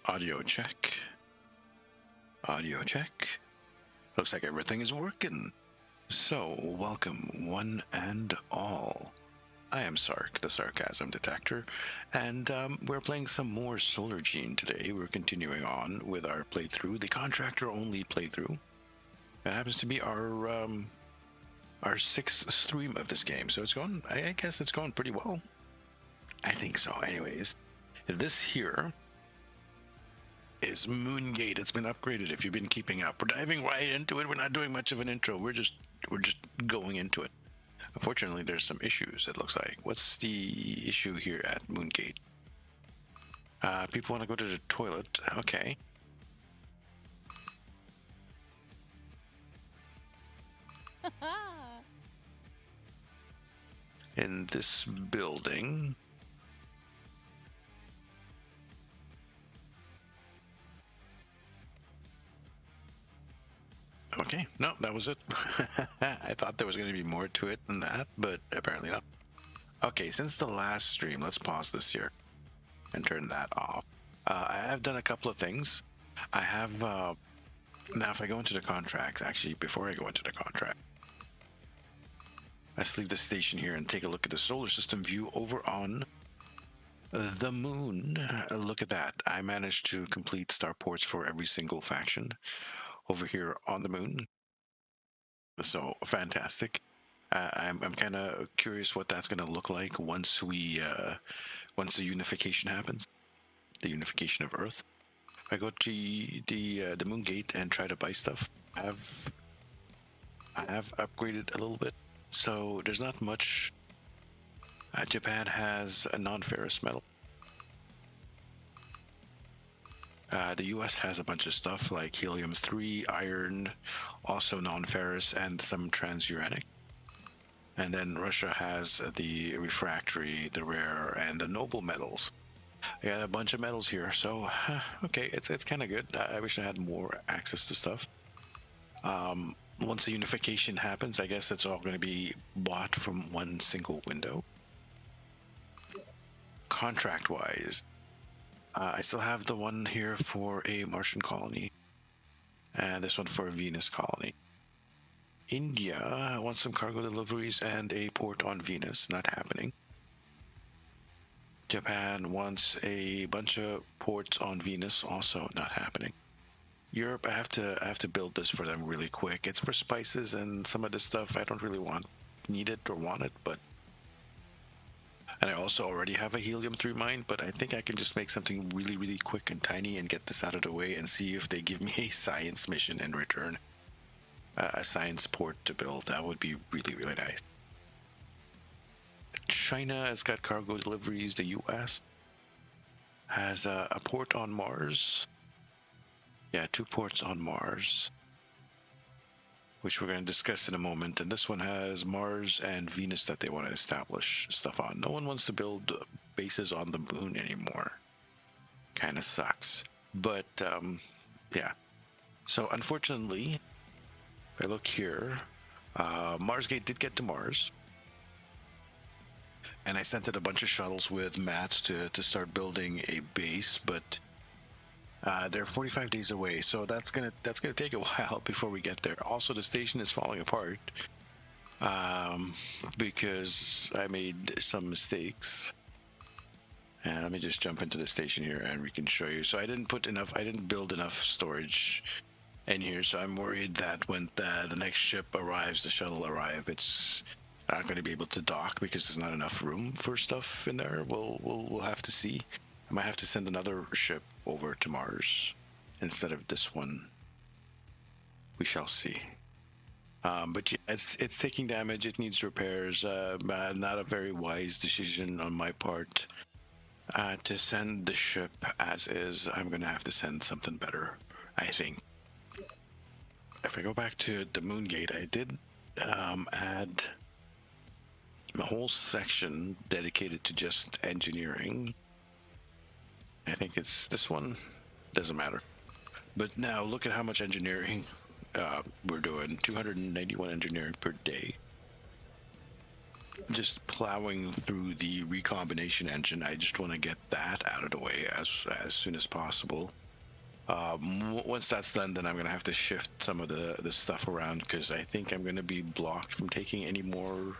Audio check. Audio check. Looks like everything is working. So, welcome one and all. I am Sark, the Sarcasm Detector, and we're playing some more Solargene today. We're continuing on with our playthrough, the Contractor only playthrough. It happens to be our sixth stream of this game, so it's going. I guess it's going pretty well. I think so. Anyways, this here is Moongate. It's been upgraded. If you've been keeping up, we're diving right into it. We're not doing much of an intro. We're just going into it. Unfortunately, there's some issues. It looks like. What's the issue here at Moongate? People want to go to the toilet. Okay. In this building. Okay, no, that was it. I thought there was going to be more to it than that, but apparently not. Okay, since the last stream, let's pause this here and turn that off. I have done a couple of things. I have, now if I go into the contracts, actually, before I go into the contract, let's leave the station here and take a look at the solar system view over on the moon. Look at that. I managed to complete starports for every single faction over here on the moon. So fantastic. I'm kind of curious what that's going to look like once once the unification happens, the unification of Earth. I go to the moon gate and try to buy stuff. I have upgraded a little bit, so there's not much. Japan has a non-ferrous metal. The US has a bunch of stuff like helium-3, iron, also non-ferrous, and some transuranic. And then Russia has the refractory, the rare, and the noble metals. I got a bunch of metals here, so okay, it's kind of good. I wish I had more access to stuff. Once the unification happens, I guess it's all going to be bought from one single window. Contract-wise, I still have the one here for a Martian colony, and this one for a Venus colony. India wants some cargo deliveries and a port on Venus, not happening. Japan wants a bunch of ports on Venus, also not happening. Europe, I have to build this for them really quick. It's for spices and some of this stuff I don't really need it or want it, but. And I also already have a helium-3 mine, but I think I can just make something really, really quick and tiny and get this out of the way and see if they give me a science mission in return. A science port to build. That would be really, really nice. China has got cargo deliveries. The US has a port on Mars. Yeah, 2 ports on Mars, which we're going to discuss in a moment. And this one has Mars and Venus that they want to establish stuff on. No one wants to build bases on the moon anymore. Kind of sucks. But, yeah. So, unfortunately, if I look here, Marsgate did get to Mars. And I sent it a bunch of shuttles with mats to start building a base, but they're 45 days away, so that's gonna take a while before we get there. Also, the station is falling apart because I made some mistakes. And let me just jump into the station here, and we can show you. So I didn't build enough storage in here, so I'm worried that when the next ship arrives, the shuttle arrive, it's not going to be able to dock because there's not enough room for stuff in there. We'll have to see. I might have to send another ship over to Mars instead of this one. We shall see. But yeah, it's taking damage. It needs repairs. Not a very wise decision on my part to send the ship as is. I'm going to have to send something better, I think. If I go back to the Moongate, I did add a whole section dedicated to just engineering. I think it's this one. Doesn't matter. But now look at how much engineering we're doing. 291 engineering per day. just plowing through the recombination engine. I just want to get that out of the way as soon as possible. Once that's done, then I'm gonna have to shift some of the stuff around, because I think I'm gonna be blocked from taking any more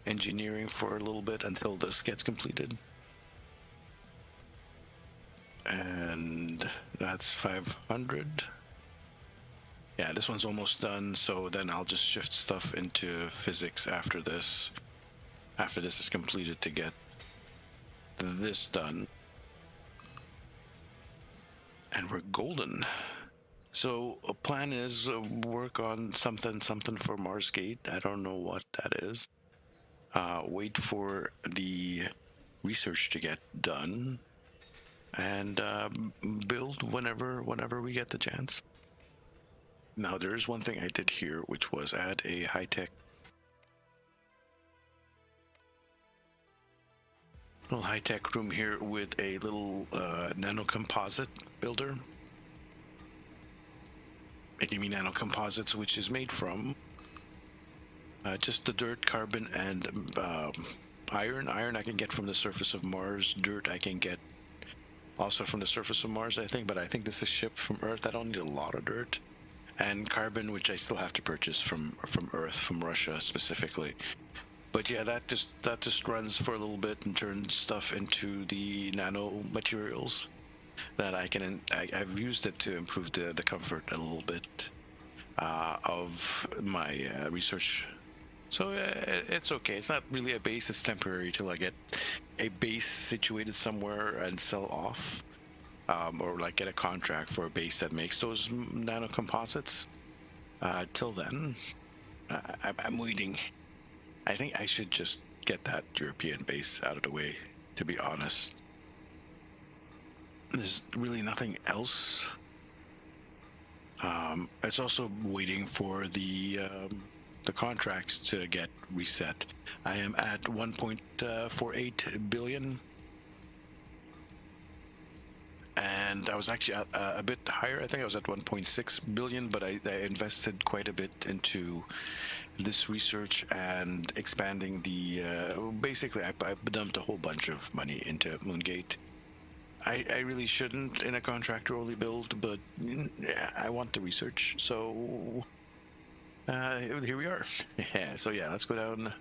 engineering for a little bit until this gets completed. And that's 500. Yeah, this one's almost done, so then I'll just shift stuff into physics after this. After this is completed, to get this done. And we're golden. So a plan is work on something for Marsgate. I don't know what that is. Wait for the research to get done, and build whenever we get the chance. Now, there is one thing I did here, which was add a high-tech room here with a little nanocomposite builder. Making me nanocomposites, which is made from just the dirt, carbon, and iron. Iron I can get from the surface of Mars. Dirt I can get also from the surface of Mars, I think, but I think this is shipped from Earth. I don't need a lot of dirt. And carbon, which I still have to purchase from Earth, from Russia specifically. But yeah, that just runs for a little bit and turns stuff into the nano materials that I've used it to improve the comfort a little bit of my research. So it's okay. It's not really a base. It's temporary till I get a base situated somewhere and sell off. Or like get a contract for a base that makes those nanocomposites. Till then, I'm waiting. I think I should just get that European base out of the way, to be honest. There's really nothing else. It's also waiting for the contracts to get reset. I am at 1.48 billion. And I was actually a bit higher. I think I was at 1.6 billion, but I invested quite a bit into this research and expanding the. Basically, I dumped a whole bunch of money into Moongate. I really shouldn't in a contractor only build, but I want the research. So here we are. Yeah. So yeah, let's go down.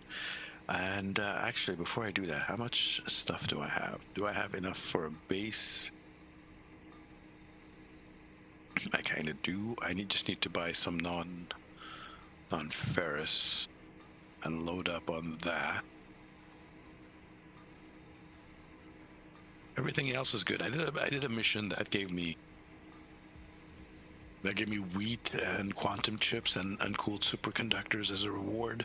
And actually, before I do that, how much stuff do I have? Do I have enough for a base? I kind of do. I just need to buy some non-ferrous and load up on that. Everything else is good. I did a mission that gave me wheat and quantum chips and uncooled superconductors as a reward.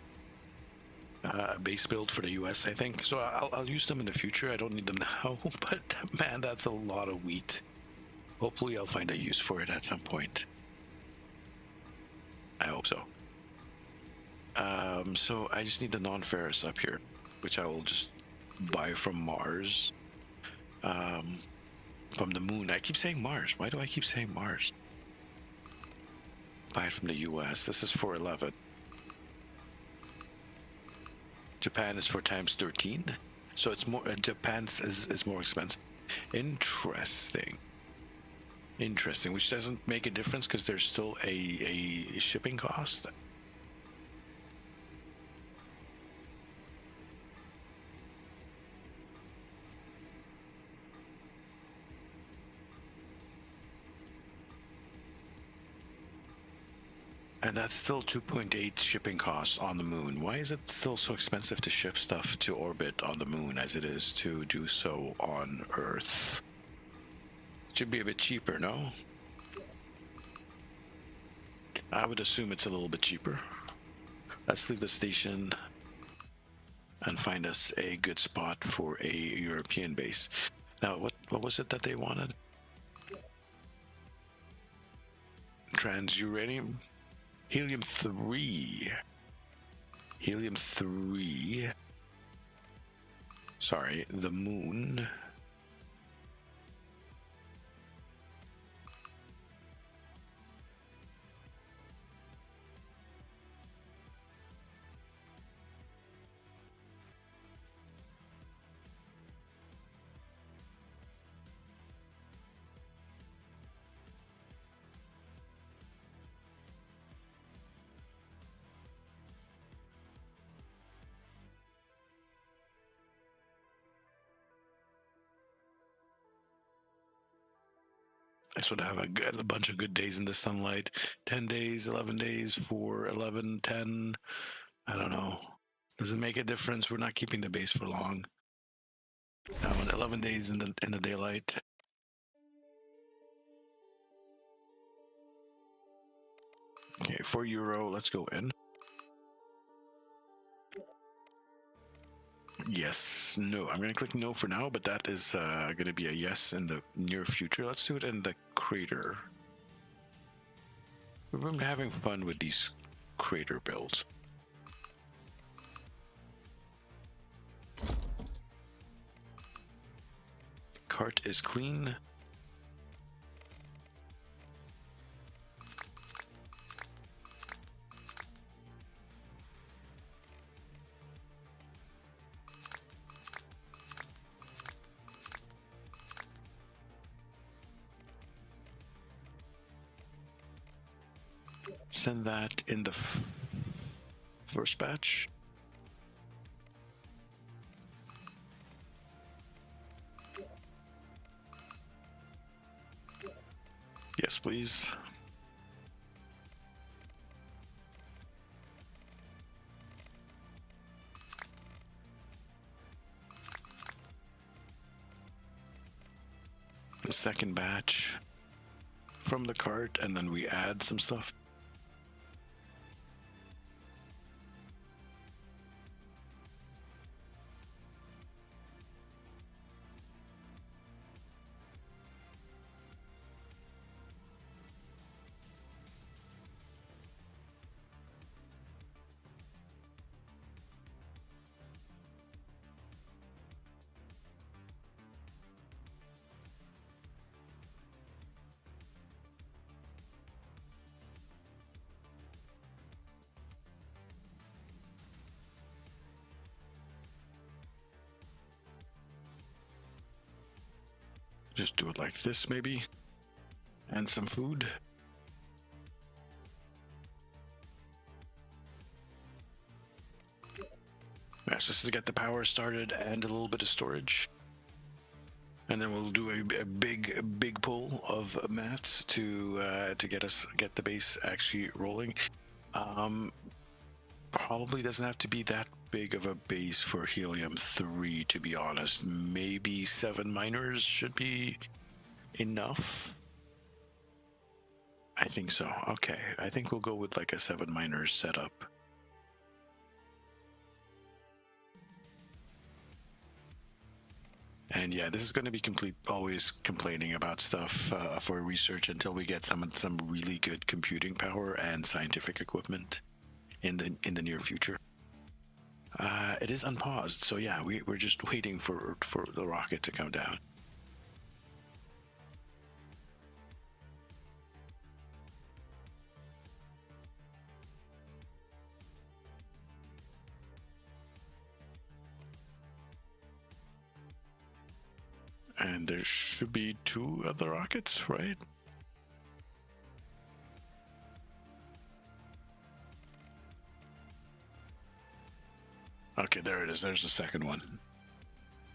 Base build for the US, I think. So I'll use them in the future. I don't need them now, but man, that's a lot of wheat. Hopefully I'll find a use for it at some point. I hope so. So I just need the non-ferrous up here, which I will just buy from Mars. From the moon. I keep saying Mars. Why do I keep saying Mars? Buy it from the US. This is 411. Japan is 4 times 13. So it's more, Japan's is more expensive. Interesting, which doesn't make a difference because there's still a shipping cost. And that's still 2.8 shipping costs on the moon. Why is it still so expensive to ship stuff to orbit on the moon as it is to do so on Earth? It should be a bit cheaper, no? I would assume it's a little bit cheaper. Let's leave the station and find us a good spot for a European base. Now, what was it that they wanted? Trans-uranium? Helium-3. Helium-3. Sorry, the moon. I sort of have a bunch of good days in the sunlight. 10 days, 11 days, 4, 11, 10. I don't know. Does it make a difference? We're not keeping the base for long. Now, 11 days in the daylight. Okay, €4. Let's go in. Yes, no. I'm going to click no for now, but that is going to be a yes in the near future. Let's do it in the crater. We've been having fun with these crater builds. Cart is clean. Send that in the first batch. Yes, please. The second batch from the cart, and then we add some stuff. Just do it like this, maybe. And some food. That's just to get the power started and a little bit of storage. And then we'll do a big pull of mats to get the base actually rolling. Probably doesn't have to be that big of a base for helium-3, to be honest. Maybe 7 miners should be enough. I think so. Okay, I think we'll go with like a 7 miners setup. And yeah, this is going to be always complaining about stuff for research until we get some really good computing power and scientific equipment in the near future. It is unpaused, so yeah, we're just waiting for the rocket to come down. And there should be 2 other rockets, right? Okay, there it is. There's the second one.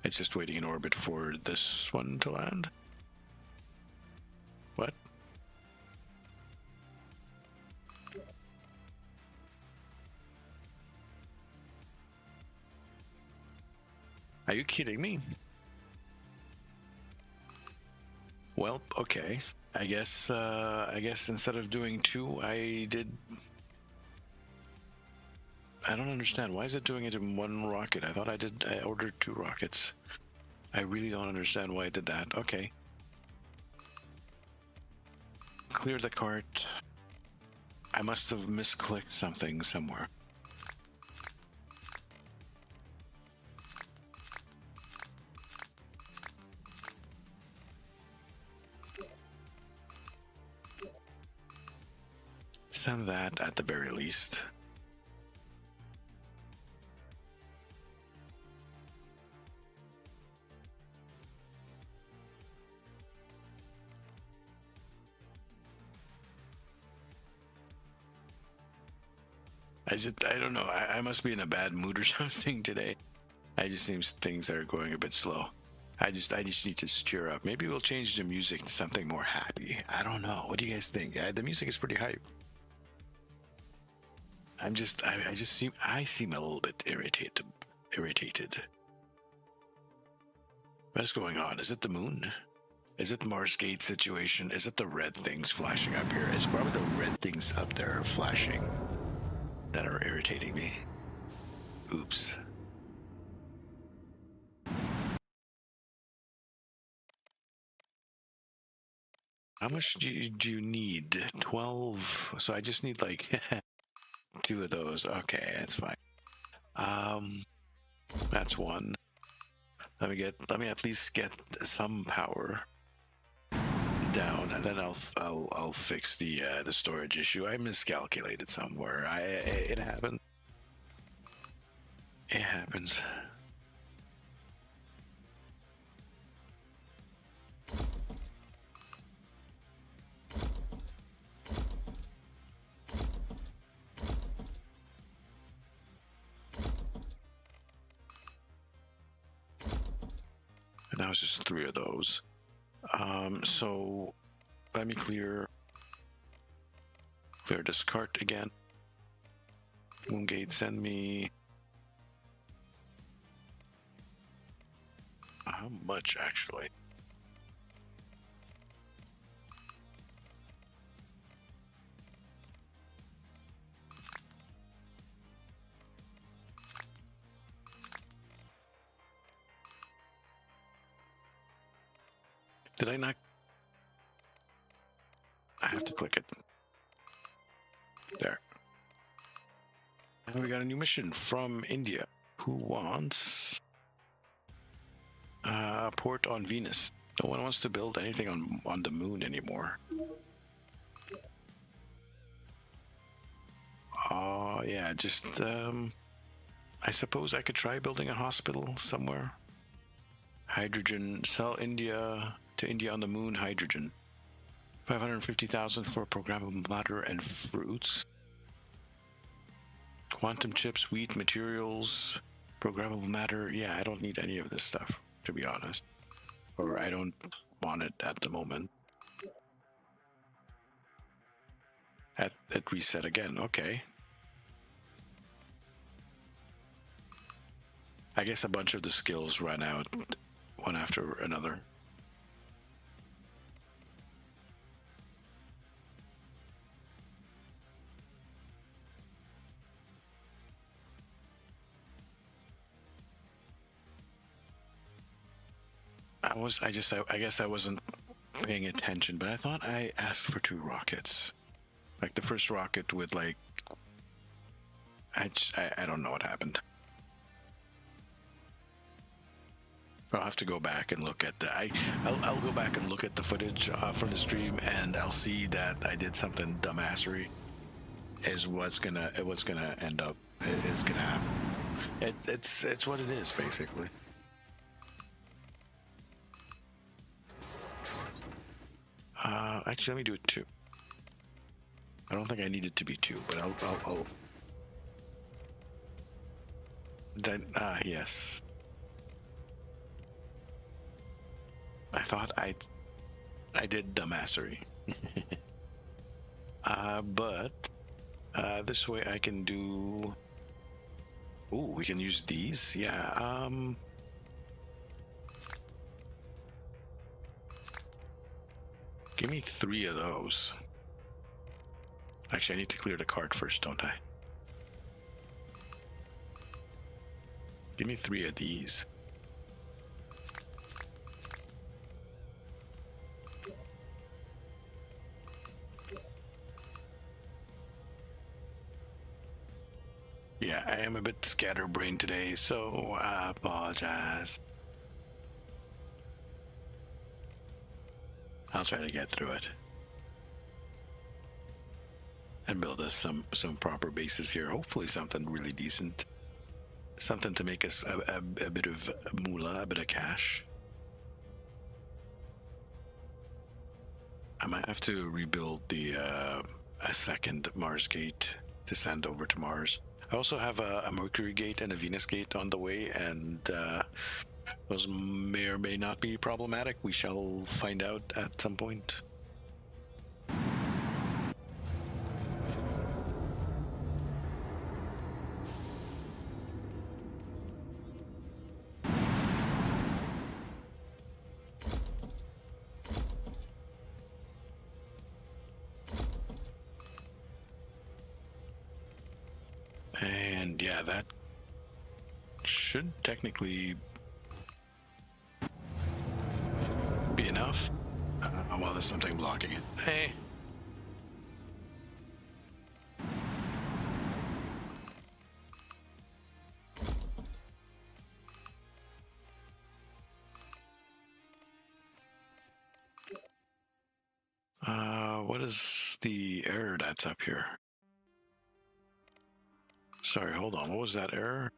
It's just waiting in orbit for this one to land. What? Are you kidding me? Well, okay. I guess instead of doing 2, I don't understand. Why is it doing it in 1 rocket? I thought I ordered 2 rockets. I really don't understand why I did that. Okay. Clear the cart. I must have misclicked something somewhere. Send that at the very least. I don't know. I must be in a bad mood or something today. I just seems things are going a bit slow. I just need to steer up. Maybe we'll change the music to something more happy. I don't know. What do you guys think? The music is pretty hype. I seem a little bit irritated. What is going on? Is it the moon? Is it Mars Gate situation? Is it the red things flashing up here? It's probably the red things up there flashing that are irritating me. Oops. How much do you need? 12. So I just need like 2 of those. Okay, that's fine. That's one. Let me at least get some power down, and then I'll fix the storage issue. I miscalculated somewhere. It happened. It happens. And now it's just 3 of those. So let me clear this cart again. Moongate, send me how much actually? Did I not? I have to click it. There. And we got a new mission from India. Who wants a port on Venus? No one wants to build anything on the moon anymore. Oh yeah, just I suppose I could try building a hospital somewhere. Hydrogen, sell India to India on the moon, hydrogen. 550,000 for programmable matter and fruits. Quantum chips, wheat, materials, programmable matter. Yeah, I don't need any of this stuff, to be honest. Or I don't want it at the moment. At reset again, okay. I guess a bunch of the skills run out one after another. I guess I wasn't paying attention, but I thought I asked for 2 rockets. Like the first rocket with like, I don't know what happened. I'll have to go back and look at the. I'll go back and look at the footage from the stream, and I'll see that I did something dumbassery. Is what's gonna end up. Is gonna happen. It's what it is basically. Actually, let me do it 2. I don't think I need it to be 2, but I'll. Then yes. I thought I did dumbassery. But this way I can do. Ooh, we can use these. Yeah. Give me 3 of those. Actually, I need to clear the cart first, don't I? Give me 3 of these. Yeah, I am a bit scatterbrained today, so I apologize. I'll try to get through it and build us some proper bases here. Hopefully something really decent, something to make us a bit of moolah, a bit of cash. I might have to rebuild the a second Mars gate to send over to Mars. I also have a Mercury gate and a Venus gate on the way, and Those may or may not be problematic. We shall find out at some point. And yeah, that should technically be enough. Well, there's something blocking it. Hey. What is the error that's up here? Sorry, hold on. What was that error?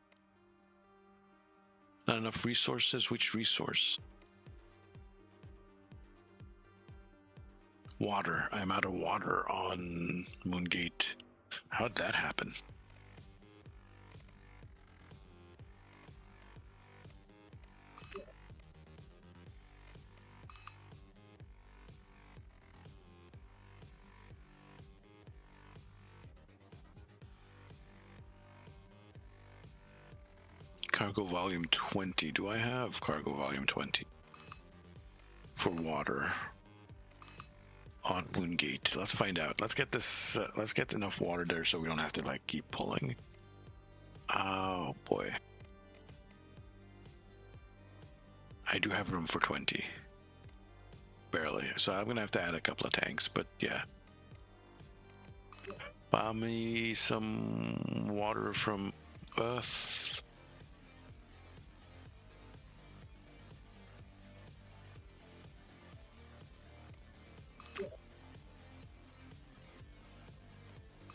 Not enough resources? Which resource? Water. I'm out of water on Moongate. How'd that happen? Cargo volume 20. Do I have cargo volume 20? For water. On Moongate. Let's find out. Let's get this. Let's get enough water there so we don't have to like keep pulling. Oh boy. I do have room for 20. Barely. So I'm gonna have to add a couple of tanks, but yeah. Buy me some water from Earth.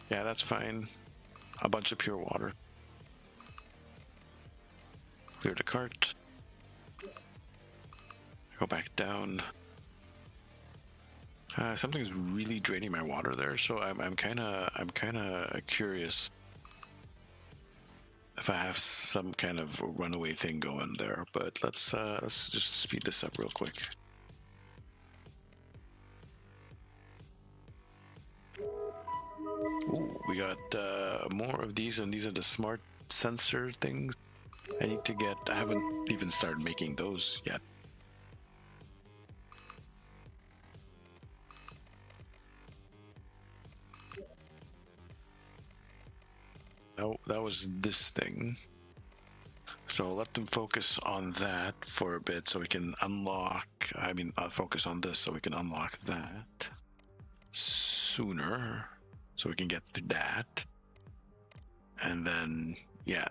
Yeah, that's fine. A bunch of pure water. Clear the cart. Go back down. Something's really draining my water there, so I'm kind of curious if I have some kind of runaway thing going there. But let's just speed this up real quick. Ooh, we got more of these, and these are the smart sensor things. I need to get. I haven't even started making those yet. Oh, that was this thing. So let them focus on that for a bit so we can unlock. I mean, focus on this so we can unlock that sooner. So we can get through that. And then, yeah.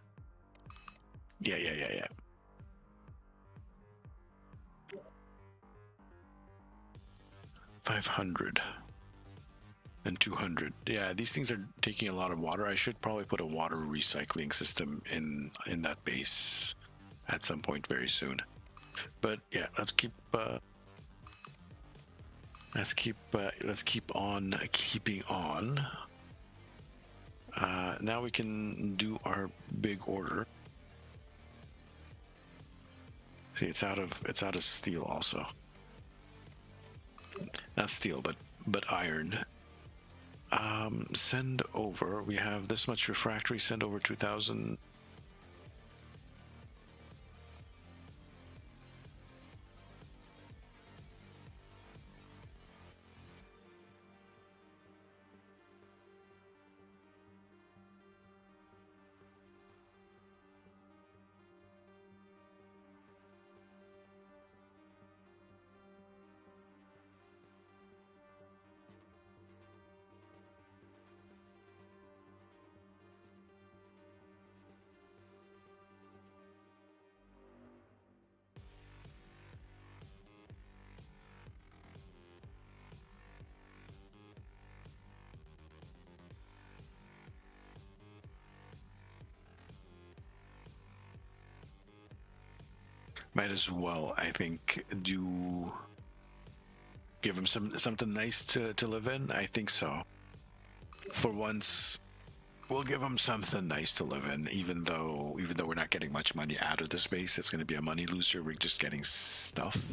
500 and 200. Yeah, these things are taking a lot of water. I should probably put a water recycling system in that base at some point very soon. But yeah, let's keep on keeping on. Now we can do our big order. See, it's out of steel also. Not steel, but iron. Send over. We have this much refractory. Send over 2,000. Might as well, I think, give him something nice to live in. I think so. For once, We'll give them something nice to live in, even though we're not getting much money out of this base. It's going to be a money loser. We're just getting stuff.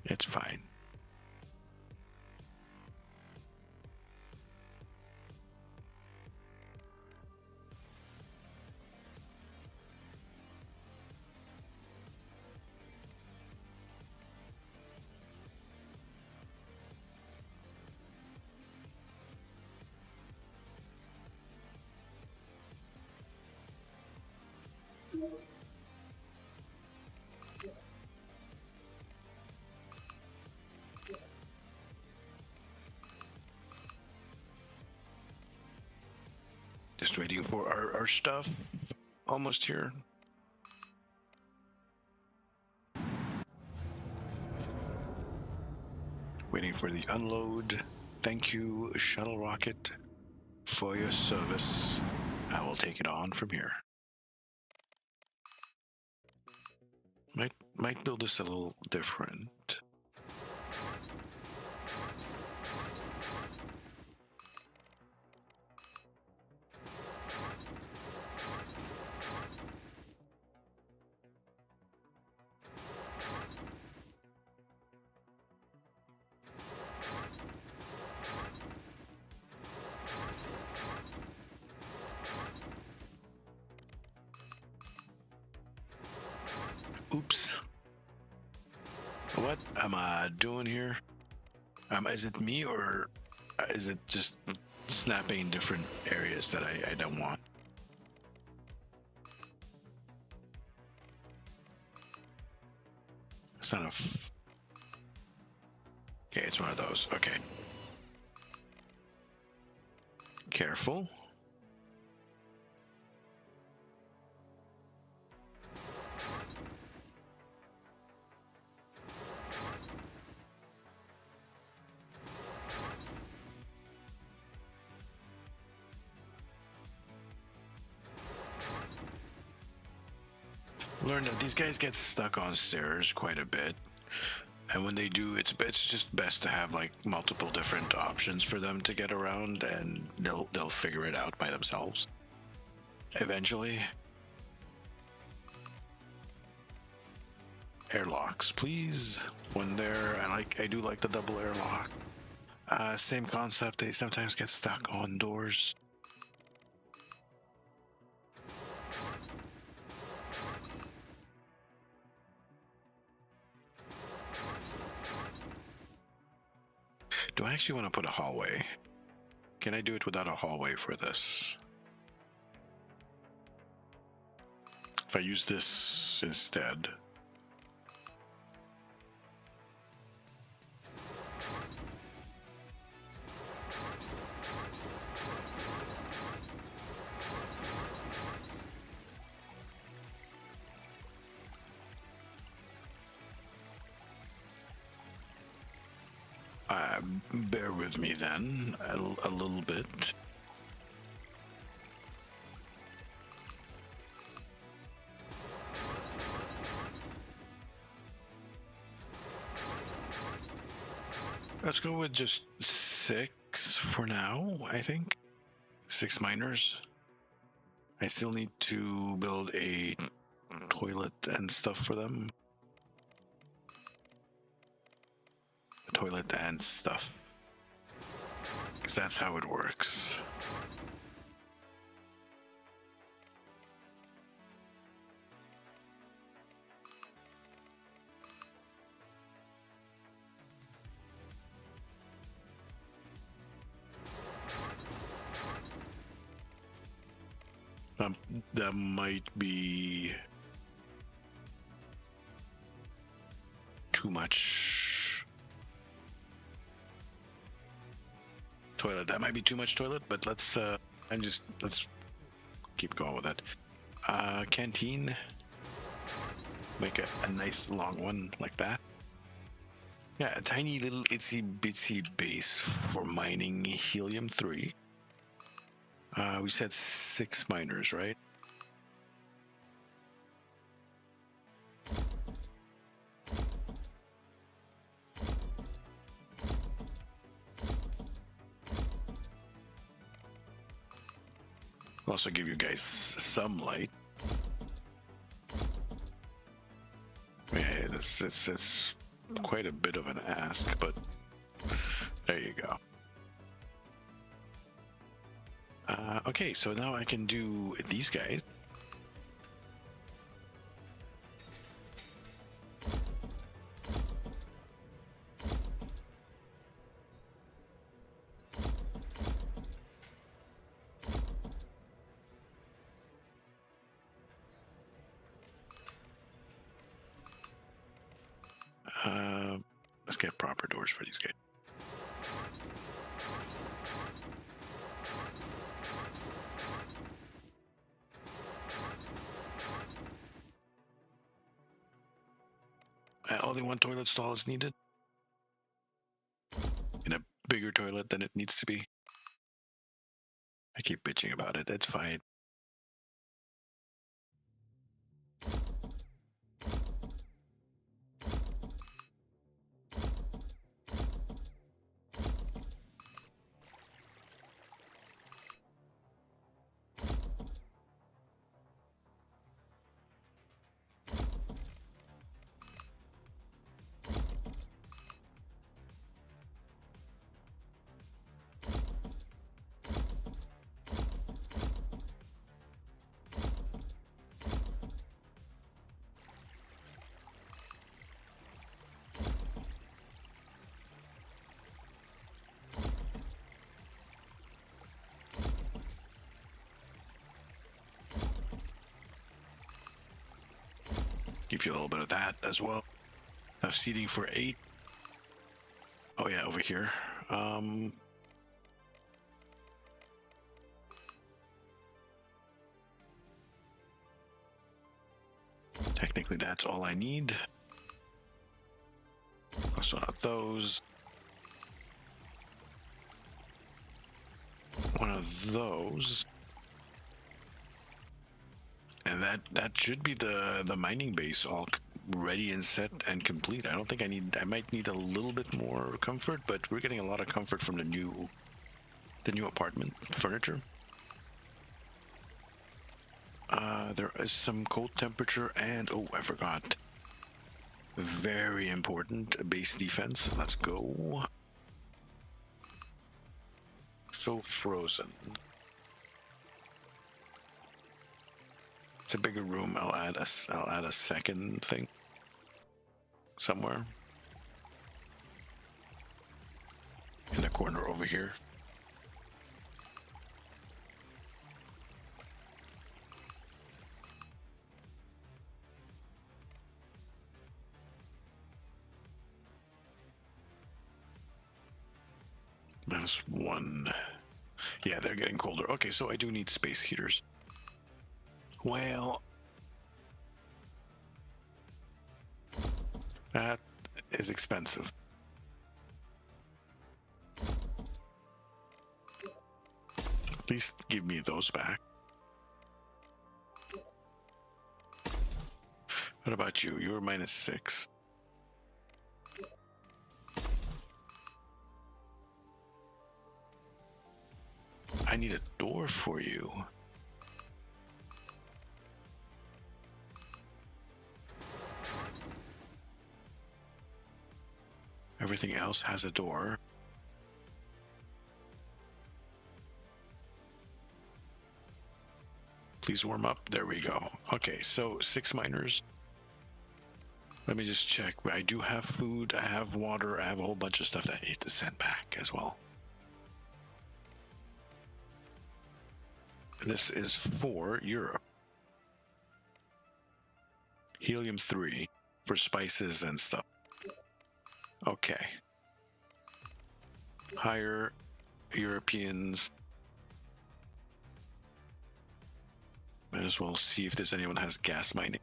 It's fine. Just waiting for our stuff. Almost here. Waiting for the unload. Thank you, shuttle rocket, for your service. I will take it on from here. Might build this a little different. Oops. What am I doing here? Is it me, or is it just snapping different areas that I don't want? It's not a... Okay, it's one of those. Okay. Careful. Learned that these guys get stuck on stairs quite a bit, and when they do, it's just best to have like multiple different options for them to get around, and they'll figure it out by themselves eventually. Airlocks, please. When I do like the double airlock. Same concept. They sometimes get stuck on doors. Do I actually want to put a hallway? Can I do it without a hallway for this? If I use this instead. Bear with me then, a little bit. Let's go with just 6 for now, I think. 6 miners. I still need to build a toilet and stuff for them. Toilet and stuff. Because that's how it works. That might be too much toilet. That might be too much toilet, but let's keep going with that. Canteen. Make a nice long one like that. Yeah, a tiny little itsy bitsy base for mining helium-3. We said 6 miners, right? Also give you guys some light. Yeah, it's quite a bit of an ask, but there you go. Okay, so now I can do these guys. Let's get proper doors for these guys. Only one toilet stall is needed. In a bigger toilet than it needs to be. I keep bitching about it. That's fine. Give you a little bit of that as well. Enough seating for 8. Oh yeah, over here. Technically that's all I need. Also not those. One of those. And that should be the mining base all ready and set and complete. I don't think I might need a little bit more comfort, but we're getting a lot of comfort from the new apartment furniture. There is some cold temperature and oh, I forgot. Very important base defense. Let's go. So frozen. It's a bigger room. I'll add a second thing somewhere in the corner over here. -1. Yeah, they're getting colder. Okay, so I do need space heaters. Well, that is expensive. At least give me those back. What about you? You're -6. I need a door for you. Everything else has a door. Please warm up. There we go. Okay, so 6 miners. Let me just check. I do have food, I have water, I have a whole bunch of stuff that I need to send back as well. This is for Europe. Helium-3 for spices and stuff. Okay. Hire Europeans. Might as well see if there's anyone has gas mining.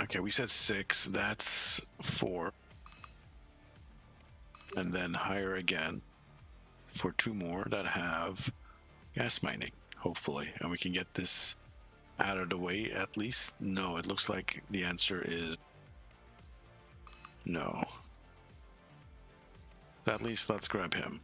Okay, we said 6. That's 4. And then hire again for 2 more that have gas mining, hopefully. And we can get this out of the way at least? No, it looks like the answer is no. At least let's grab him.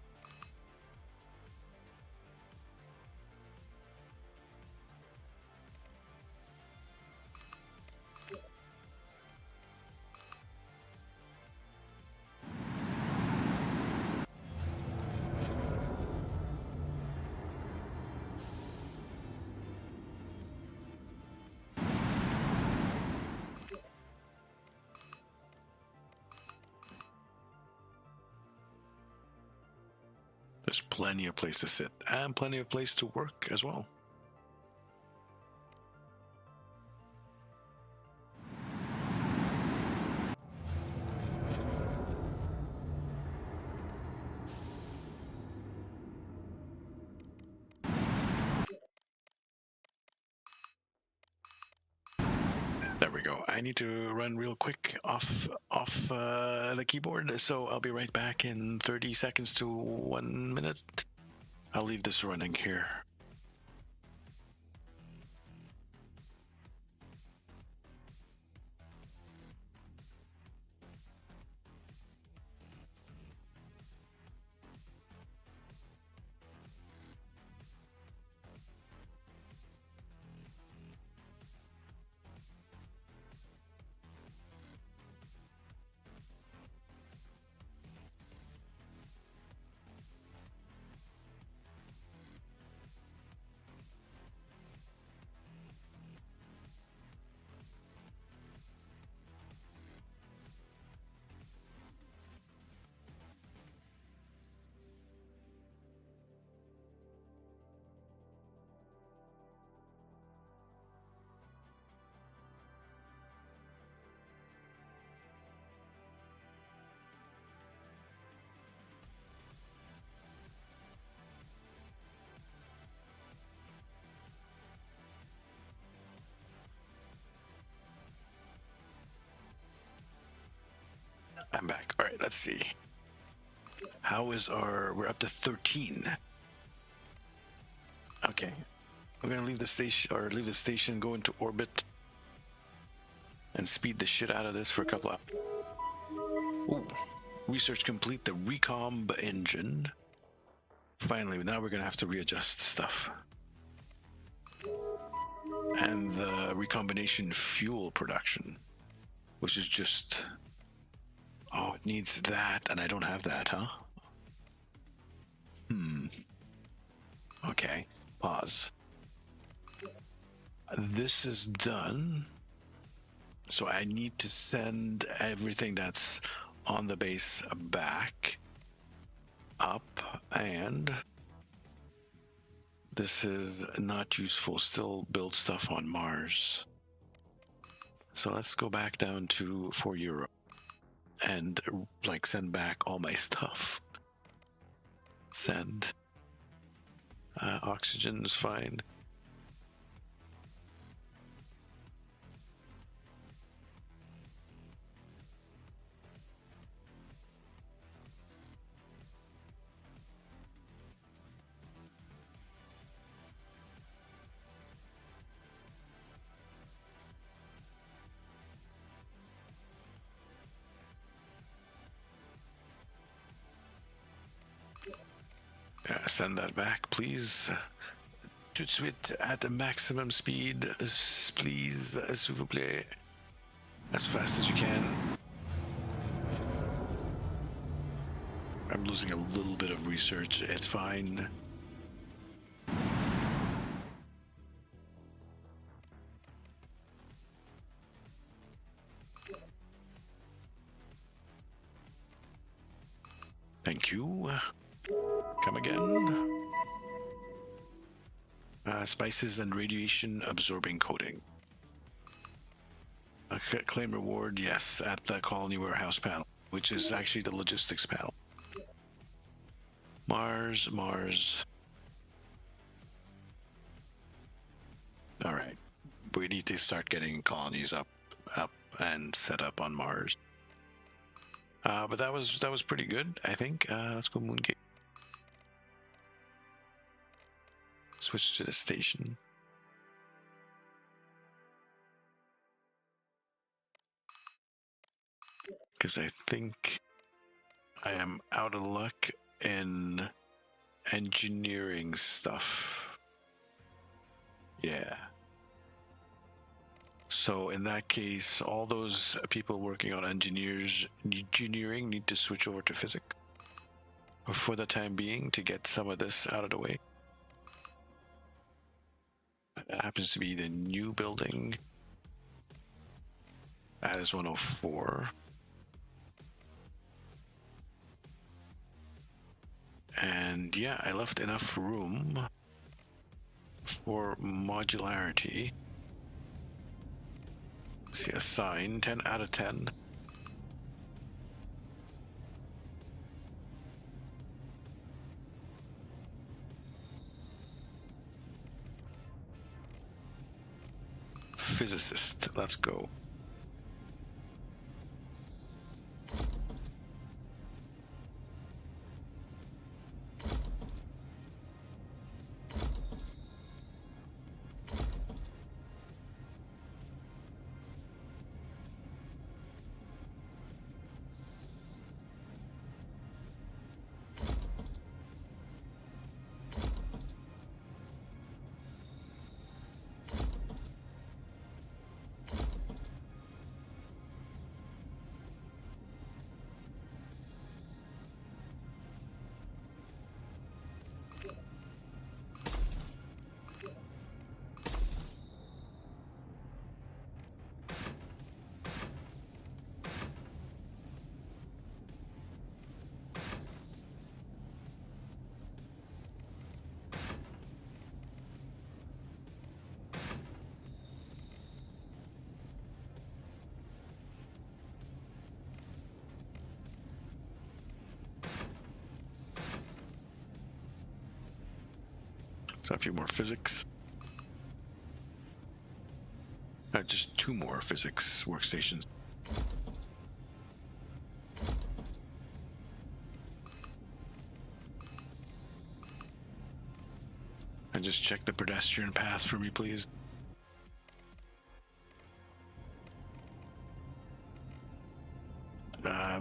There's plenty of place to sit and plenty of place to work as well. There we go. I need to run real quick off the keyboard, so I'll be right back in 30 seconds to 1 minute. I'll leave this running here. I'm back. All right, let's see. How is we're up to 13. Okay. We're gonna leave the station, go into orbit, and speed the shit out of this for a couple of... Ooh. Research complete, the recomb engine. Finally, now we're gonna have to readjust stuff. And the recombination fuel production, which is just... Oh, it needs that, and I don't have that, huh? Okay, pause. This is done. So I need to send everything that's on the base back up, and this is not useful. Still build stuff on Mars. So let's go back down to €4 and like send back all my stuff. Send. Oxygen is fine. Send that back, please. Tout de suite at the maximum speed, please, s'il vous plaît. As fast as you can. I'm losing a little bit of research. It's fine. Thank you. Come again. Spices and radiation absorbing coating. Claim reward, yes, at the colony warehouse panel, which is actually the logistics panel. Mars. All right, we need to start getting colonies up and set up on Mars. But that was pretty good, I think. Let's go Moongate. Switch to the station. because I think I am out of luck in engineering stuff. Yeah. So in that case, all those people working on engineering need to switch over to physics for the time being to get some of this out of the way. That happens to be the new building. That is 104. And yeah, I left enough room for modularity. See, assign 10 out of 10. Physicist, let's go. So a few more physics. Just 2 more physics workstations. And just check the pedestrian path for me, please.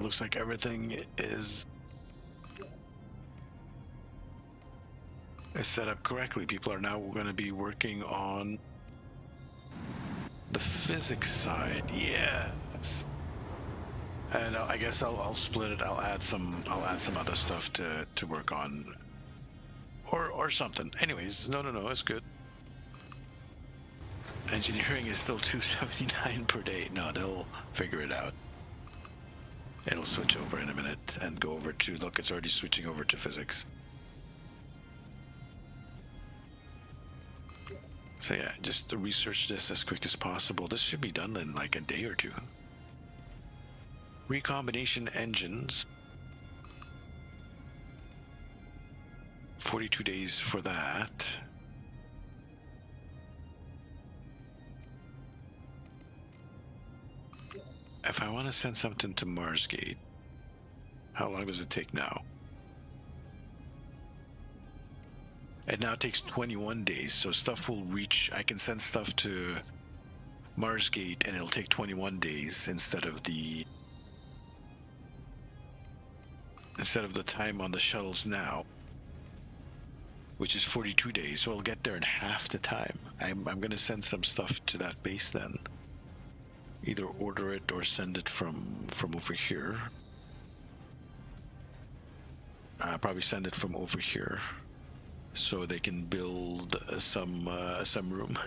Looks like everything is set up correctly. People are now going to be working on the physics side. Yes. And I guess I'll split it. I'll add some other stuff to work on, or something. Anyways, no, it's good. Engineering is still 279 per day. No, they'll figure it out. It'll switch over in a minute and go over to, look, it's already switching over to physics. So yeah, just research this as quick as possible. This should be done in like a day or two. Recombination engines. 42 days for that. If I want to send something to Marsgate, how long does it take now? It now takes 21 days, so stuff will reach, I can send stuff to Marsgate and it'll take 21 days instead of the time on the shuttles now, which is 42 days, so I'll get there in half the time. I'm going to send some stuff to that base then. Either order it or send it from over here. Probably send it from over here, so they can build some room.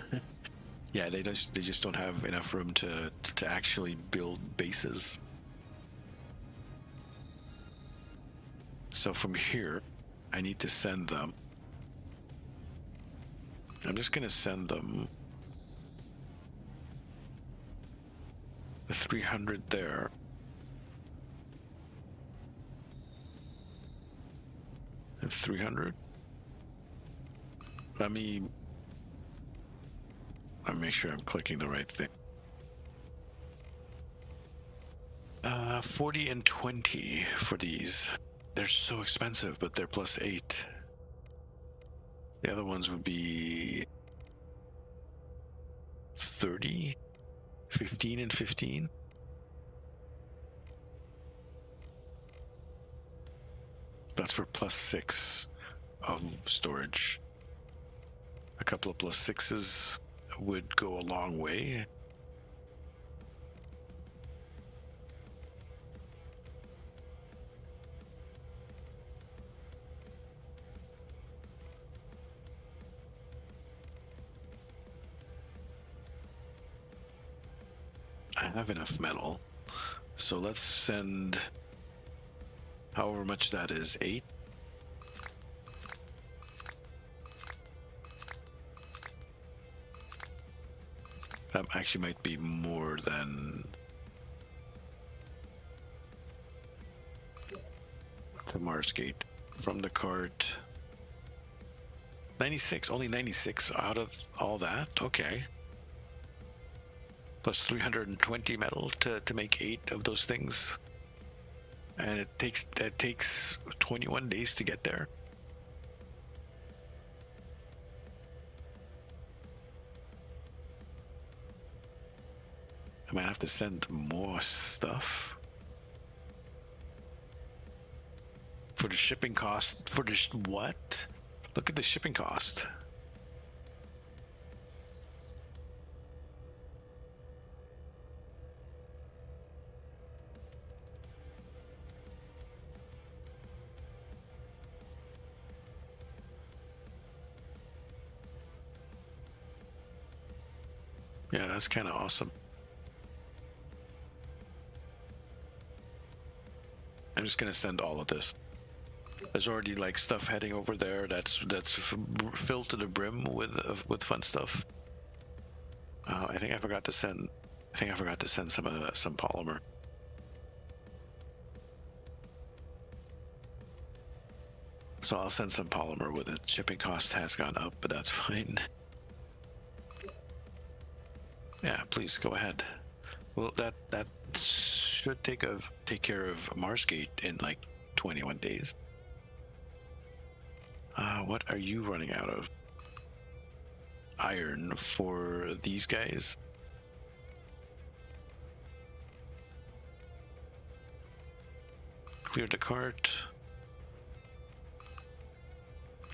Yeah, they just don't have enough room to actually build bases. So from here, I need to send them. I'm just gonna send them the 300 there. And 300. Let me make sure I'm clicking the right thing. 40 and 20 for these. They're so expensive, but they're +8. The other ones would be 30, 15 and 15. That's for +6 of storage. A couple of +6s would go a long way. I have enough metal, so let's send however much that is, 8. That actually might be more than the Mars gate. From the cart, 96, only 96 out of all that. Okay. Plus 320 metal to make 8 of those things. And it takes 21 days to get there. I might have to send more stuff. For the shipping cost, for the what? Look at the shipping cost. Yeah, that's kind of awesome. I'm just gonna send all of this. There's already like stuff heading over there that's filled to the brim with fun stuff. I think I forgot to send. I think I forgot to send some polymer. So I'll send some polymer with it. Shipping cost has gone up, but that's fine. Yeah, please go ahead. Well, that should take care of Marsgate in like 21 days. What are you running out of? Iron for these guys. Clear the cart.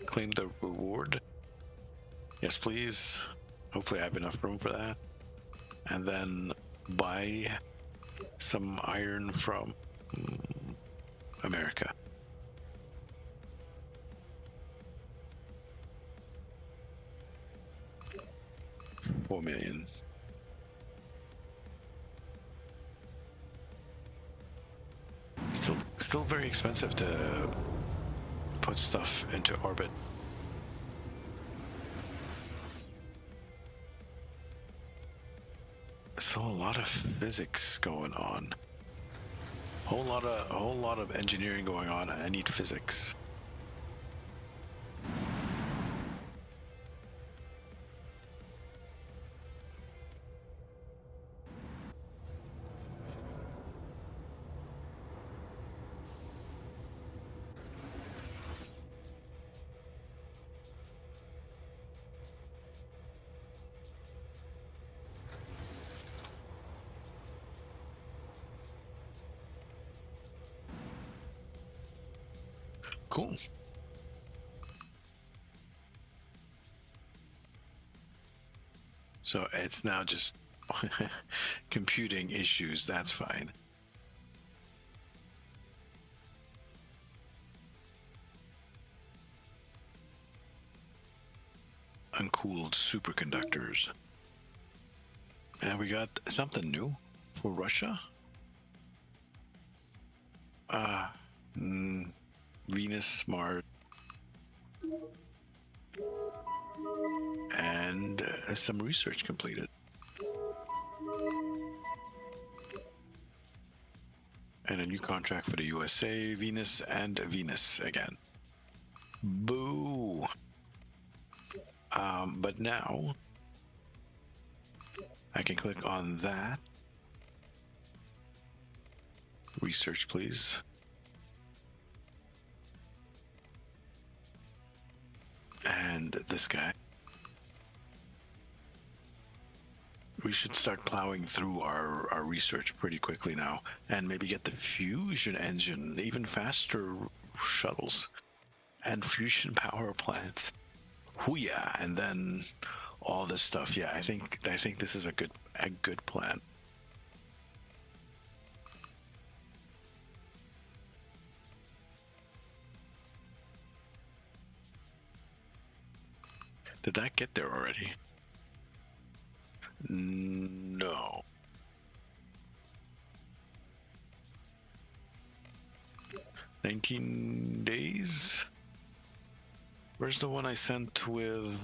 Claim the reward. Yes, please. Hopefully I have enough room for that. And then buy some iron from America. $4 million. Still very expensive to put stuff into orbit. Still a lot of physics going on. Whole lot of engineering going on. I need physics. Cool. So it's now just computing issues. That's fine. Uncooled superconductors. And we got something new for Russia. Venus, Mars, and some research completed. And a new contract for the USA, Venus, and Venus again. Boo! But now I can click on that. Research, please. And this guy. We should start plowing through our research pretty quickly now, and maybe get the fusion engine even faster shuttles and fusion power plants. Hoo-yeah, and then all this stuff. Yeah, I think this is a good plan. Did that get there already? No. $19 days? Where's the one I sent with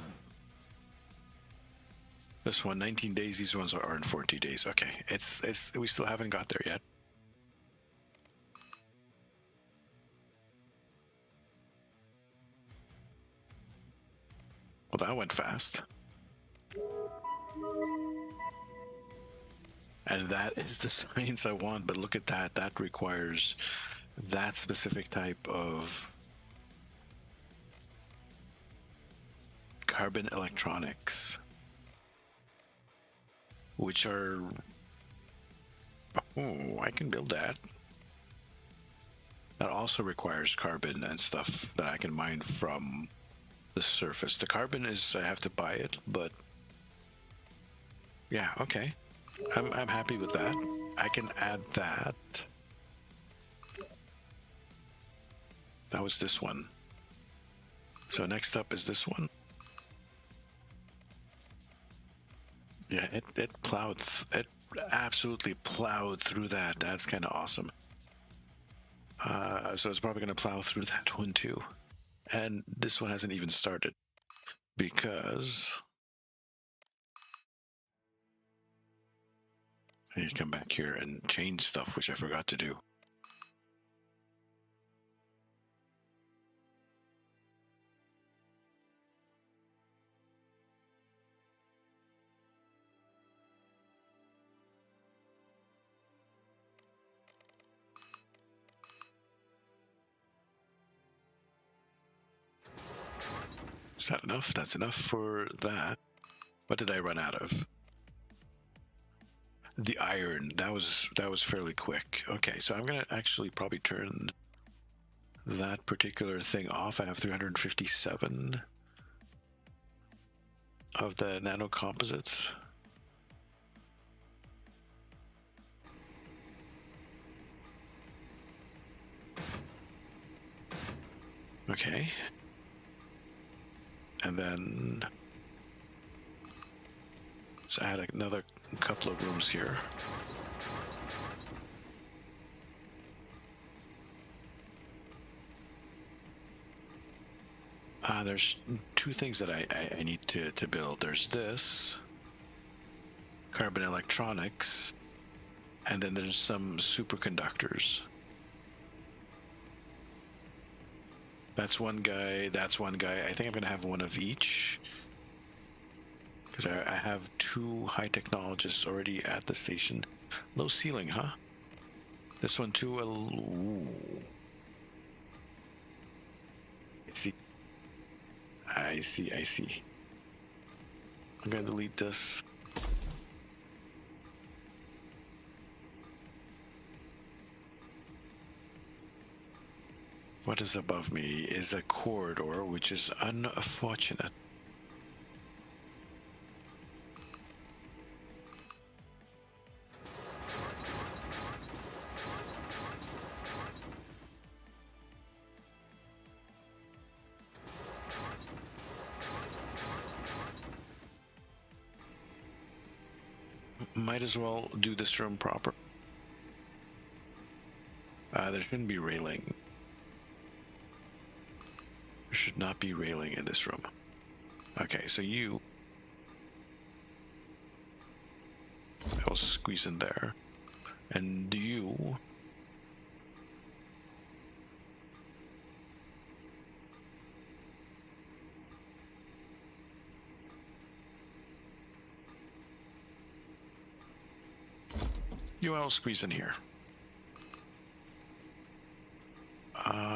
this one? 19 days. These ones are in 40 days. Okay, it's we still haven't got there yet. Well, that went fast. And that is the science I want, but look at that. That requires that specific type of carbon electronics, which are... Oh, I can build that. That also requires carbon and stuff that I can mine from the surface. The carbon is, I have to buy it, but yeah, okay. I'm happy with that. I can add that. That was this one. So next up is this one. Yeah, it plowed. It absolutely plowed through that. That's kind of awesome. So it's probably going to plow through that one too. And this one hasn't even started because I need to come back here and change stuff, which I forgot to do. Is that enough? That's enough for that. What did I run out of? The iron. That was fairly quick. Okay, so I'm gonna actually probably turn that particular thing off. I have 357 of the nano composites. Okay. And then let's add another couple of rooms here. There's two things that I need to build. There's this carbon electronics, and then there's some superconductors. That's one guy, that's one guy. I think I'm gonna have one of each, because I have two high technologists already at the station. Low ceiling, huh? This one too. Ooh. I see. I'm gonna delete this. What is above me is a corridor, which is unfortunate. Might as well do this room proper. There shouldn't be railing. There should not be railing in this room. Okay, so you... I'll squeeze in there. And you... I'll squeeze in here.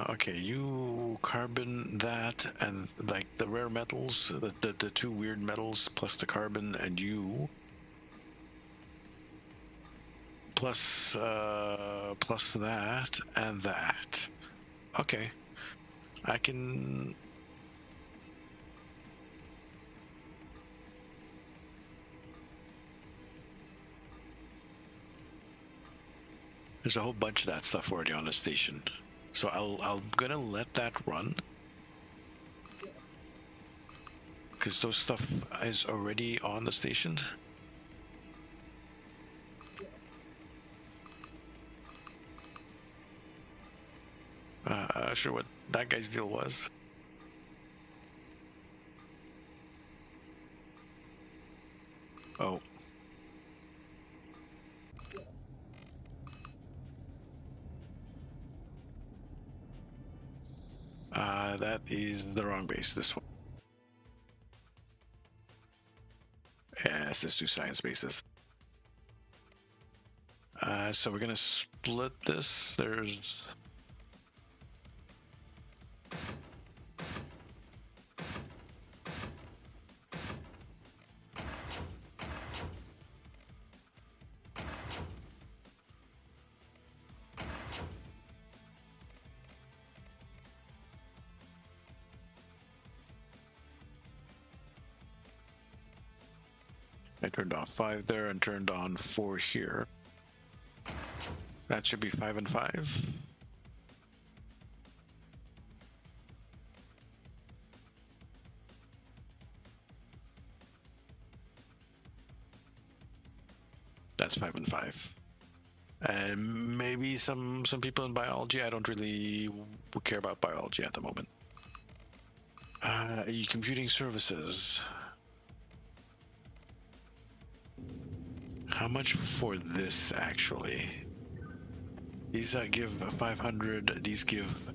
Okay, you carbon that, and like the rare metals, the two weird metals plus the carbon, and you plus that and that. Okay, I can... There's a whole bunch of that stuff already on the station. So I'm gonna let that run. Because those stuff is already on the station. Sure what that guy's deal was. Oh. That is the wrong base, this one. Yes, let's do science bases. So we're gonna split this. There's... I turned off 5 there and turned on 4 here. That should be 5 and 5. That's 5 and 5. And maybe some people in biology. I don't really care about biology at the moment. Computing services. How much for this, actually? These give 500. These give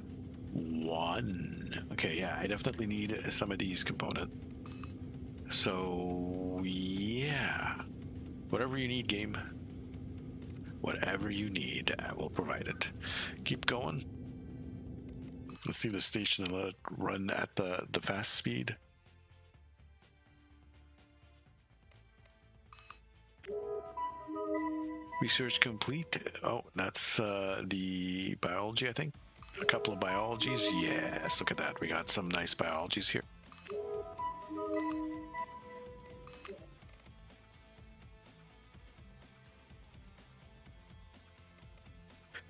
1. Okay, yeah, I definitely need some of these components. So, yeah. Whatever you need, game. Whatever you need, I will provide it. Keep going. Let's see the station and let it run at the fast speed. Research complete. Oh, that's the biology, I think. A couple of biologies. Yes, look at that. We got some nice biologies here.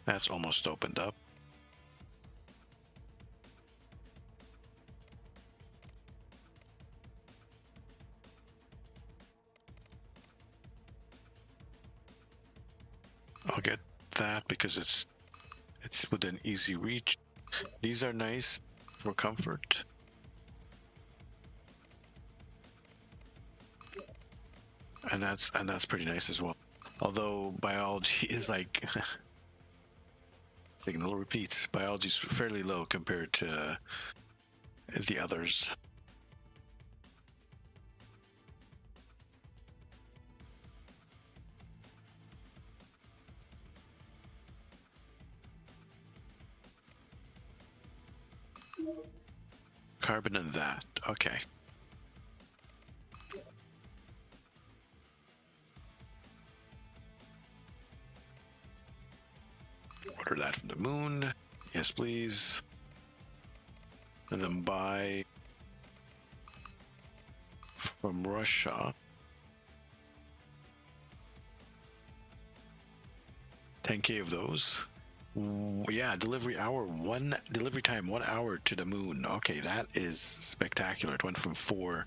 That's almost opened up. I'll get that because it's within easy reach. These are nice for comfort. And that's pretty nice as well. Although biology is like signal repeats. Biology is fairly low compared to the others. Carbon and that. Okay. Order that from the moon. Yes, please. And then buy from Russia. 10K of those. Yeah, delivery time 1 hour to the moon. Okay, that is spectacular. It went from 4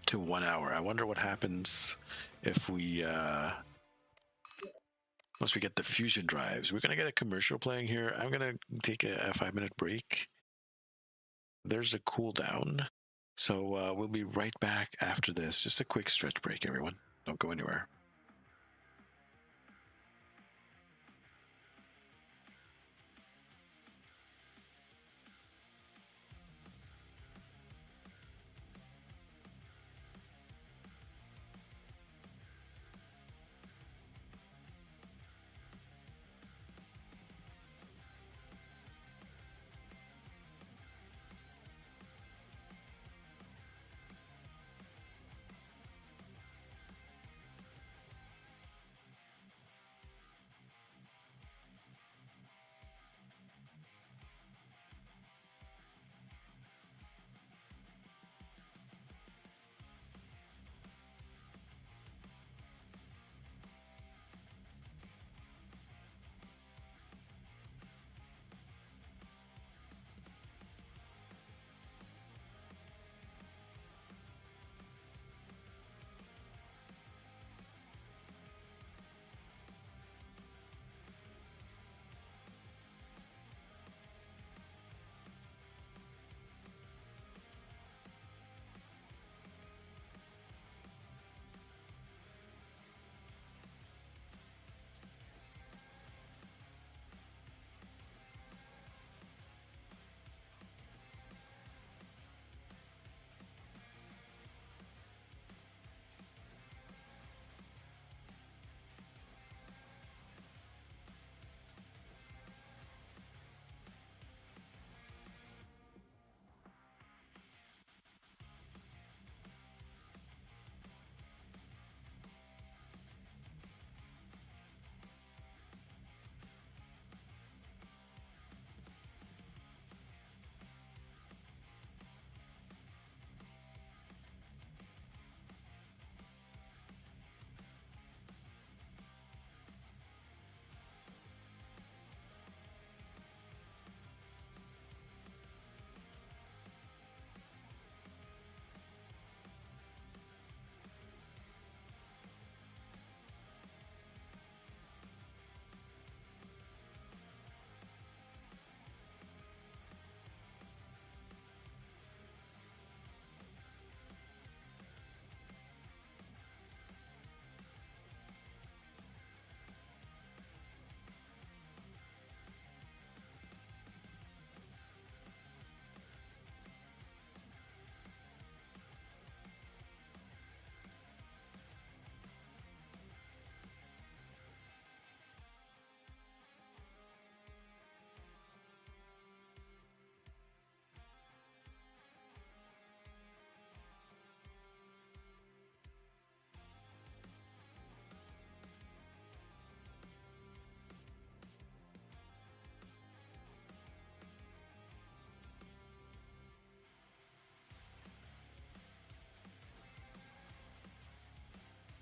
to 1 hour. I wonder what happens if we once we get the fusion drives. We're gonna get a commercial playing here. I'm gonna take a 5-minute break. There's a cooldown. So we'll be right back after this. Just a quick stretch break, everyone. Don't go anywhere.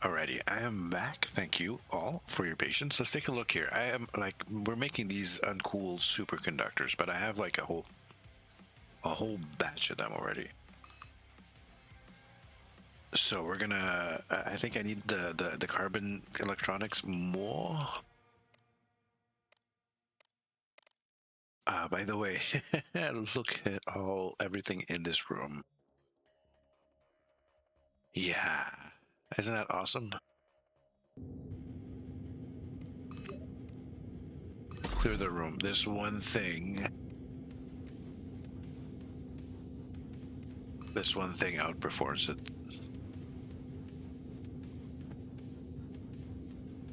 Alrighty, I am back. Thank you all for your patience. Let's take a look here. I am like we're making these uncool superconductors, but I have like a whole batch of them already. So we're gonna. I think I need the carbon electronics more. By the way, look at everything in this room. Yeah, isn't that awesome? Clear the room. This one thing. This one thing outperforms it.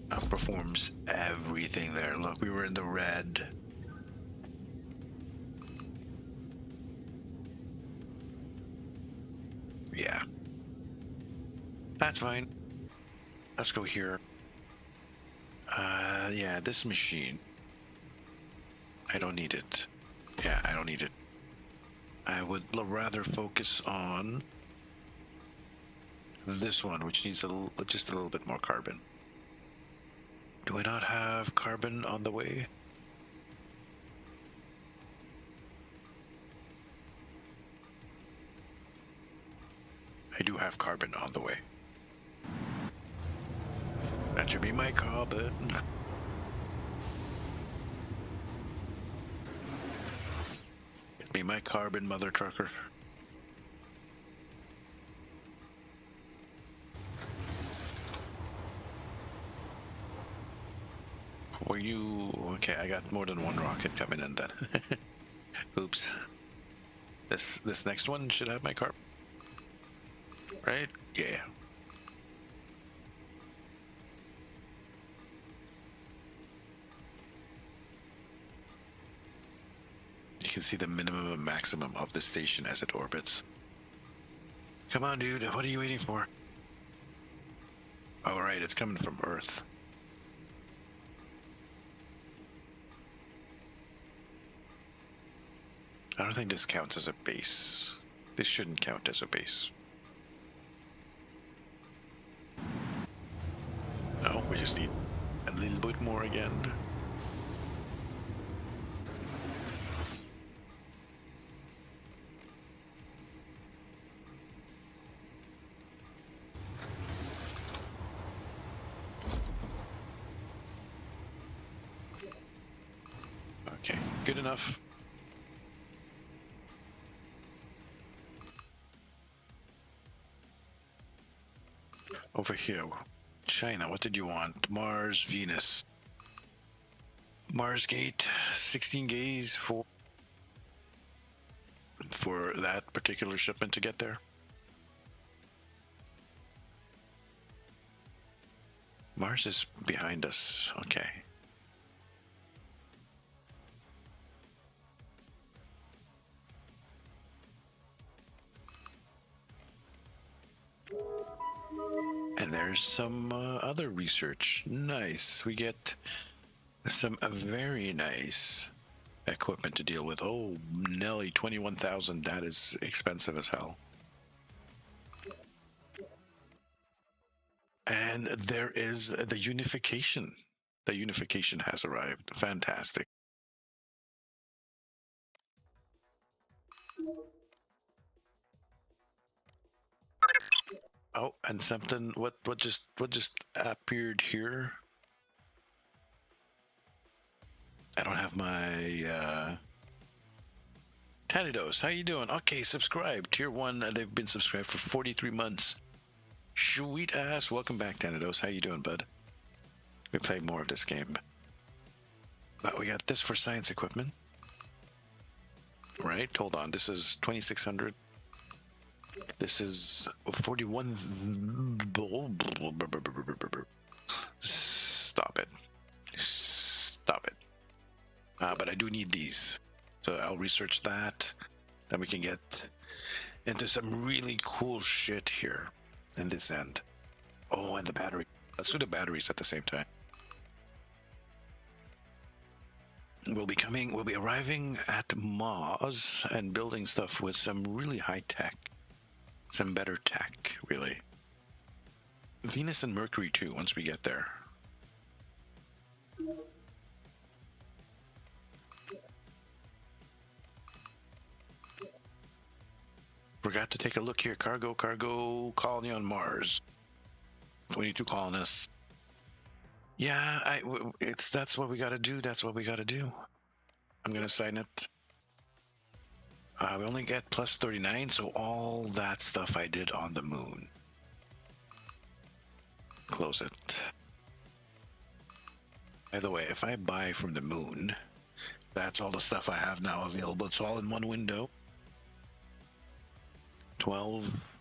Outperforms everything there. Look, we were in the red. Yeah. That's fine. Let's go here. Yeah, this machine. I don't need it. Yeah, I don't need it. I would rather focus on this one, which needs just a little bit more carbon. Do I not have carbon on the way? I do have carbon on the way. That should be my carbon. Get me my carbon, mother trucker. Were you... Okay, I got more than one rocket coming in then. Oops. This next one should have my carbon. Right? Yeah. You can see the minimum and maximum of the station as it orbits. Come on, dude. What are you waiting for? All right, it's coming from Earth. I don't think this counts as a base. This shouldn't count as a base. No, we just need a little bit more again. Okay, good enough. Over here, China, what did you want? Mars, Venus. Mars gate, 16 gaze for that particular shipment to get there. Mars is behind us. Okay. And there's some other research. Nice. We get some very nice equipment to deal with. Oh, Nelly, 21,000. That is expensive as hell. And there is the unification. The unification has arrived. Fantastic. Oh, and something. What just appeared here? I don't have my Tanidos. How you doing? Okay, subscribe. Tier 1. They've been subscribed for 43 months. Sweet ass. Welcome back, Tanidos. How you doing, bud? We play more of this game. But we got this for science equipment. Right? Hold on. This is 2600. This is 41. Stop it. Stop it. But I do need these. So I'll research that. Then we can get into some really cool shit here in this end. Oh, and the battery. Let's do the batteries at the same time. We'll be arriving at Mars and building stuff with some really high tech. Some better tech, really. Venus and Mercury too, once we get there. Forgot to take a look here. Cargo, colony on Mars. 22 colonists. Yeah, that's what we gotta do. That's what we gotta do. I'm gonna sign it. We only get plus 39, so all that stuff I did on the moon. Close it. By the way, if I buy from the moon, that's all the stuff I have now available. It's all in one window. 12.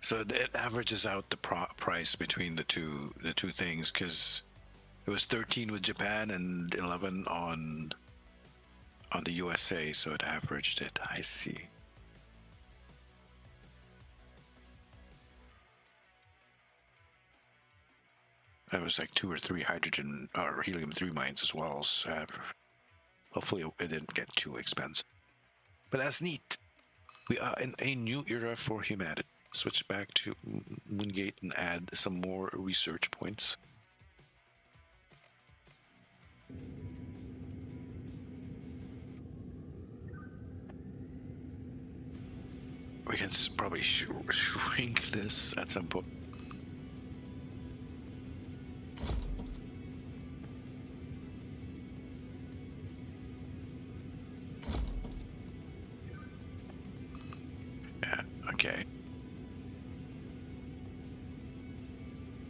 So it averages out the price between the two things, because it was 13 with Japan and 11 on the USA, so it averaged it. I see. That was like 2 or 3 hydrogen or helium-3 mines as well. So hopefully it didn't get too expensive. But that's neat. We are in a new era for humanity. Switch back to Moongate and add some more research points. We can probably shrink this at some point. Yeah, okay.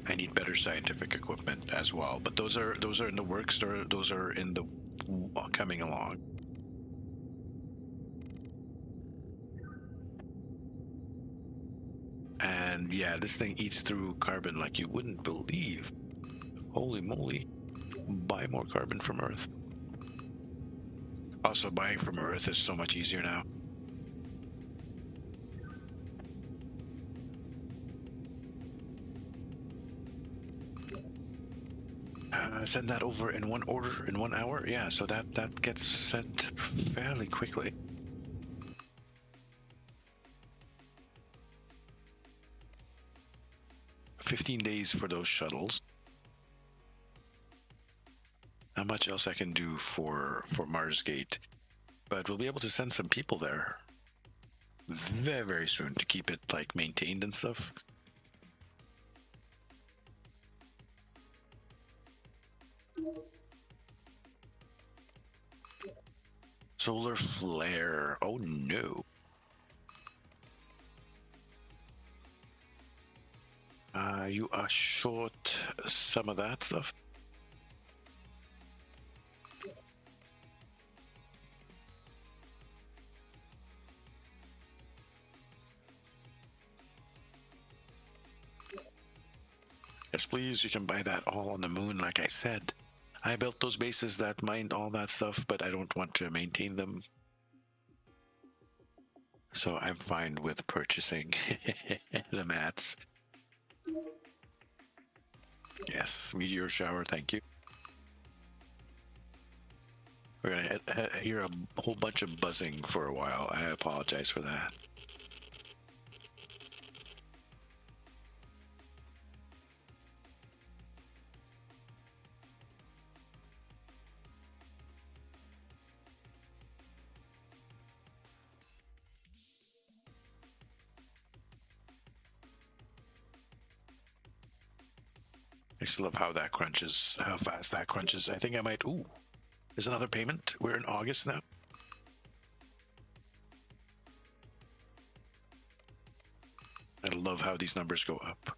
I need better scientific equipment as well, but those are in the works. Those are in the coming along. And yeah, this thing eats through carbon like you wouldn't believe. Holy moly. Buy more carbon from Earth. Also, buying from Earth is so much easier now. Send that over in one order, in 1 hour. Yeah, so that gets sent fairly quickly. $15 days for those shuttles. Not much else I can do for Marsgate, but we'll be able to send some people there very, very soon to keep it like maintained and stuff. Solar flare. Oh no. You are short some of that stuff. Yes, please. You can buy that all on the moon, like I said. I built those bases that mine all that stuff, but I don't want to maintain them. So I'm fine with purchasing the mats. Yes, meteor shower, thank you. We're gonna hear a whole bunch of buzzing for a while. I apologize for that. I just love how that crunches, how fast that crunches. I think I might. Ooh, there's another payment. We're in August now. I love how these numbers go up.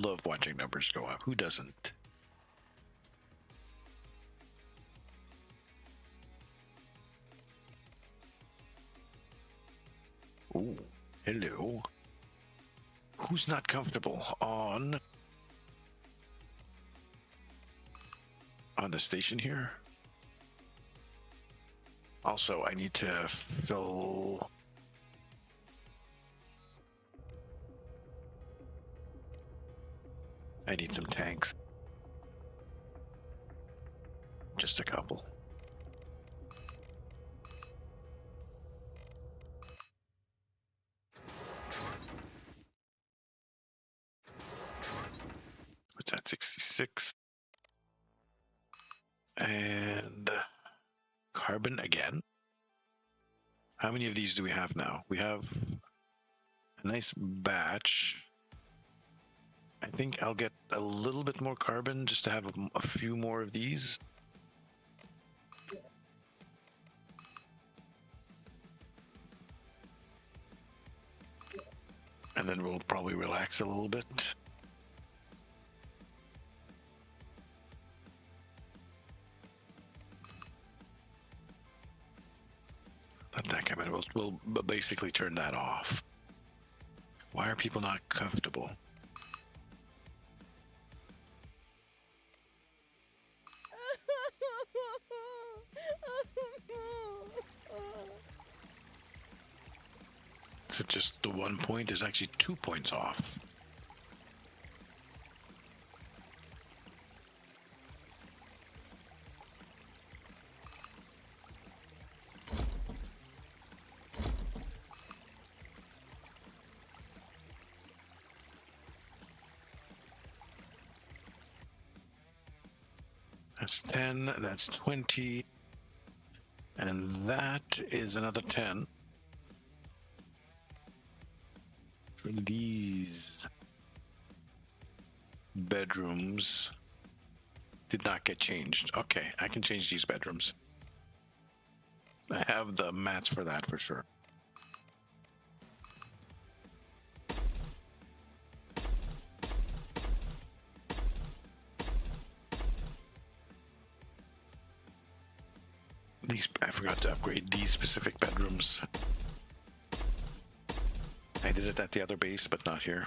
Love watching numbers go up. Who doesn't? Ooh, hello. Who's not comfortable on the station here? Also, I need to fill. I need some tanks. Just a couple. carbon again. How many of these do we have now? We have a nice batch. I think I'll get a little bit more carbon just to have a few more of these. And then we'll probably relax a little bit. Let that come in. We'll basically turn that off. Why are people not comfortable? Is it just the 1 point is actually 2 points off? That's 10, that's 20, and that is another 10. These bedrooms did not get changed. Okay, I can change these bedrooms. I have the mats for that for sure. I forgot to upgrade these specific bedrooms. I did it at the other base, but not here.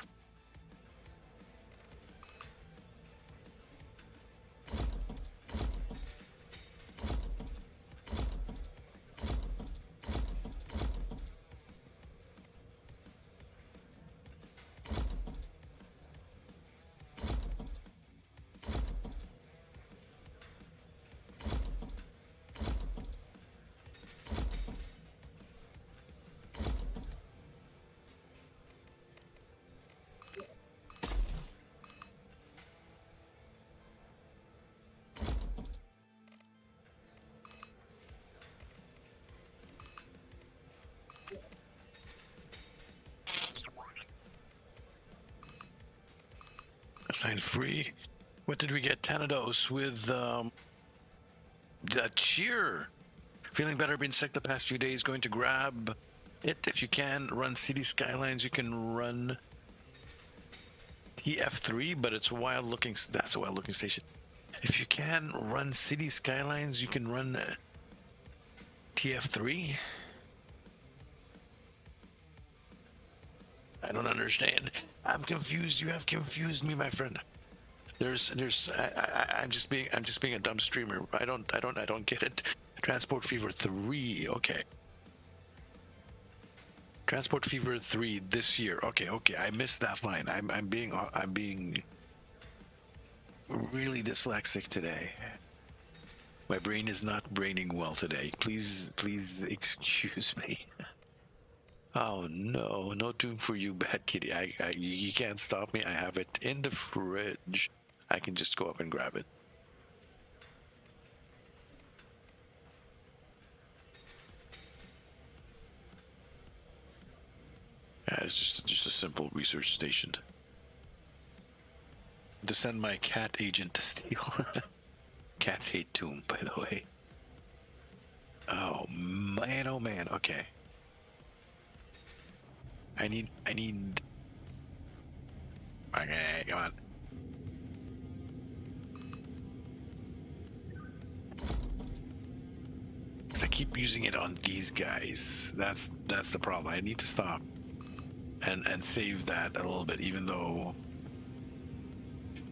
Assign free. What did we get? Tanados with the cheer. Feeling better, been sick the past few days. Going to grab it if you can. Run City Skylines. You can run TF3, but it's a wild looking. That's a wild looking station. If you can run City Skylines, you can run TF3. I don't understand. I'm confused. You have confused me, my friend. I'm just being a dumb streamer. I don't get it. Transport Fever 3. Okay. Transport Fever 3 this year. Okay. I missed that line. I'm being really dyslexic today. My brain is not braining well today. Please excuse me. Oh no, no doom for you, bad kitty. You can't stop me. I have it in the fridge. I can just go up and grab it. Yeah, it's just a simple research station. To send my cat agent to steal. Cats hate Tomb, by the way. Oh man, okay. I need... Okay, come on. Because I keep using it on these guys. That's the problem. I need to stop and save that a little bit, even though...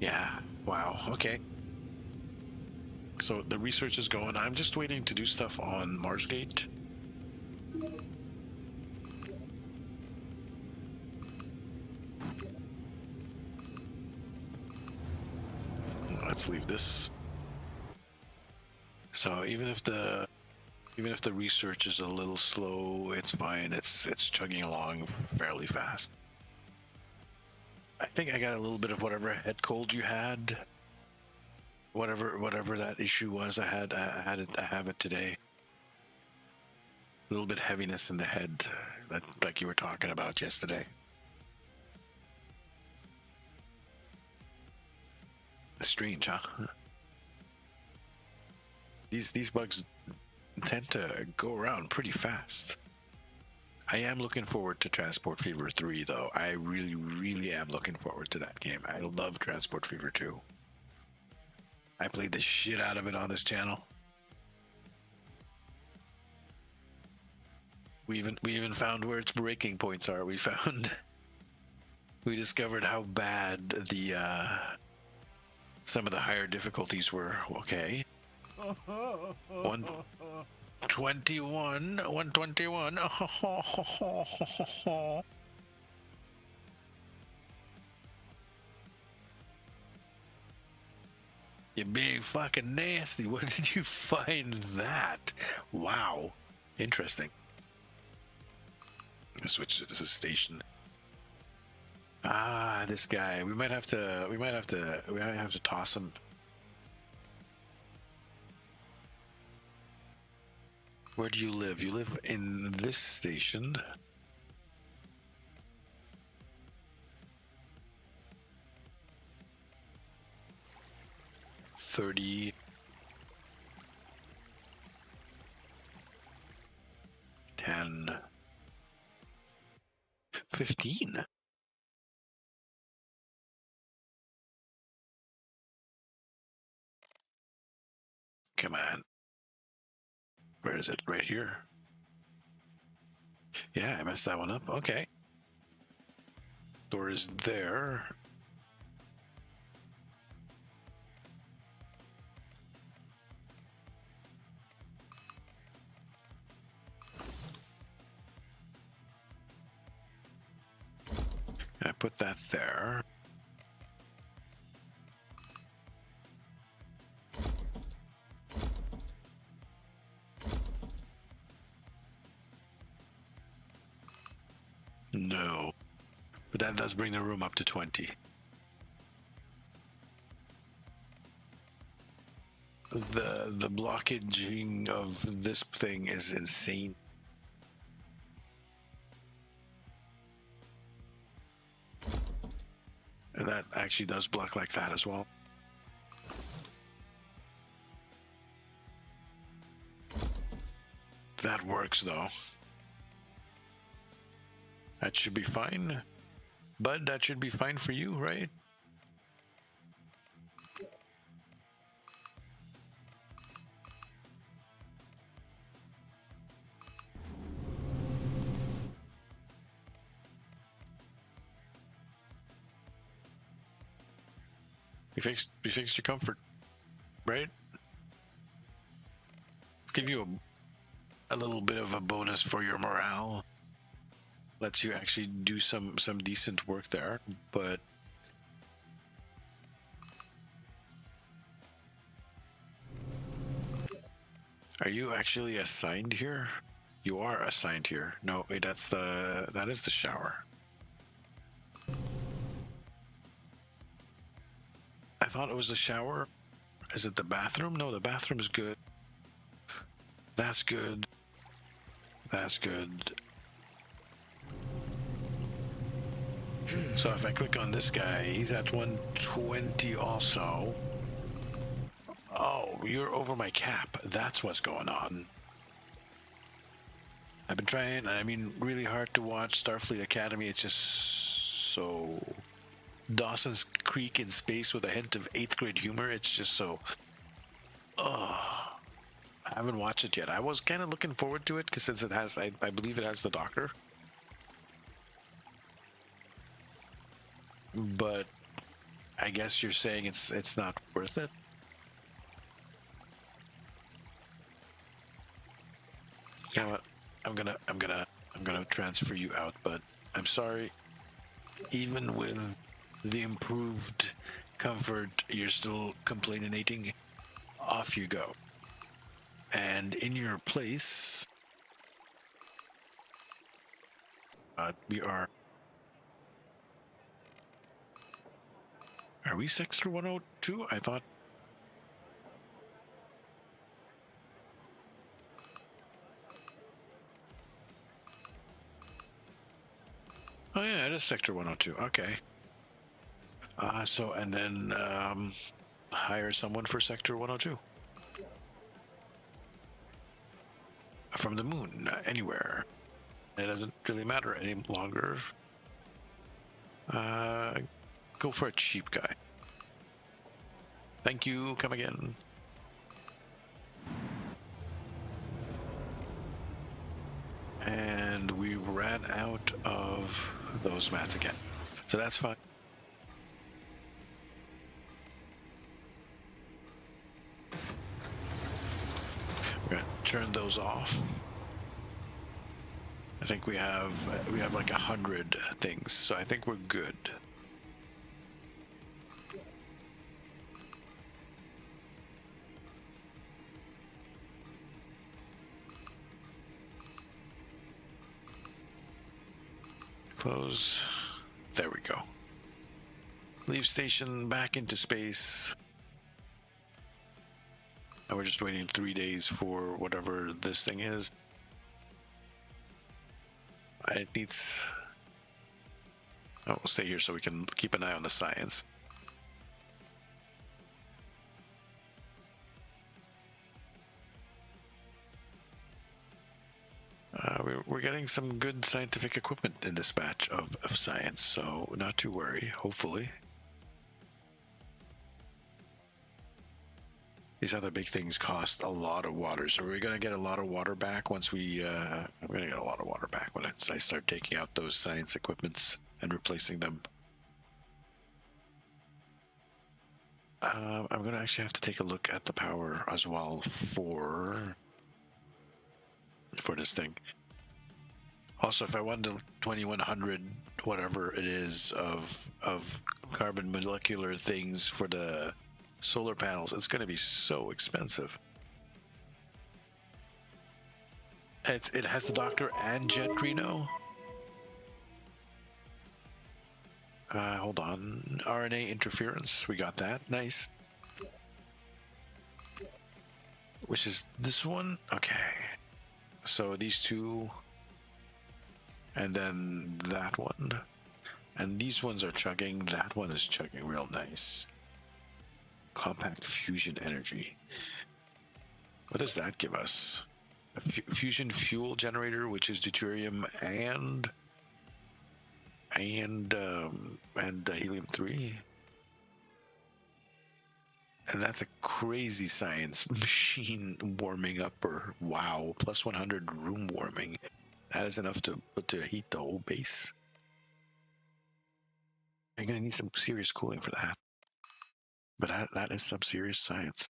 Yeah, wow, okay. So the research is going. I'm just waiting to do stuff on Marsgate. Let's leave this. So even if the research is a little slow, it's fine. It's chugging along fairly fast. I think I got a little bit of whatever head cold you had. Whatever that issue was, I have it today. A little bit heaviness in the head, that like you were talking about yesterday. Strange, huh? These bugs tend to go around pretty fast. I am looking forward to Transport Fever 3, though. I really, really am looking forward to that game. I love Transport Fever 2. I played the shit out of it on this channel. We even found where its breaking points are. We discovered how bad the some of the higher difficulties were. Okay. 121. You're being fucking nasty. Where did you find that? Wow. Interesting. Let's switch to the station. Ah, this guy. We might have to toss him. Where do you live? You live in this station. $30. 10. 15. Come on. Where is it? Right here. Yeah, I messed that one up. Okay. Door is there. And I put that there. No. But that does bring the room up to 20. The blockaging of this thing is insane. And that actually does block like that as well. That works though. That should be fine. Bud, that should be fine for you, right? You fixed your comfort, right? Let's give you a little bit of a bonus for your morale. Lets you actually do some decent work there, but are you actually assigned here? You are assigned here. No, wait, that is the shower. I thought it was the shower. Is it the bathroom? No, the bathroom is good. That's good. That's good. So if I click on this guy, he's at 120 also. Oh, you're over my cap. That's what's going on. I've been trying, I mean, really hard to watch Starfleet Academy. It's just so... Dawson's Creek in space with a hint of 8th grade humor. It's just so... Oh, I haven't watched it yet. I was kind of looking forward to it because since it has, I believe it has the Doctor. But I guess you're saying it's not worth it. You know what? I'm gonna transfer you out, but I'm sorry. Even with the improved comfort, you're still complaining. Off you go. And in your place, we are. Are we Sector 102? I thought. Oh yeah, it is Sector 102. Okay. So, and then hire someone for Sector 102. From the moon, anywhere. It doesn't really matter any longer. Go for a cheap guy. Thank you, come again. And we ran out of those mats again. So that's fine. We're gonna turn those off. I think we have like 100 things, so I think we're good. Close. There we go. Leave station, back into space. And we're just waiting 3 days for whatever this thing is. It needs... Oh, we'll stay here so we can keep an eye on the science. We're getting some good scientific equipment in this batch of science, so not to worry, hopefully. These other big things cost a lot of water, so we're going to get a lot of water back once we... I'm going to get a lot of water back when I start taking out those science equipments and replacing them. I'm going to actually have to take a look at the power as well for this thing. Also, if I want the 2100, whatever it is, of carbon molecular things for the solar panels, it's going to be so expensive. It has the Doctor and Jetrino. Hold on. RNA interference. We got that. Nice. Which is this one? Okay. So these two. And then that one. And these ones are chugging. That one is chugging real nice. Compact fusion energy. What does that give us? A fusion fuel generator, which is deuterium and helium-3. And that's a crazy science machine warming up, or wow, plus 100 room warming. That is enough to heat the whole base. You're going to need some serious cooling for that. But that is some serious science.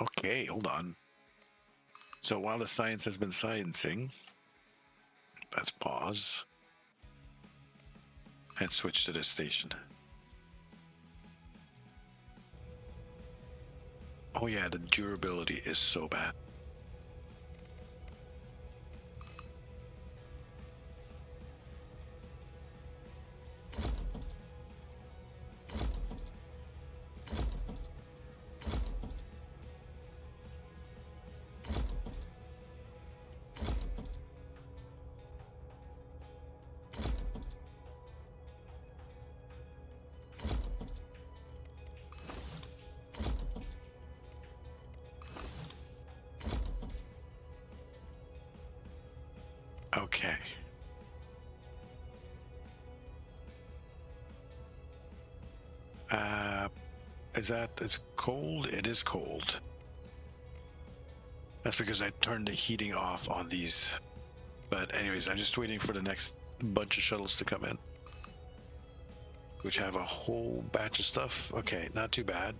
Okay, hold on. So while the science has been sciencing, let's pause and switch to this station. Oh yeah, the durability is so bad. Okay. It's cold? It is cold. That's because I turned the heating off on these. But anyways, I'm just waiting for the next bunch of shuttles to come in, which have a whole batch of stuff. Okay, not too bad.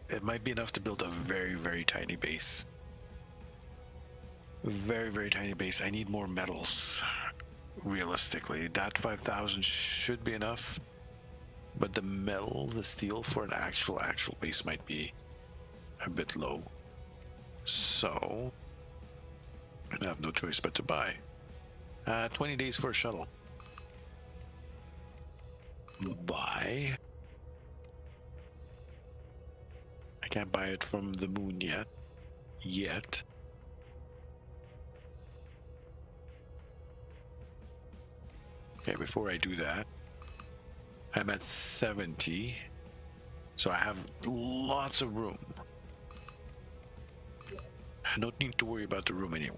It might be enough to build a very, very tiny base. Very, very tiny base. I need more metals. Realistically, that 5,000 should be enough, but the metal, the steel for an actual base might be a bit low. So I have no choice but to buy. 20 days for a shuttle. Buy. Can't buy it from the moon yet. Okay, before I do that, I'm at 70. So I have lots of room. I don't need to worry about the room anymore.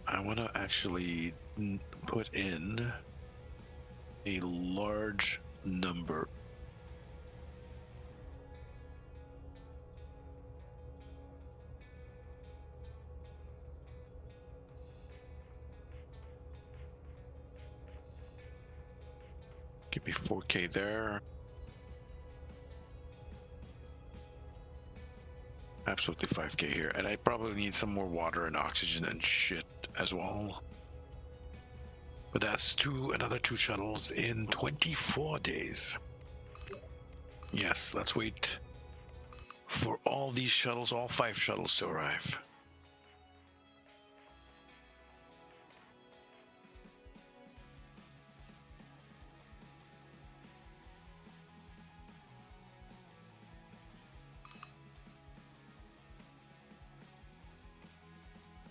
I want to actually put in a large number. Give me 4K there. Absolutely 5K here. And I probably need some more water and oxygen and shit as well. But that's another 2 shuttles in 24 days. Yes, let's wait for all these shuttles, all 5 shuttles to arrive.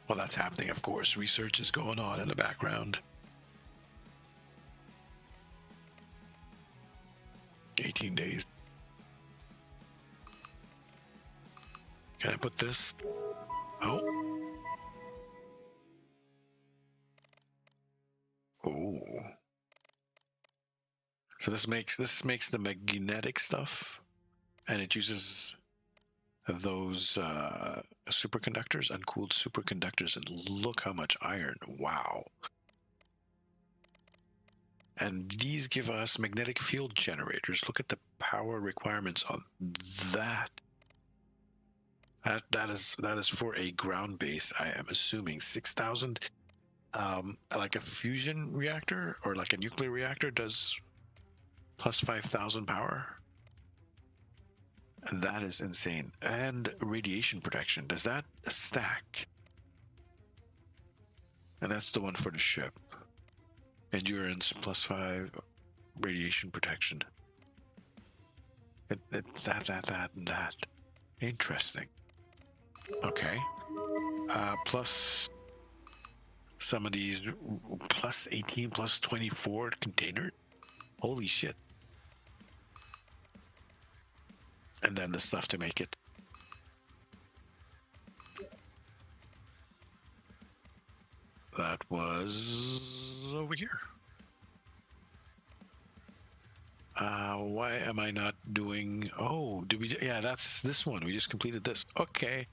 Well, that's happening, of course. Research is going on in the background. 18 days. Can I put this? Oh. Oh. So this makes the magnetic stuff, and it uses those superconductors, uncooled superconductors, and look how much iron. Wow. And these give us magnetic field generators. Look at the power requirements on that. That is for a ground base. I am assuming 6,000. Like a fusion reactor or like a nuclear reactor does plus 5,000 power. And that is insane. And radiation protection. Does that stack? And that's the one for the ship. Endurance plus 5, radiation protection. It's that. Interesting. Okay. Plus some of these plus 18, plus 24 containers. Holy shit. And then the stuff to make it. That was over here. Why am I not doing... Oh, did we... Yeah, that's this one. We just completed this. Okay.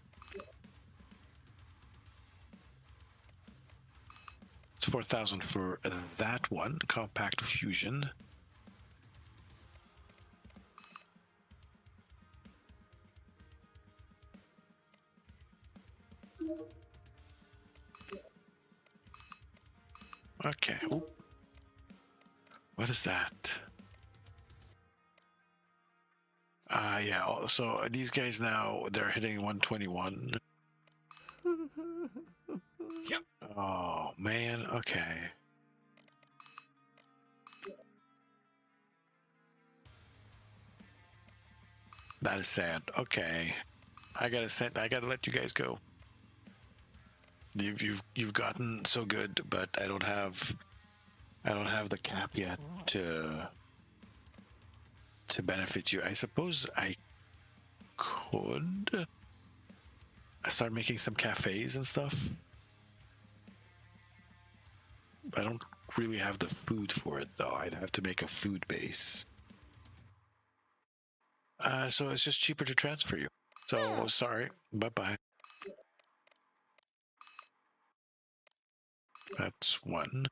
It's 4,000 for that one. Compact fusion. Okay. Ooh. What is that? Yeah, so these guys now, they're hitting 121. Yep. Oh, man. Okay. That is sad. Okay. I gotta let you guys go. You've gotten so good, but I don't have the cap yet to benefit you. I suppose I could start making some cafes and stuff. I don't really have the food for it though. I'd have to make a food base. So it's just cheaper to transfer you. So sorry. Bye-bye. That's one.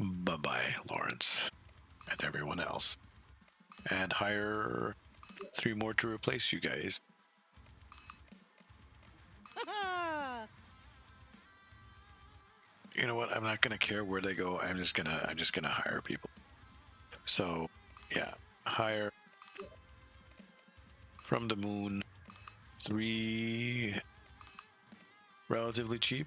Bye-bye, Lawrence. And everyone else. And hire 3 more to replace you guys. You know what? I'm not gonna care where they go. I'm just gonna hire people. So, yeah, hire from the moon, 3 relatively cheap.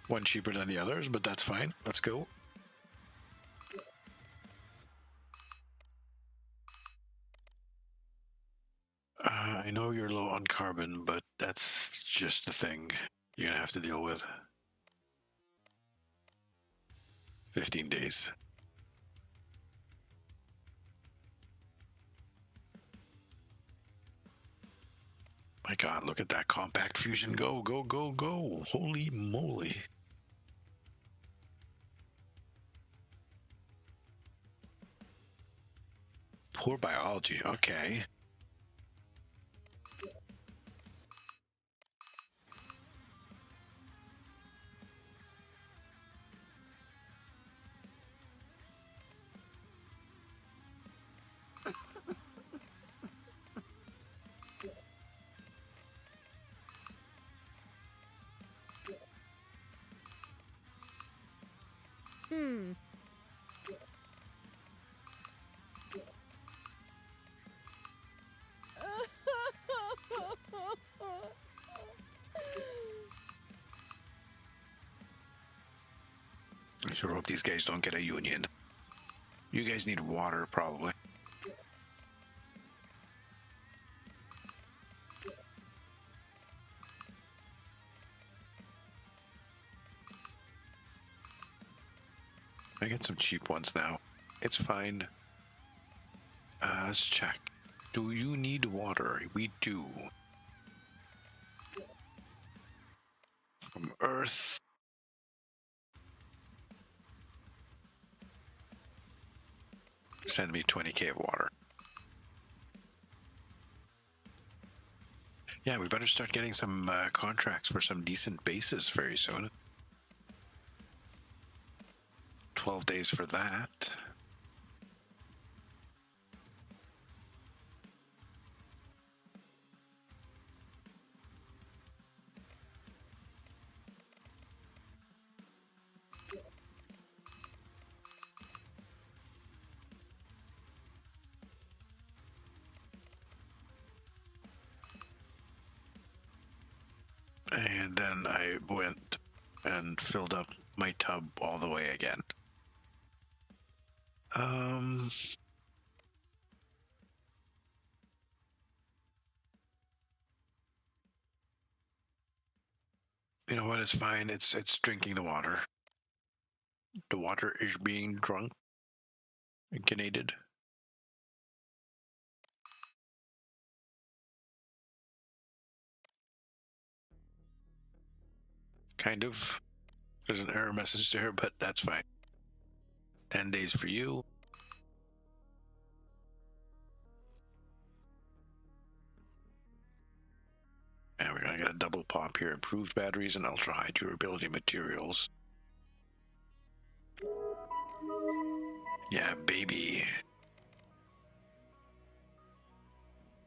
1 cheaper than the others, but that's fine. Let's go. I know you're low on carbon, but that's just the thing you're gonna have to deal with. 15 days. My God, look at that compact fusion go, go, go, go. Holy moly. Poor biology. Okay. I sure hope these guys don't get a union. You guys need water, probably. I get some cheap ones now. It's fine. Let's check. Do you need water? We do. From Earth. Send me 20k of water. Yeah, we better start getting some contracts for some decent bases very soon. 12 days for that. And then I went and filled up my tub all the way again. You know what? It's fine. It's drinking the water. The water is being drunk and canated. Kind of. There's an error message there, but that's fine. 10 days for you. And we're gonna get a double pop here. Improved batteries and ultra high durability materials. Yeah, baby.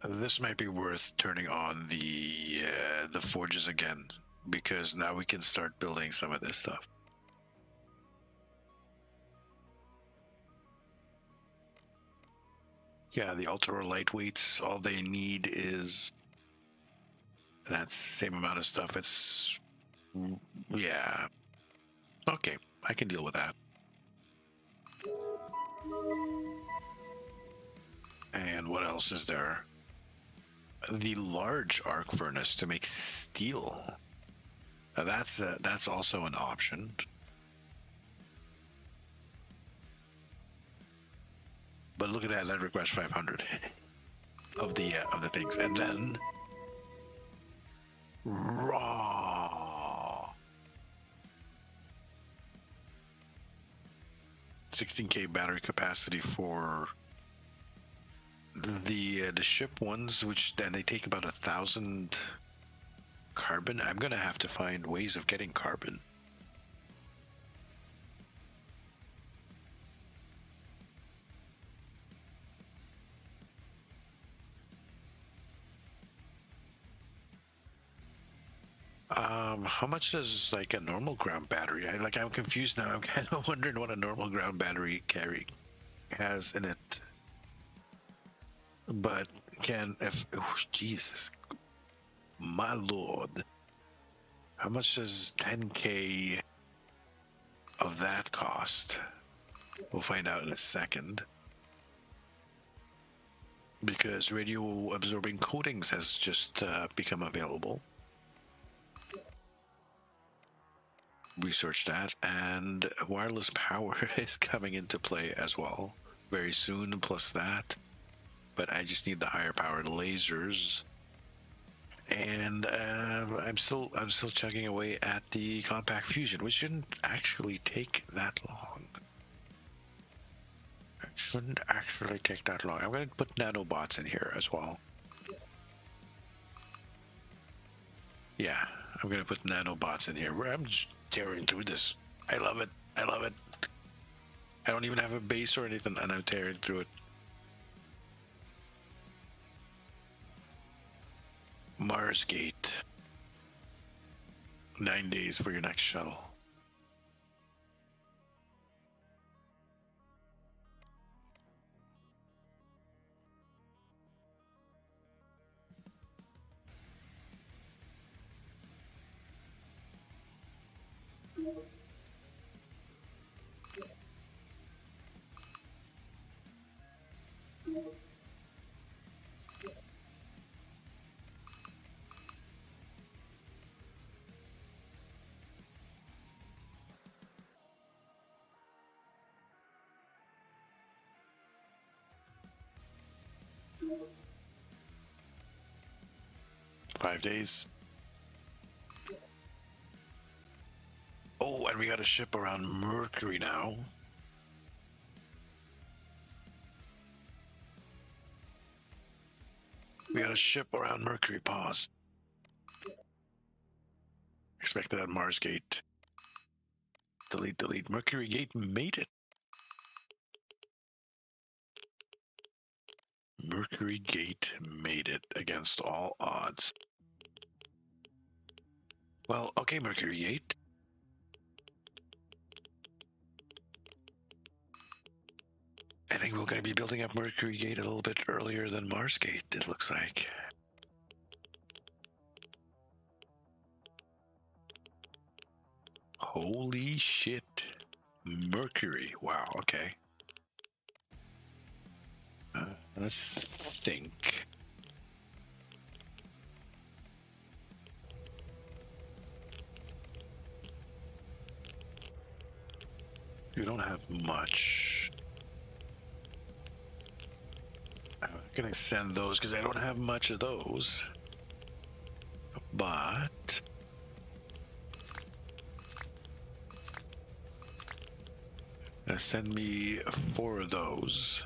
This might be worth turning on the forges again, because now we can start building some of this stuff. Yeah, the ultra lightweights, all they need is that's the same amount of stuff. It's, yeah. Okay, I can deal with that. And what else is there? The large arc furnace to make steel. Now that's also an option. But look at that, that requires 500 of the things, and then raw 16k battery capacity for the ship ones, which then they take about 1,000 carbon. I'm gonna have to find ways of getting carbon. How much does like a normal ground battery? I'm confused now. I'm kind of wondering what a normal ground battery has in it. But Jesus, my lord, how much does 10K of that cost? We'll find out in a second. Because radio absorbing coatings has just become available. Research that, and wireless power is coming into play as well very soon, plus that. But I just need the higher powered lasers. And I'm still chugging away at the compact fusion, which shouldn't actually take that long. It shouldn't actually take that long. I'm going to put nanobots in here as well. Yeah, I'm going to put nanobots in here. I'm just tearing through this. I love it. I love it. I don't even have a base or anything, and I'm tearing through it. Mars Gate. 9 days for your next shuttle. Five days. Oh, and we got a ship around Mercury now. We got a ship around Mercury. Pause. Expected at Mars Gate. Delete, delete. Mercury Gate made it. Mercury Gate made it against all odds. Well, okay, Mercury Gate. I think we're going to be building up Mercury Gate a little bit earlier than Mars Gate, it looks like. Holy shit. Mercury. Wow, okay. Let's think. We don't have much. I'm not going to send those because I don't have much of those. But send me 4 of those.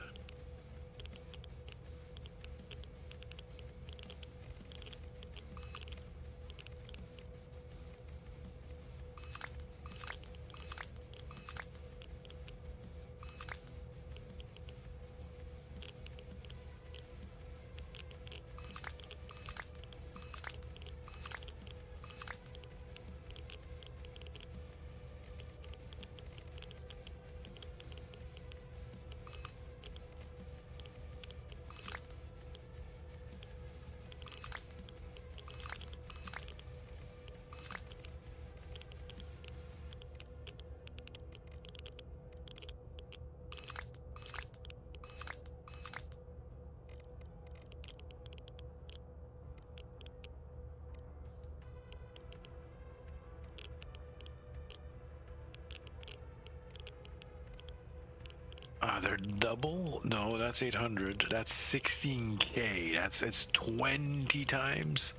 They're double? No, that's 800. That's 16K. It's 20 times.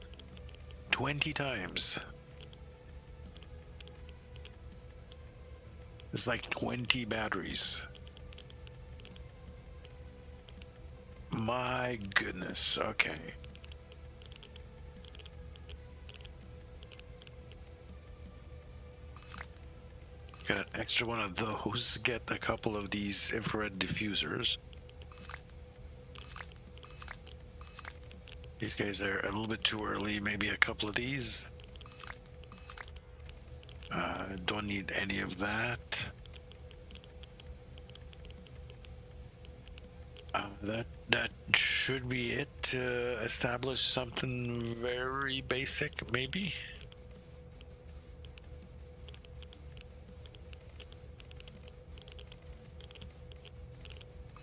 20 times. It's like 20 batteries. My goodness. Okay. Got an extra one of those. Get a couple of these infrared diffusers. These guys are a little bit too early. Maybe a couple of these. Don't need any of that. That should be it. Establish something very basic, maybe.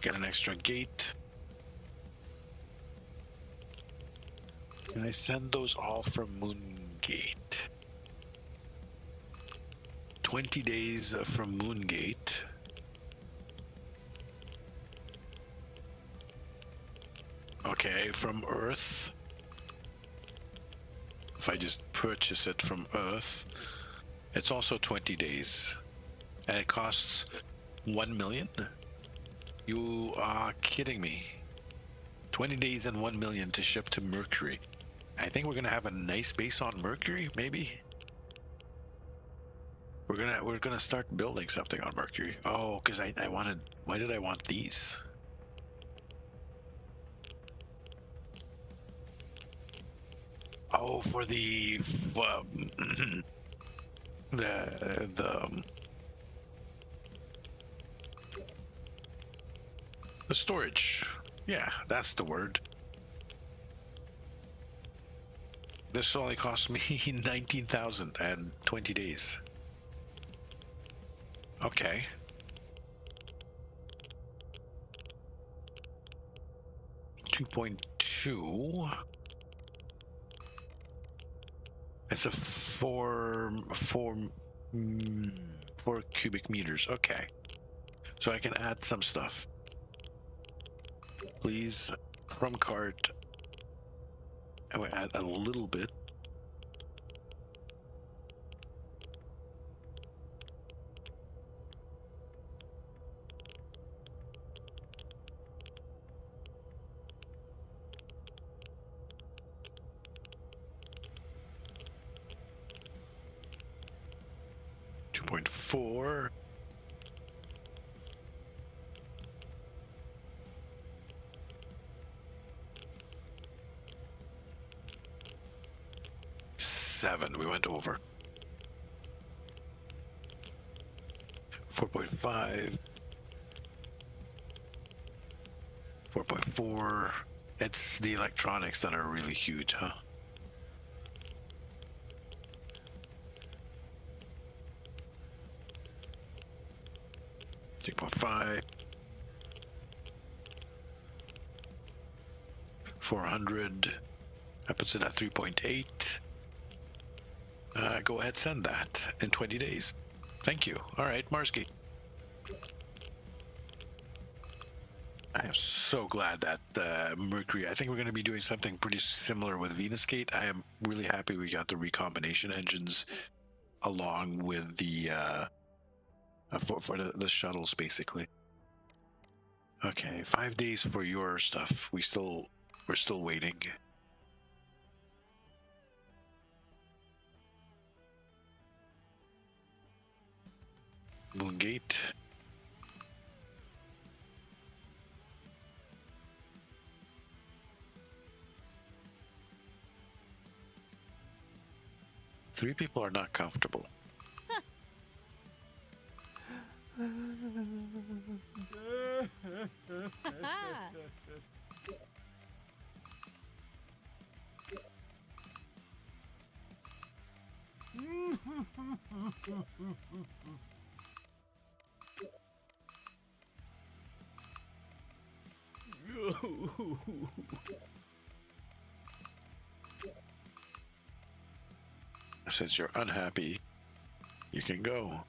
Get an extra gate. Can I send those all from Moongate? 20 days from Moongate. Okay, from Earth. If I just purchase it from Earth, it's also 20 days. And it costs 1 million? You are kidding me. 20 days and 1 million to ship to Mercury. I think we're gonna have a nice base on Mercury, maybe. We're gonna start building something on Mercury. Oh, because I wanted. Why did I want these? Oh, for the the storage. Yeah, that's the word. This only cost me 19,000 and 20 days. Okay. $2.2. It's a 4 cubic meters. Okay. So I can add some stuff. Please, from cart. I will add a little bit. $2.4. $7. We went over. 4.5. 4.4. It's the electronics that are really huge, huh? $3.5. 400. That puts it at 3.8. Go ahead, send that in 20 days. Thank you. All right, Marsgate. I am so glad that Mercury, I think we're going to be doing something pretty similar with Venusgate. I am really happy we got the recombination engines along with the for the shuttles, basically. Okay, 5 days for your stuff. We're still waiting. Moongate. Three people are not comfortable. Since you're unhappy, you can go.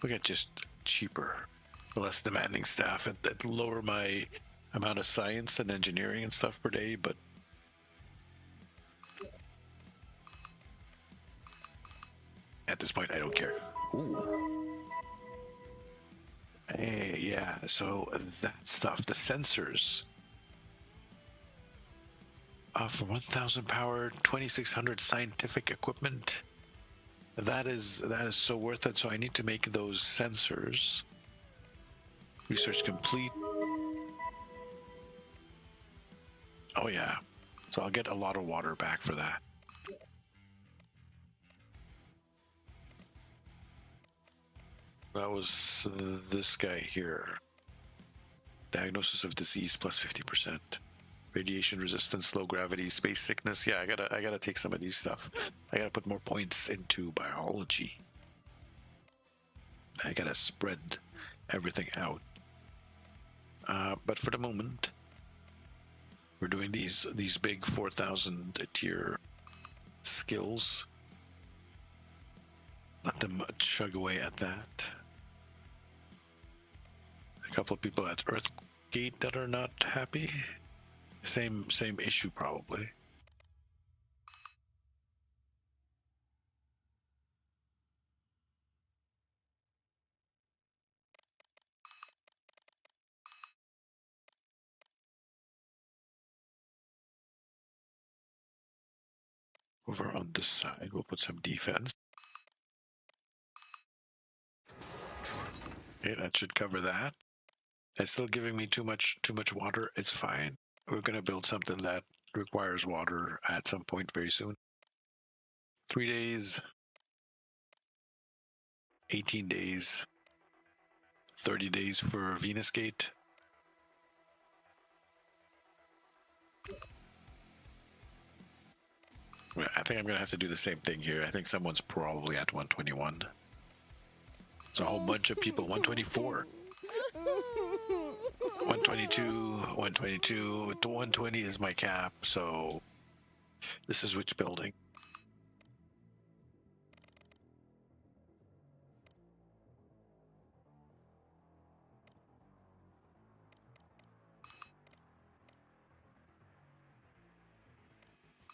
We get just cheaper, less demanding staff that lower my amount of science and engineering and stuff per day, but at this point I don't care. Ooh. Hey, yeah, so that stuff, the sensors. For 1,000 power, 2,600 scientific equipment. That is so worth it. So I need to make those sensors. Research complete. Oh yeah. So I'll get a lot of water back for that. That was this guy here. Diagnosis of disease plus 50%. Radiation resistance, low gravity, space sickness. Yeah, I gotta take some of these stuff. I gotta put more points into biology. I gotta spread everything out. But for the moment, we're doing these big 4,000 tier skills. Let them chug away at that. A couple of people at Earthgate that are not happy. Same issue probably. Over on this side, we'll put some defense. Okay, that should cover that. It's still giving me too much water. It's fine. We're gonna build something that requires water at some point very soon. 3 days, 18 days, 30 days for Venus Gate. I think I'm gonna have to do the same thing here. I think someone's probably at 121. It's a whole bunch of people. 124. 122, 122, 120 is my cap, so this is which building?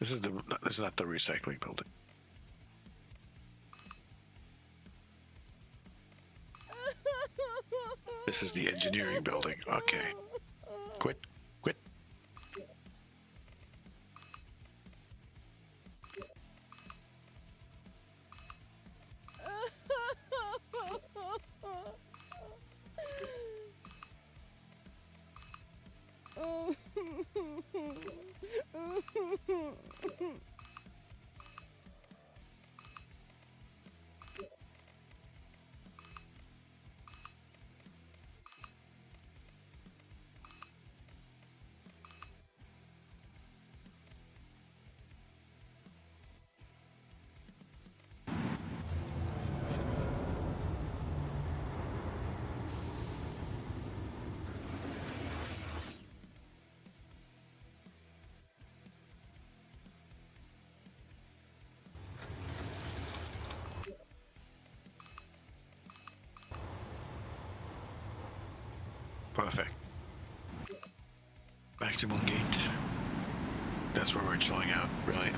This is not the recycling building. This is the engineering building. Okay. Quit. Perfect. Back to Moon Gate. That's where we're chilling out, really.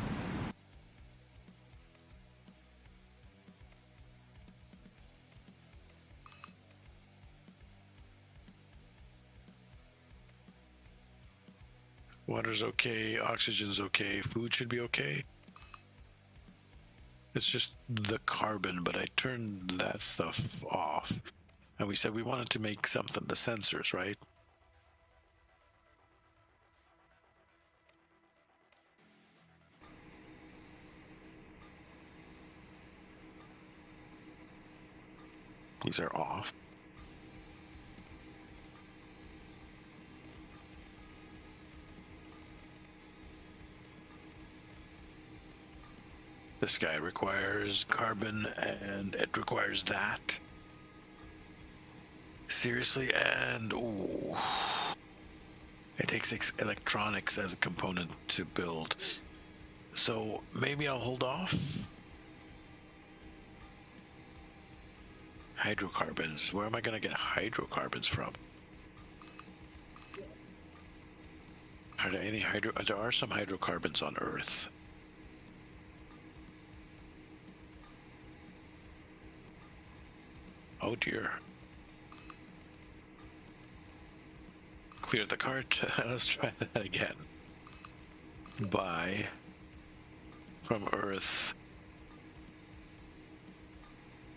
Water's okay, oxygen's okay, food should be okay. It's just the carbon, but I turned that stuff off. And we said we wanted to make something, the sensors, right? These are off. This guy requires carbon and it requires that. Seriously, and ooh. It takes electronics as a component to build. So maybe I'll hold off. Hydrocarbons. Where am I going to get hydrocarbons from? Are there any there are some hydrocarbons on Earth. Oh dear. Clear the cart. Let's try that again. Buy from Earth.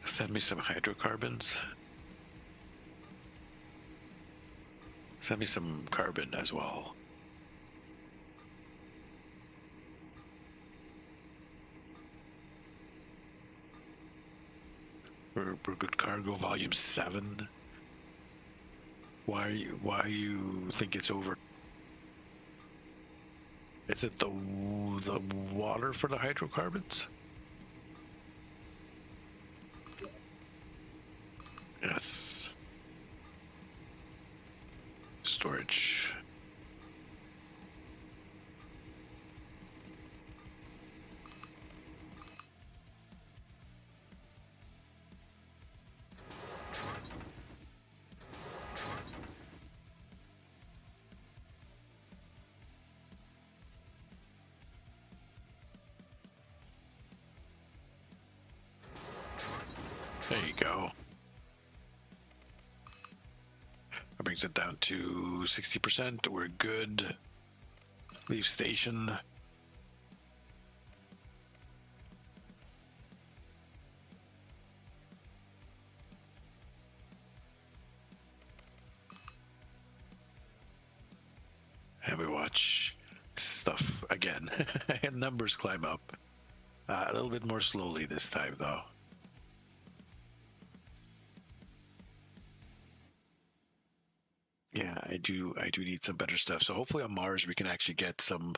Send me some hydrocarbons. Send me some carbon as well. For good cargo, volume 7. Why you think it's over? Is it the water for the hydrocarbons? Yes. Storage. There you go. That brings it down to 60%. We're good. Leave station. And we watch stuff again. And numbers climb up. A little bit more slowly this time, though. Yeah, I do need some better stuff. So hopefully on Mars we can actually get some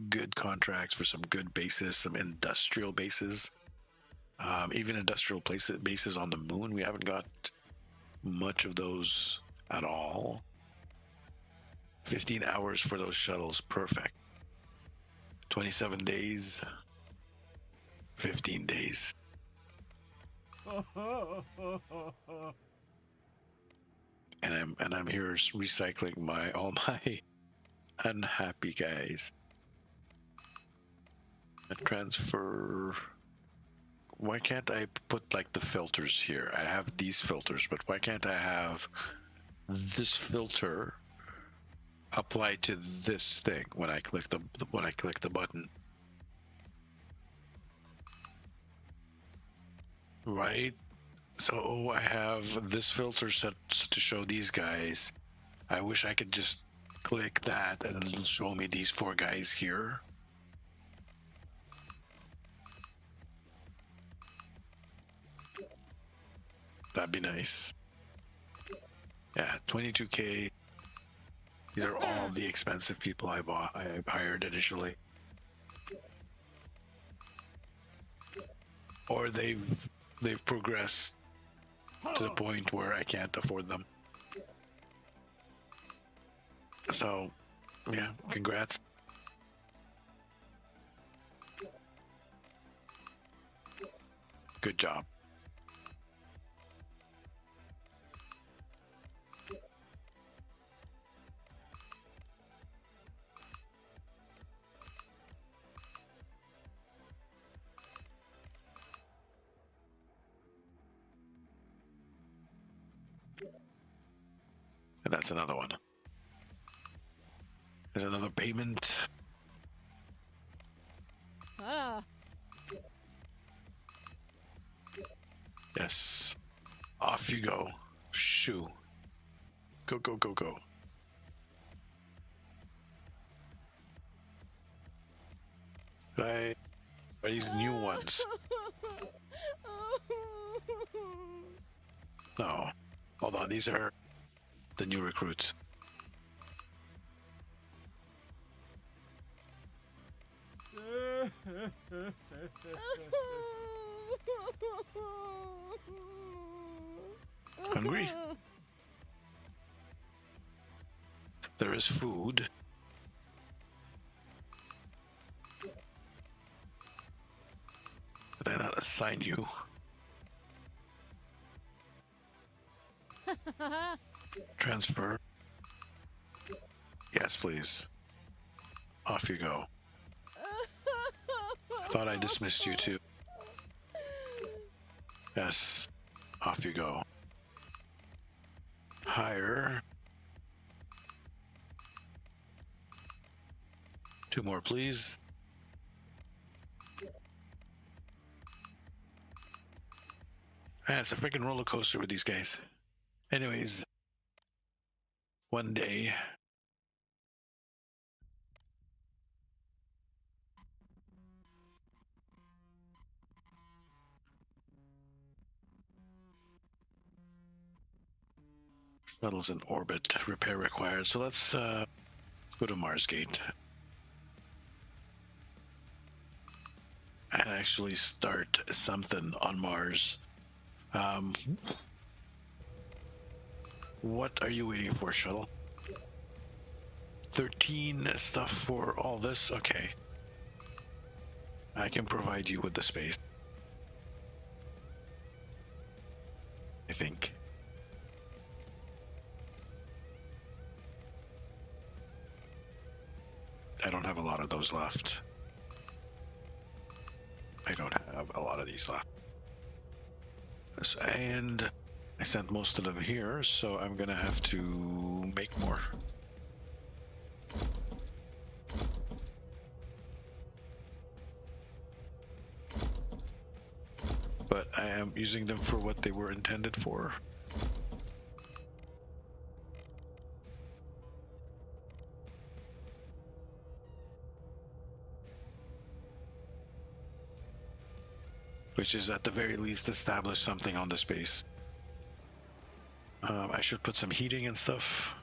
good contracts for some good bases, some industrial bases, even industrial bases on the moon. We haven't got much of those at all. 15 hours for those shuttles, perfect. 27 days, 15 days. And I'm here recycling all my unhappy guys. And transfer. Why can't I put like the filters here? I have these filters, but why can't I have this filter applied to this thing when I click the button? Right? So I have this filter set to show these guys. I wish I could just click that and it'll show me these 4 guys here. That'd be nice. Yeah, 22K. These are all the expensive people I hired initially. Or they've progressed to the point where I can't afford them. So, yeah, congrats. Good job. And that's another one. There's another payment. Yes. Off you go. Shoo. Go, go, go, go. Right. Are these new ones? No. Hold on, these are the new recruits. Hungry? There is food. Did I not assign you? Transfer. Yes, please. Off you go. I thought I dismissed you too. Yes. Off you go. Hire. 2 more, please. Man, it's a freaking roller coaster with these guys. Anyways, one day. Shuttles in orbit. Repair required. So let's go to Marsgate and actually start something on Mars. What are you waiting for, shuttle? 13 stuff for all this? Okay. I can provide you with the space, I think. I don't have a lot of those left. I don't have a lot of these left. And I sent most of them here, so I'm gonna have to make more. But I am using them for what they were intended for. Which is at the very least establish something on the space. I should put some heating and stuff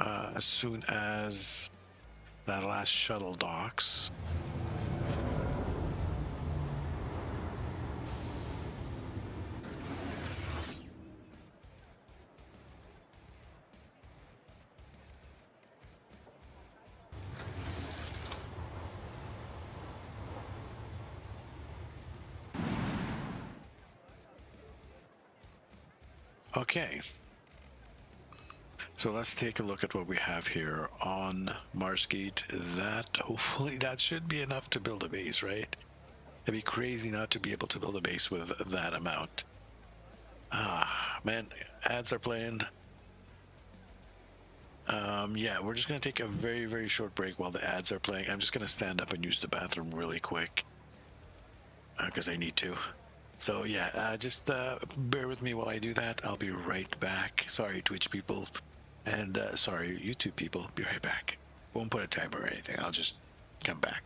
as soon as that last shuttle docks. Okay. So let's take a look at what we have here on Marsgate. That hopefully that should be enough to build a base, right? It'd be crazy not to be able to build a base with that amount. Ah, man, ads are playing. Yeah, we're just gonna take a very, very short break while the ads are playing. I'm just gonna stand up and use the bathroom really quick because I need to. So yeah, just bear with me while I do that. I'll be right back. Sorry, Twitch people, and sorry, YouTube people. Be right back. Won't put a timer or anything. I'll just come back.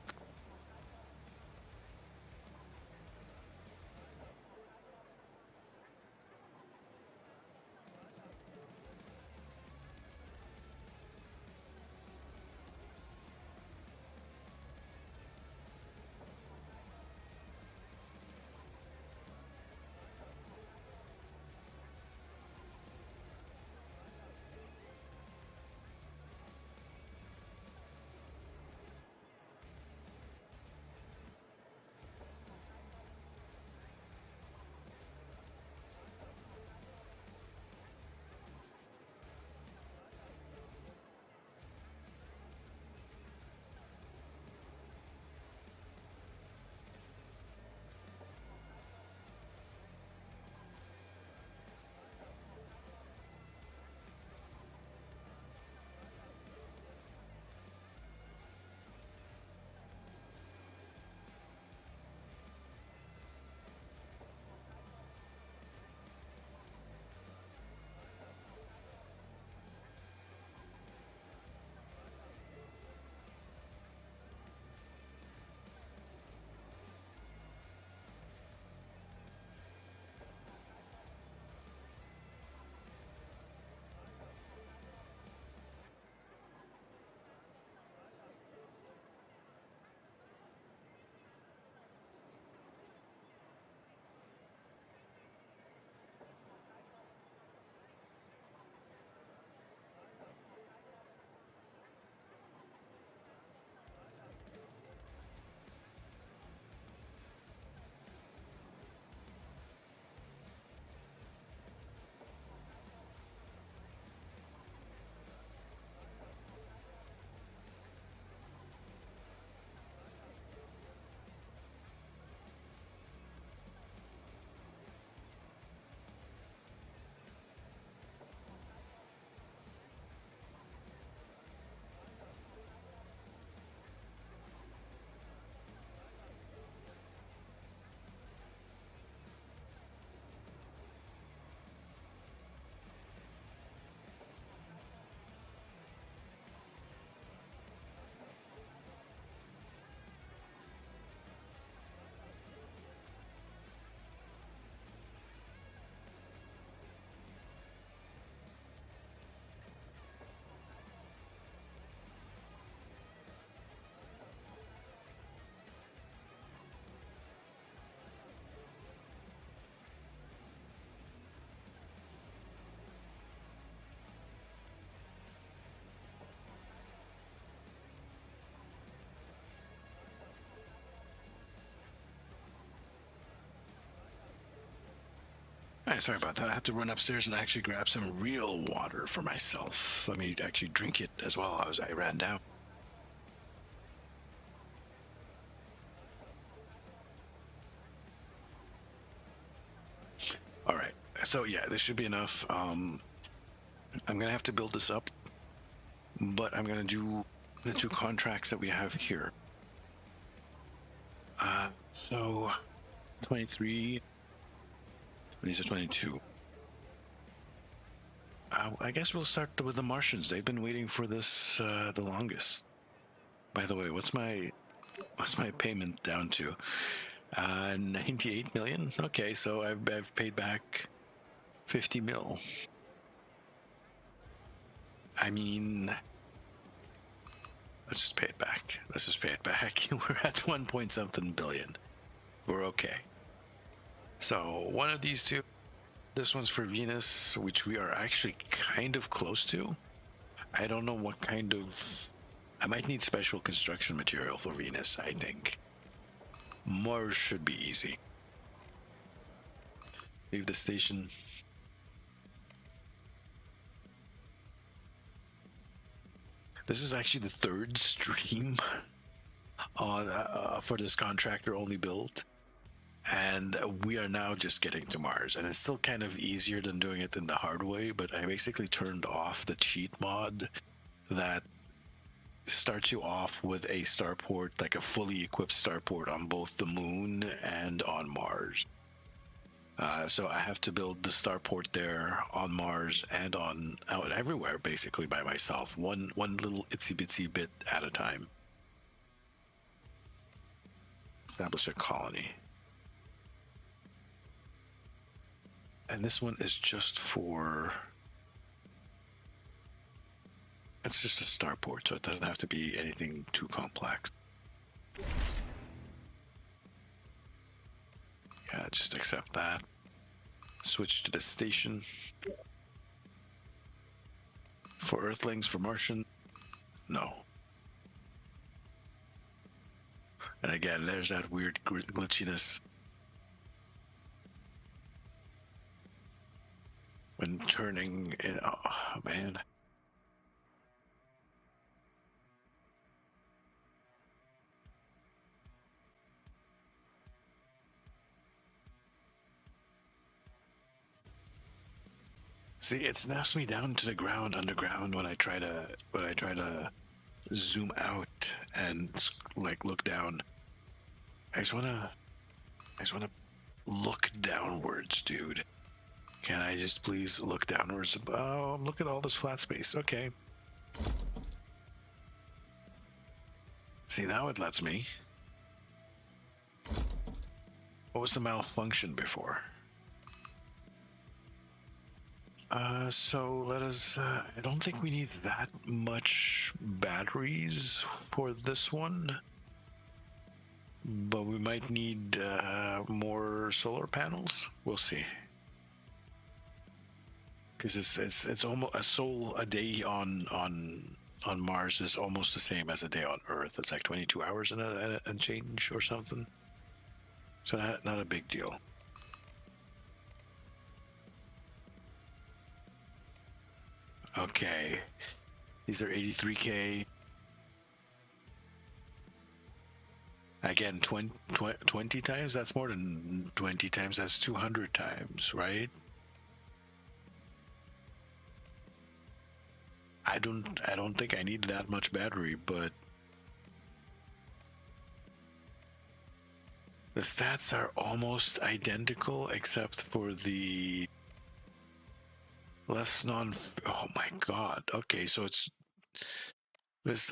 sorry about that. I had to run upstairs and actually grab some real water for myself. Let me actually drink it as well. I ran down. All right. So yeah, this should be enough. I'm gonna have to build this up, but I'm gonna do the 2 contracts that we have here. So 23. These are 22. I guess we'll start with the Martians. They've been waiting for this the longest. By the way, what's my payment down to? 98 million. Okay, so I've paid back 50 mil. I mean, let's just pay it back. We're at 1 point something billion. We're okay. So one of these 2. This one's for Venus, which we are actually kind of close to. I don't know what kind of... I might need special construction material for Venus, I think. Mars should be easy. Leave the station. This is actually the 3rd stream on for this contractor only build. And we are now just getting to Mars, and it's still kind of easier than doing it in the hard way, but I basically turned off the cheat mod that starts you off with a starport, like a fully equipped starport on both the moon and on Mars. So I have to build the starport there on Mars and out everywhere basically by myself, one little itsy bitsy bit at a time. Establish a colony. And this one is just for... It's just a starport, so it doesn't have to be anything too complex. Yeah, just accept that. Switch to the station. For Earthlings, for Martian, no. And again, there's that weird glitchiness when turning in. Oh man. See, it snaps me down to the ground underground when I try to zoom out and like look down. I just wanna look downwards, dude. Can I just please look downwards? Oh, look at all this flat space. Okay. See, now it lets me. What was the malfunction before? So let us, I don't think we need that much batteries for this one, but we might need more solar panels. We'll see. Because it's almost a day on Mars is almost the same as a day on Earth. It's like 22 hours and change or something. So not a big deal. Okay, these are 83K. Again, 20 times, that's more than 20 times, that's 200 times, right? I don't think I need that much battery, but the stats are almost identical except for the less oh my god. Okay, so this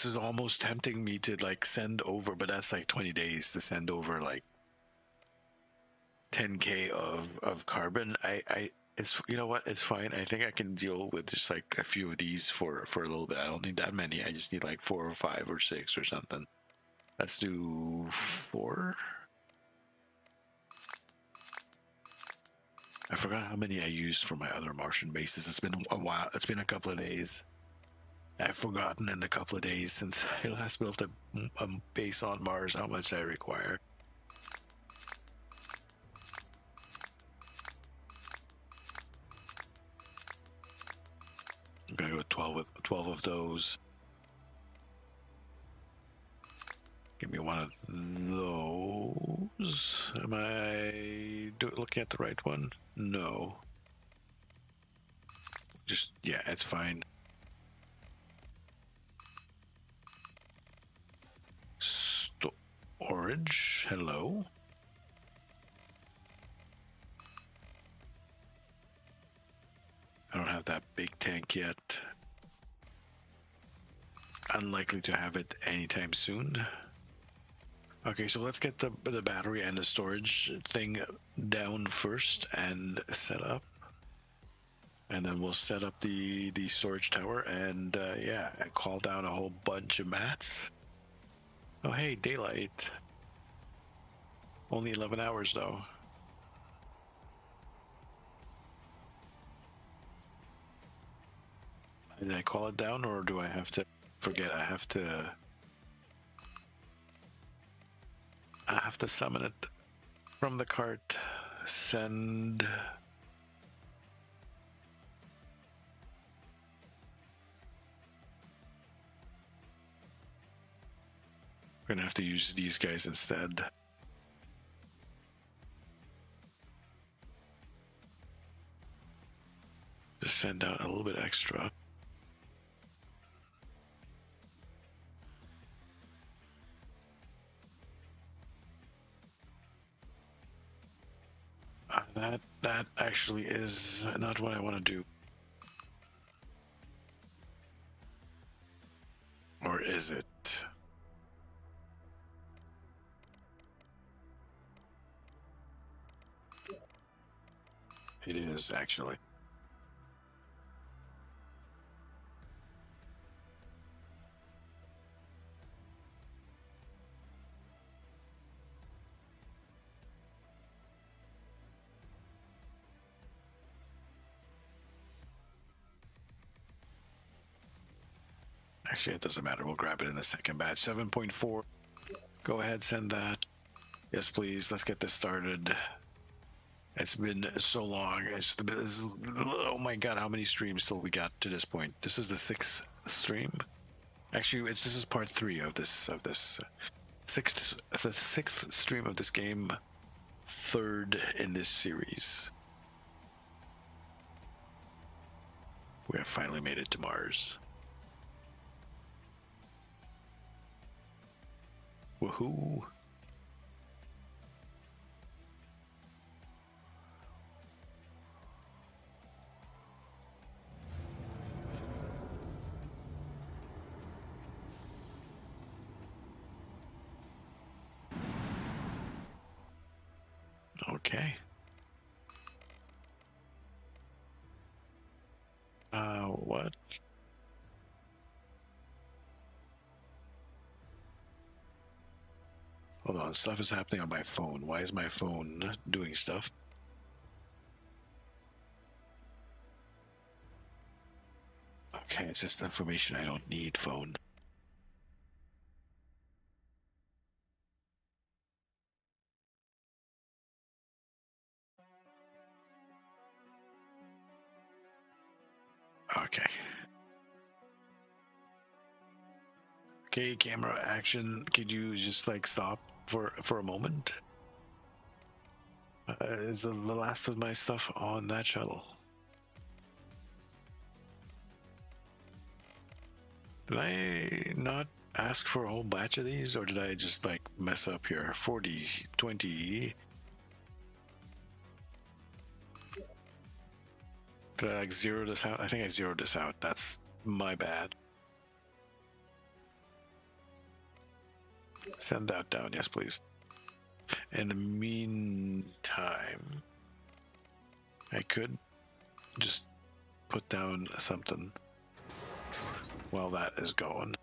is almost tempting me to like send over, but that's like 20 days to send over like 10K of carbon. It's, you know what, it's fine. I think I can deal with just like a few of these for a little bit. I don't need that many. I just need like 4 or 5 or 6 or something. Let's do 4. I forgot how many I used for my other Martian bases. It's been a while. It's been a couple of days. I've forgotten in a couple of days since I last built a base on Mars how much I require. gonna go 12 of those. Give me one of those. Am I looking at the right one? No. Just, yeah, it's fine. Storage, hello. I don't have that big tank yet. Unlikely to have it anytime soon. Okay, so let's get the battery and the storage thing down first and set up. And then we'll set up the storage tower and yeah, call down a whole bunch of mats. Oh, hey, daylight. Only 11 hours though. Did I call it down or do I have to forget? I have to summon it from the cart. Send. We're gonna have to use these guys instead. Just send out a little bit extra. That actually is not what I want to do. Or is it? It is actually. Actually, it doesn't matter. We'll grab it in the second batch. 7.4. Go ahead, send that. Yes, please. Let's get this started. It's been so long. Oh my god, how many streams till we got to this point? This is the 6th stream. Actually, this is part 3 of this the 6th stream of this game, 3rd in this series. We have finally made it to Mars. Woohoo! Okay. What? Hold on, stuff is happening on my phone. Why is my phone doing stuff? Okay, it's just information I don't need, phone. Okay. Okay, camera action. Could you just like stop for a moment? Is the last of my stuff on that shuttle? Did I not ask for a whole batch of these, or did I just like mess up here? 40, 20. Did I like zero this out? I think I zeroed this out. That's my bad. Send that down, yes, please. In the meantime, I could just put down something while that is going.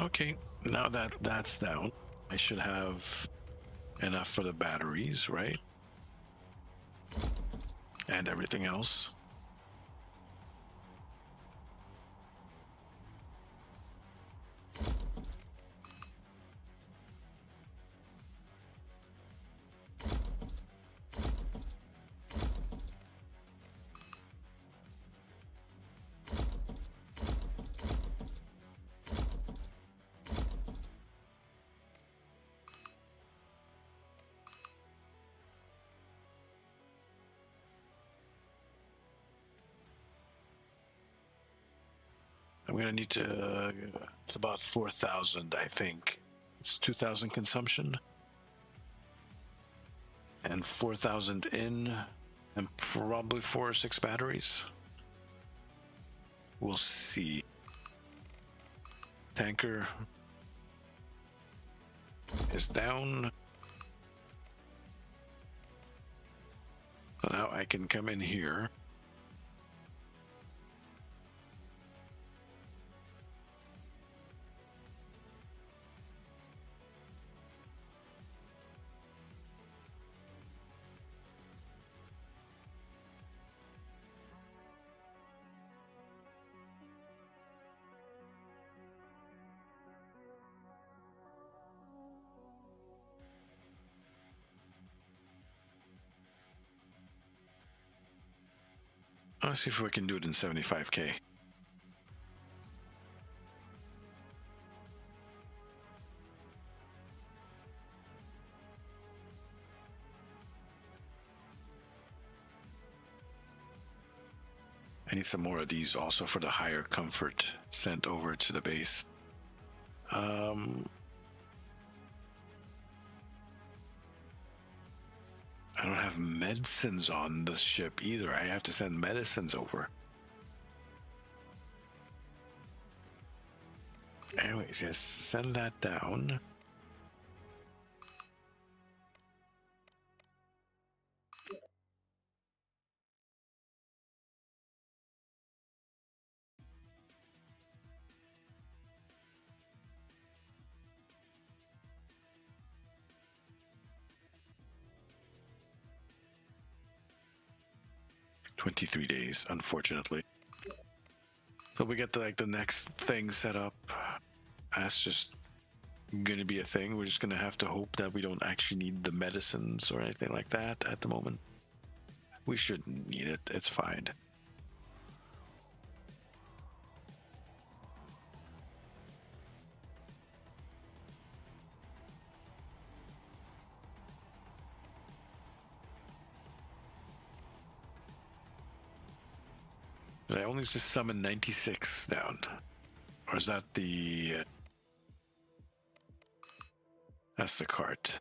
Okay, now that that's down, I should have enough for the batteries, right? And everything else. I'm gonna need to. It's about 4,000, I think. It's 2,000 consumption, and 4,000 in, and probably 4 or 6 batteries. We'll see. Tanker is down. So now I can come in here. Let's see if we can do it in 75K. I need some more of these also for the higher comfort sent over to the base. I don't have medicines on the ship either. I have to send medicines over. Anyways, yes, send that down. "23 days, unfortunately." So we get the next thing set up. That's just gonna be a thing. We're just gonna have to hope that we don't actually need the medicines or anything like that at the moment. We shouldn't need it. It's fine. But I only just summoned 96 down. Or is that the... that's the cart.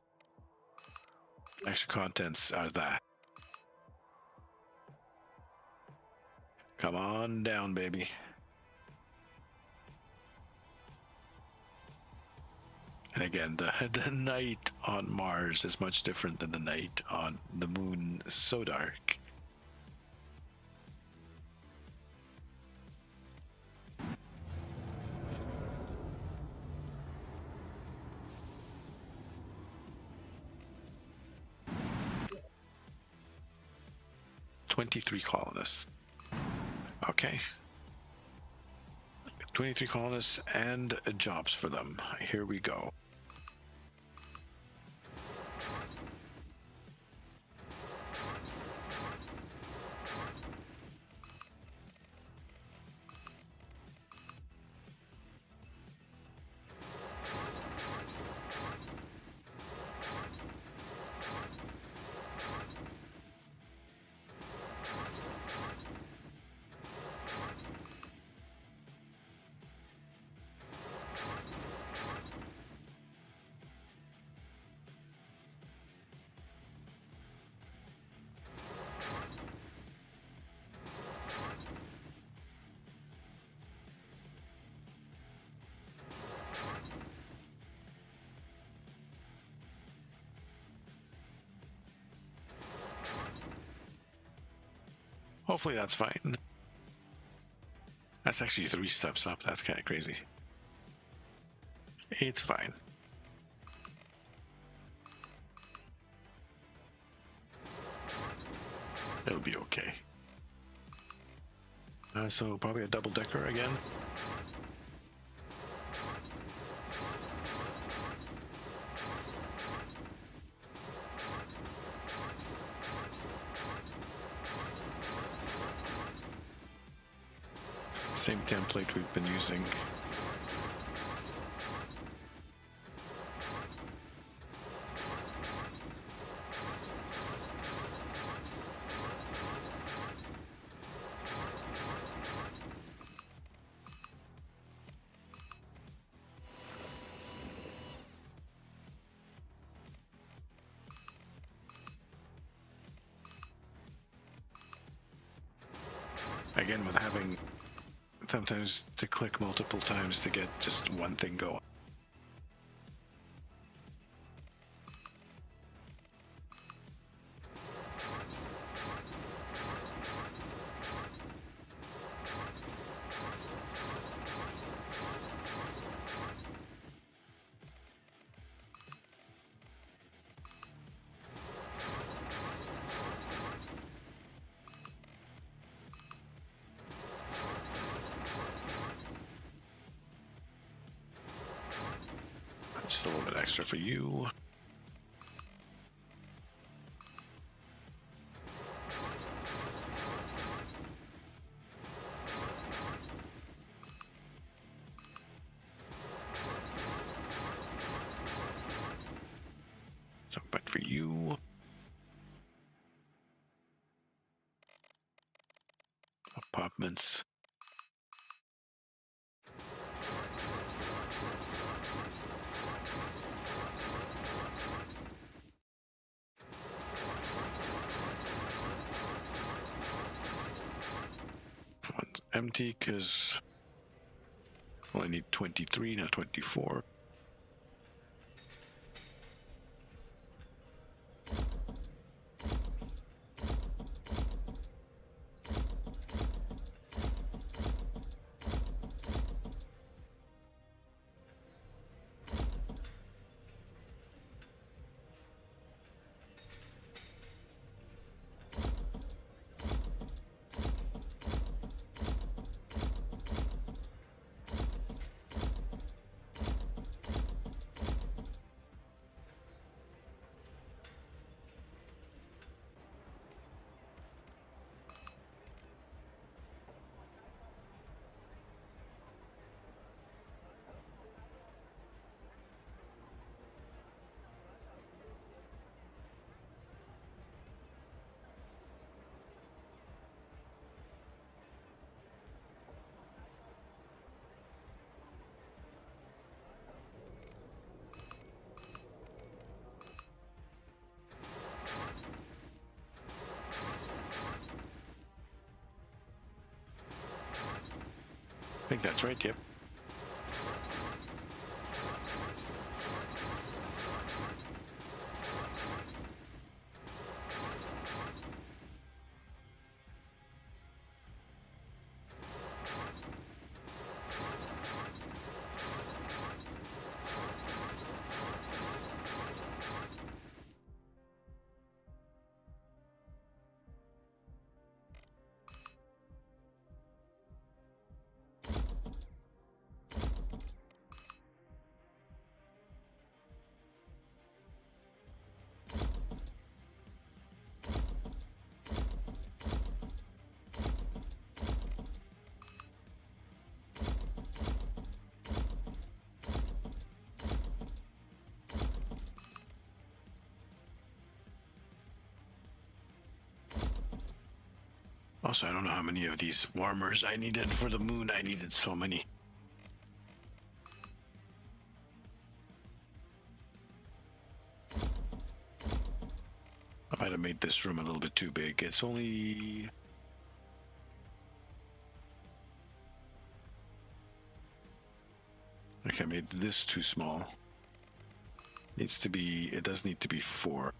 Extra contents are that. Come on down, baby. And again, the night on Mars is much different than the night on the moon. So dark. "23 colonists." Okay. 23 colonists and jobs for them. Here we go. Hopefully that's fine. That's actually 3 steps up. That's kind of crazy. It's fine. It'll be okay. So probably a double decker again. Same template we've been using. Again, with having sometimes to click multiple times to get just one thing going. Just a little bit extra for you. So back for you. Apartments. One's empty because well, I need 23, not 24. I think that's right, yep. Also, I don't know how many of these warmers I needed for the moon. I needed so many. I might have made this room a little bit too big. It's only... Okay, I made this too small. Needs to be... It does need to be 4.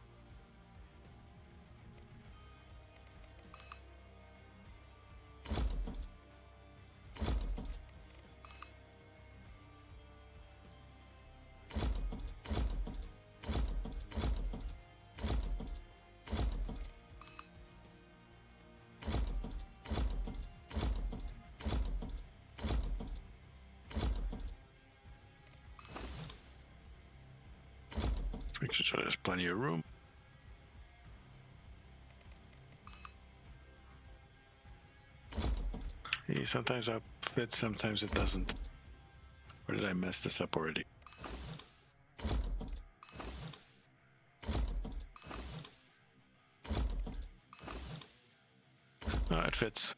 So there's plenty of room. Hey, sometimes that fits, sometimes it doesn't. Or did I mess this up already? No, it fits.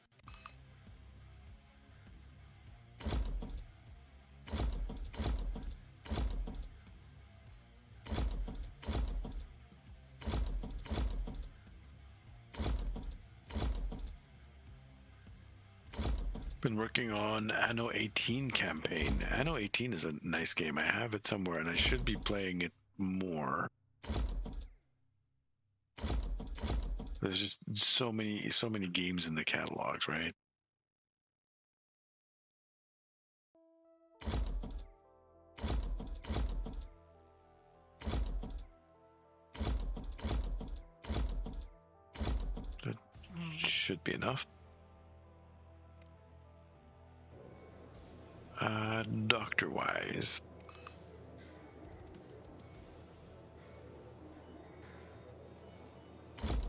Been working on Anno 18 campaign. Anno 18 is a nice game. I have it somewhere and I should be playing it more. There's just so many games in the catalogs, right? That should be enough. Doctor-wise.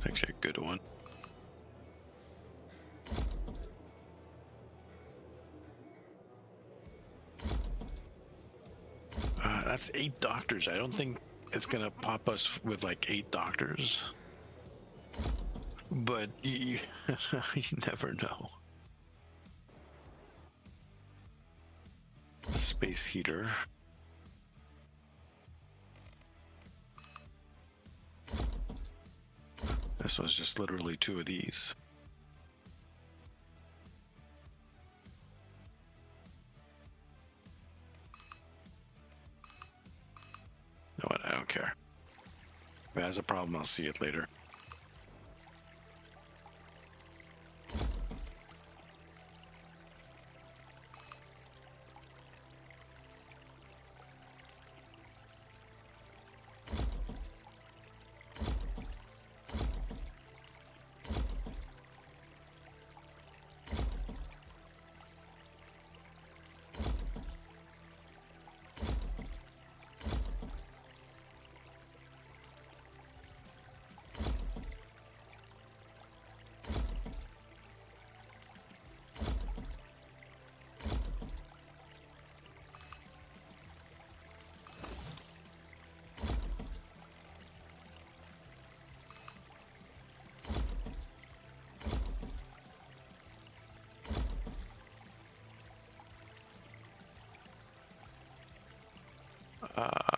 Actually a good one. That's 8 doctors. I don't think it's gonna pop us with like 8 doctors. But you never know. Space heater. This was just literally 2 of these. You know what? I don't care. If it has a problem, I'll see it later.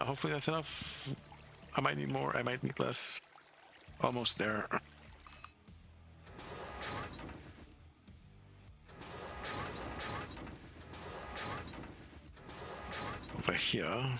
Hopefully that's enough. I might need more, I might need less. Almost there. Over here.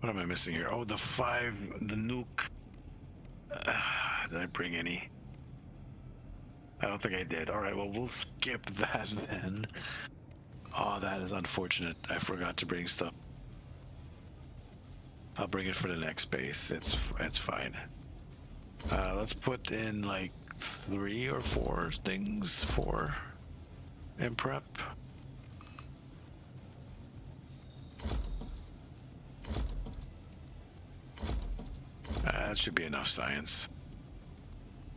What am I missing here? Oh, the nuke. Did I bring any? I don't think I did. All right, well, we'll skip that then. Oh, that is unfortunate. I forgot to bring stuff. I'll bring it for the next base. It's fine. Let's put in like 3 or 4 things for in prep. That should be enough science.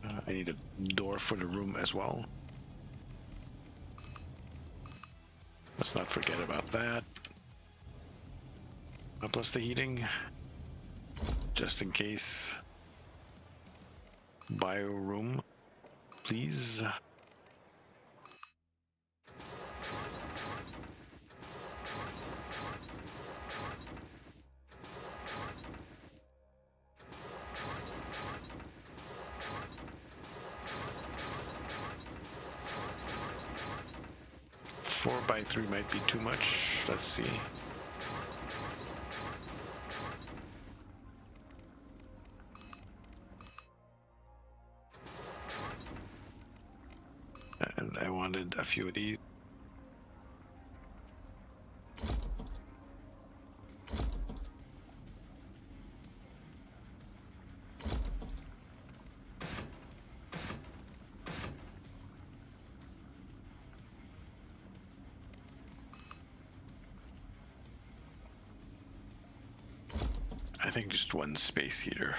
I need a door for the room as well. Let's not forget about that. Plus the heating, just in case. Bio room, please. 4x3 might be too much. Let's see. And I wanted a few of these. I think just one space heater.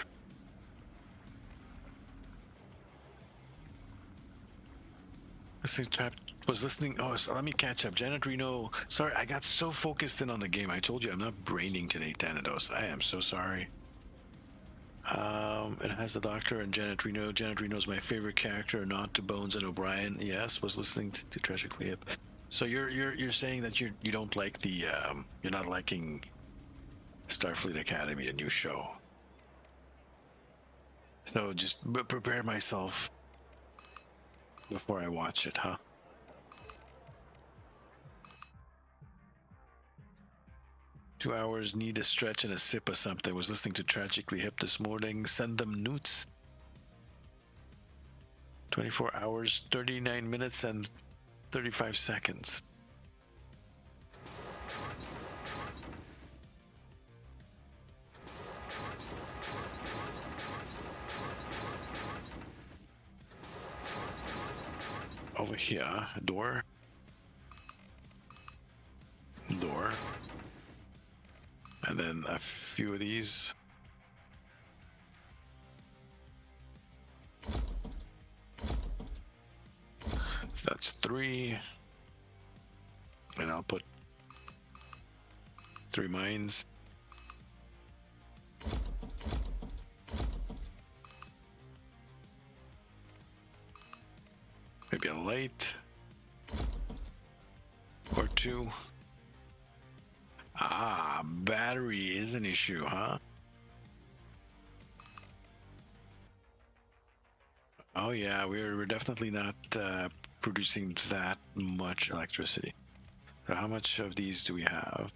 Was listening. Oh, so let me catch up. Janet Reno. Sorry, I got so focused in on the game. I told you I'm not braining today, Thanatos. I am so sorry. It has the Doctor and Janet Reno. Janet Reno's my favorite character. Nod to Bones and O'Brien. Yes, was listening to Tragically Hip. So you're saying that you don't like the you're not liking Starfleet Academy, a new show. So just prepare myself before I watch it, huh? Two hours, need a stretch and a sip of something. Was listening to Tragically Hip this morning. Send them newts. 24 hours, 39 minutes, and 35 seconds. Over here, door. Door. And then a few of these. That's 3. And I'll put 3 mines. Maybe a light. Or 2. Ah, battery is an issue, huh? Oh yeah, we're definitely not producing that much electricity. So how much of these do we have?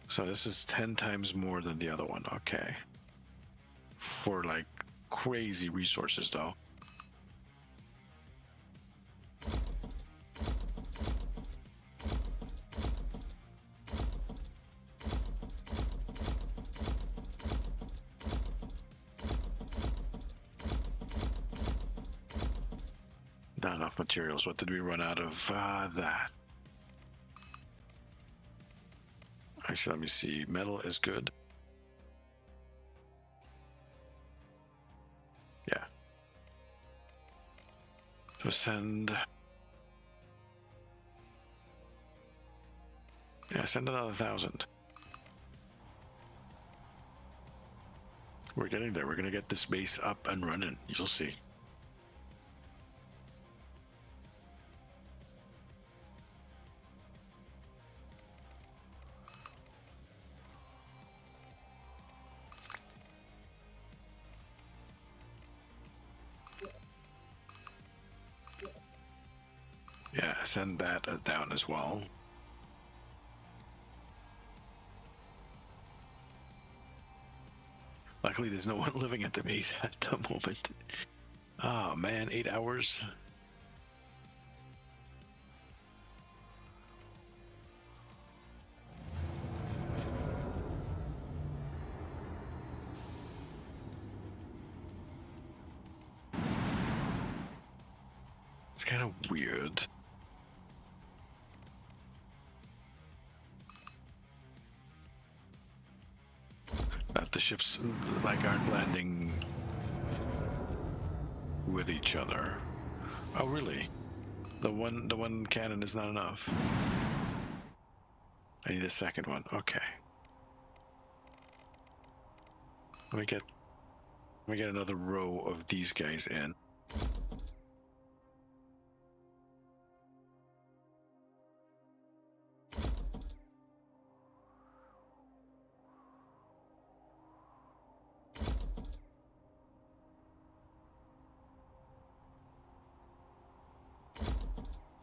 So this is 10 times more than the other one. Okay. For like crazy resources though. Not enough materials. What did we run out of? That. Actually, let me see. Metal is good. Yeah. So send. Yeah, send another 1,000. We're getting there. We're gonna get this base up and running. You'll see. Yeah, send that down as well. Luckily, there's no one living at the base at the moment. Oh man, 8 hours. It's kind of weird. That the ships like aren't landing with each other. Oh really? The one cannon is not enough. I need a second one. Okay. Let me get another row of these guys in.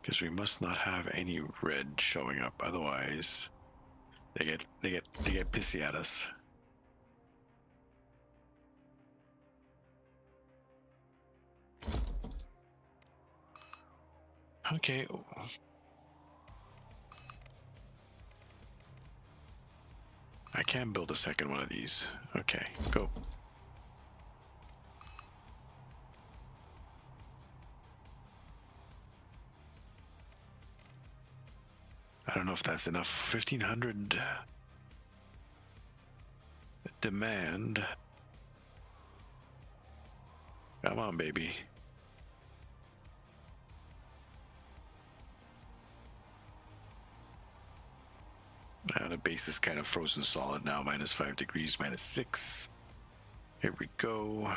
because we must not have any red showing up. Otherwise, they get pissy at us. Okay. I can build a second one of these. Okay, go. I don't know if that's enough. 1,500 demand. Come on, baby. The base is kind of frozen solid now. -5 degrees, -6. Here we go.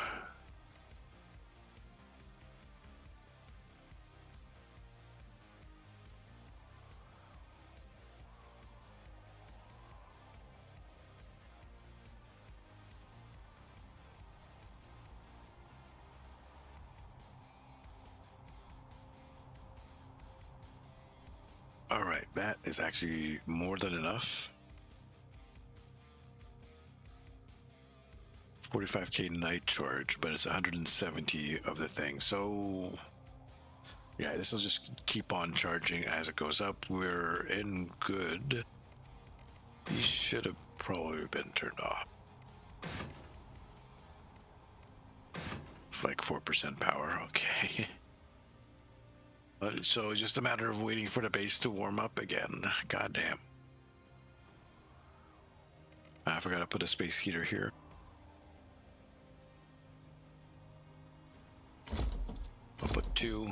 All right, that is actually more than enough. 45k night charge, but it's 170 of the thing. So yeah, this will just keep on charging as it goes up. We're in good. These should have probably been turned off. It's like 4% power. Okay. But so it's just a matter of waiting for the base to warm up again. Goddamn. I forgot to put a space heater here. I'll put 2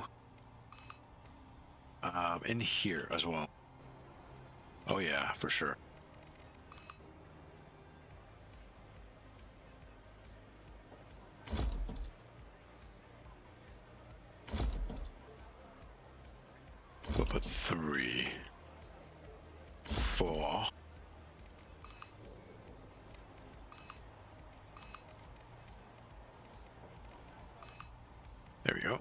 in here as well. Oh yeah, for sure. We'll put 3, 4. There we go.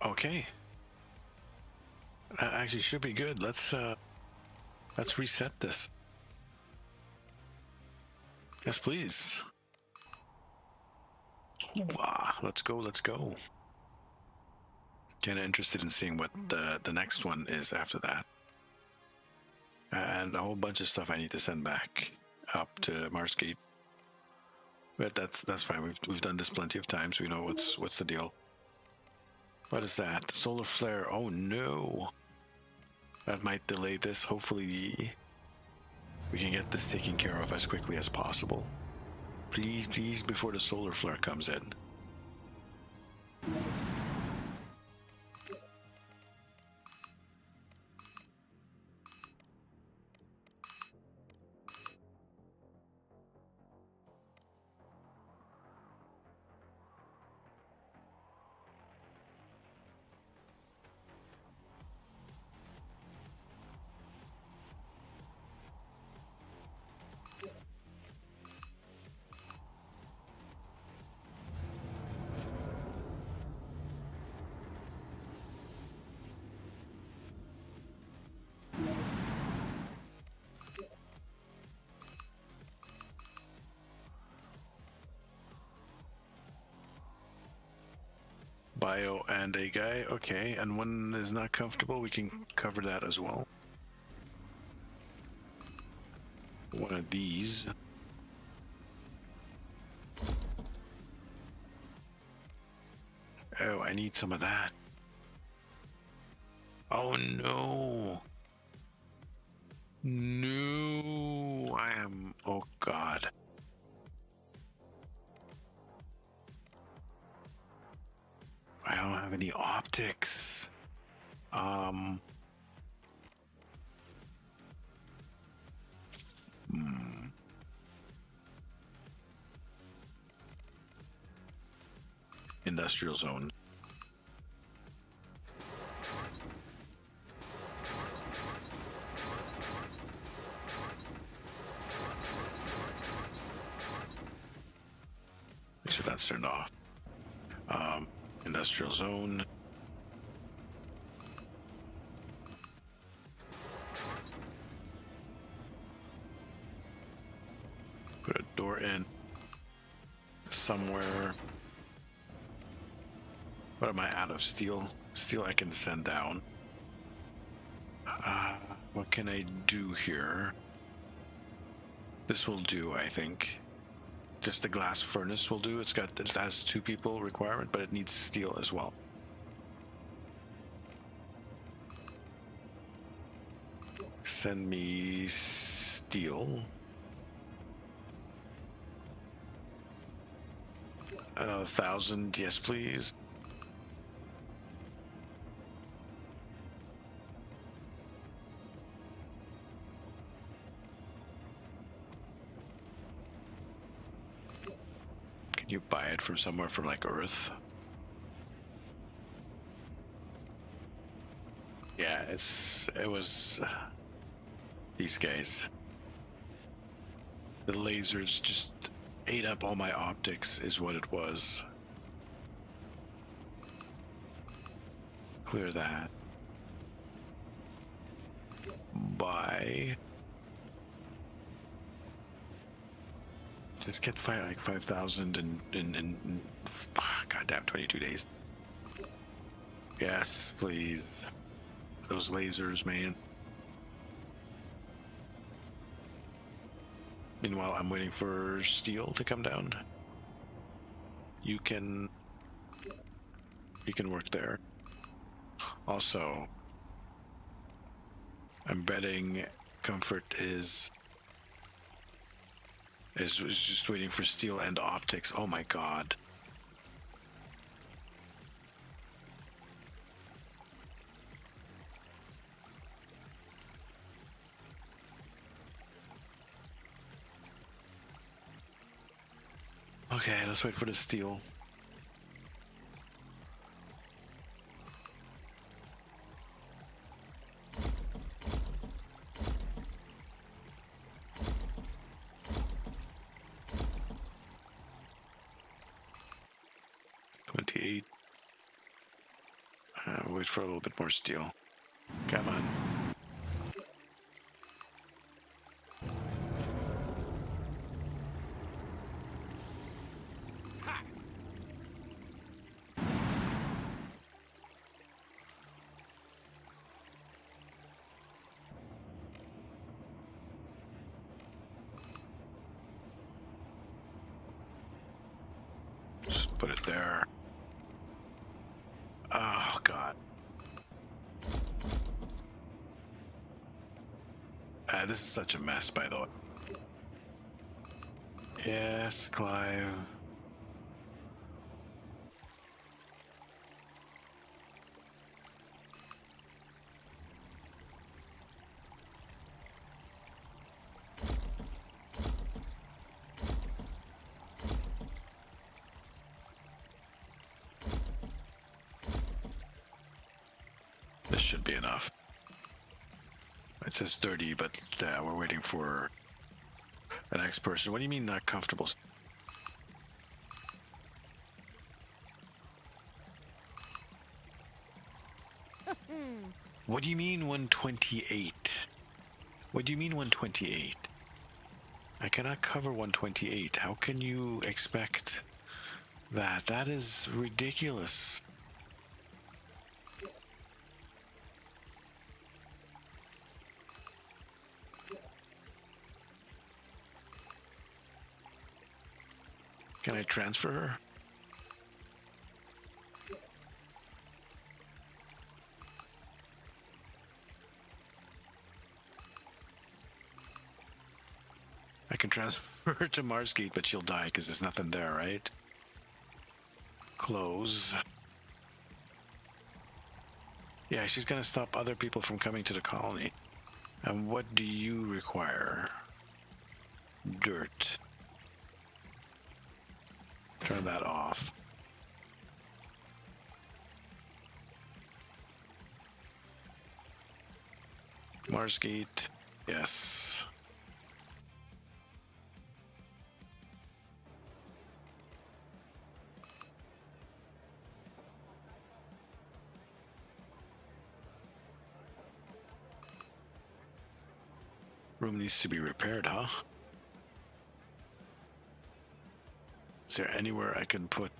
Okay. That actually should be good. Let's reset this. Yes, please. Wow, let's go, let's go. Kind of interested in seeing what the next one is after that. And a whole bunch of stuff I need to send back up to Marsgate. But that's fine. We've done this plenty of times. We know what's the deal. What is that? Solar flare. Oh no. That might delay this. Hopefully we can get this taken care of as quickly as possible. Please, please, before the solar flare comes in. Bio and a guy. Okay, and one is not comfortable. We can cover that as well. One of these. Oh, I need some of that. Oh no. No, I am. Oh God. have any optics. Industrial zone. Make sure that's turned off. Industrial zone. Put a door in somewhere. What am I out of? Steel? Steel I can send down. What can I do here? This will do, I think. Just the glass furnace will do. It has 2 people requirement, but it needs steel as well. Send me steel. 1,000, yes please. Can you buy it from somewhere from like Earth? Yeah, it was these guys. The lasers just ate up all my optics is what it was. Clear that. Buy. Just get like 5,000 in goddamn 22 days. Yes, please. Those lasers, man. Meanwhile, I'm waiting for steel to come down. You can work there. Also, I'm betting Comfort is just waiting for steel and optics. Oh my god. Okay, let's wait for the steel. Wait for a little bit more steel. Come on. Just put it there. Oh, God. This is such a mess, by the way. Yes, Clive. This should be enough. It says 30, but we're waiting for the next person. What do you mean not comfortable? What do you mean 128? What do you mean 128? I cannot cover 128. How can you expect that? That is ridiculous. Can I transfer her? I can transfer her to Marsgate, but she'll die because there's nothing there, right? Close. Yeah, she's gonna stop other people from coming to the colony. And what do you require? Dirt. Turn that off. Marsgate. Yes. Room needs to be repaired, huh? Is there anywhere I can put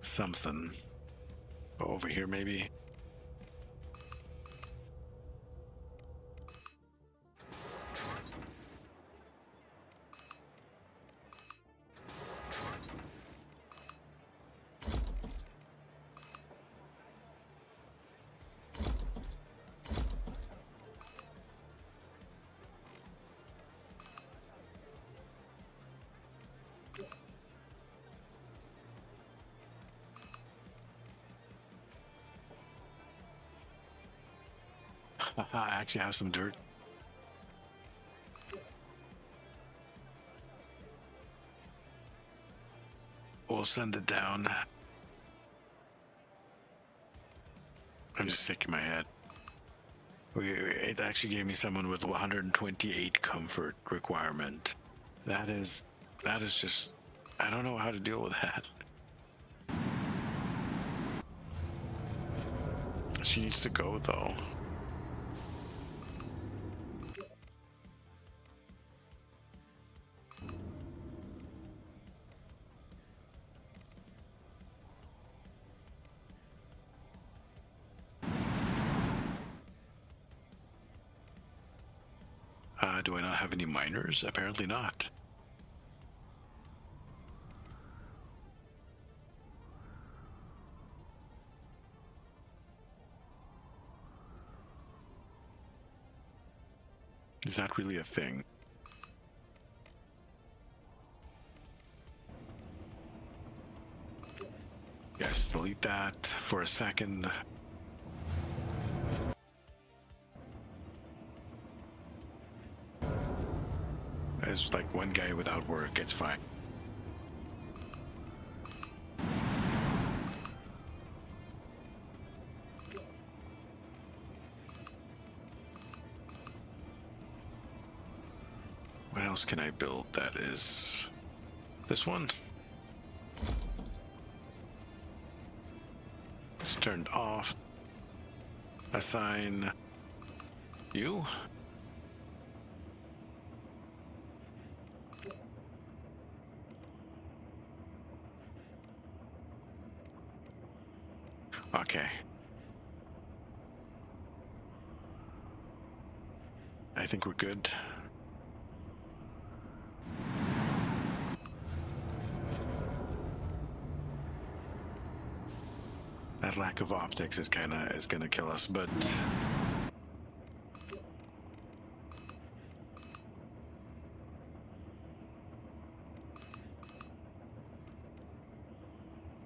something? Over here, maybe? I actually have some dirt. We'll send it down. I'm just shaking my head. It actually gave me someone with 128 comfort requirement. That is just, I don't know how to deal with that. She needs to go though. Do I not have any miners? Apparently not. Is that really a thing? Yes, delete that for a second. There's like one guy without work, it's fine. What else can I build that is this one? It's turned off. Assign you. Okay. I think we're good. That lack of optics is gonna kill us, but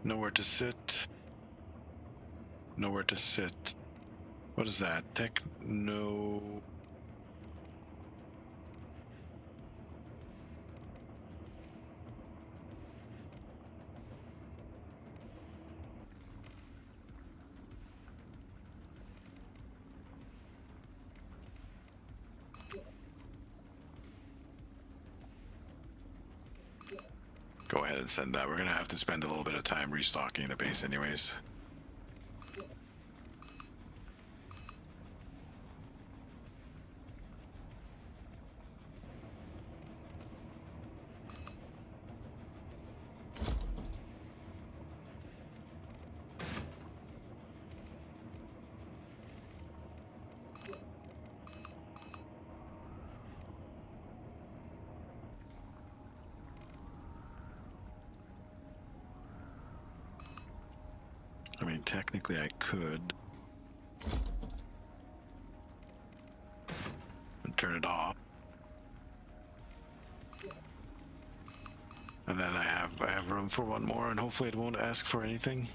nowhere to sit. Nowhere to sit. What is that? Techno. Go ahead and send that. We're gonna have to spend a little bit of time restocking the base anyways. I mean, technically I could and turn it off. And then I have room for one more, and hopefully it won't ask for anything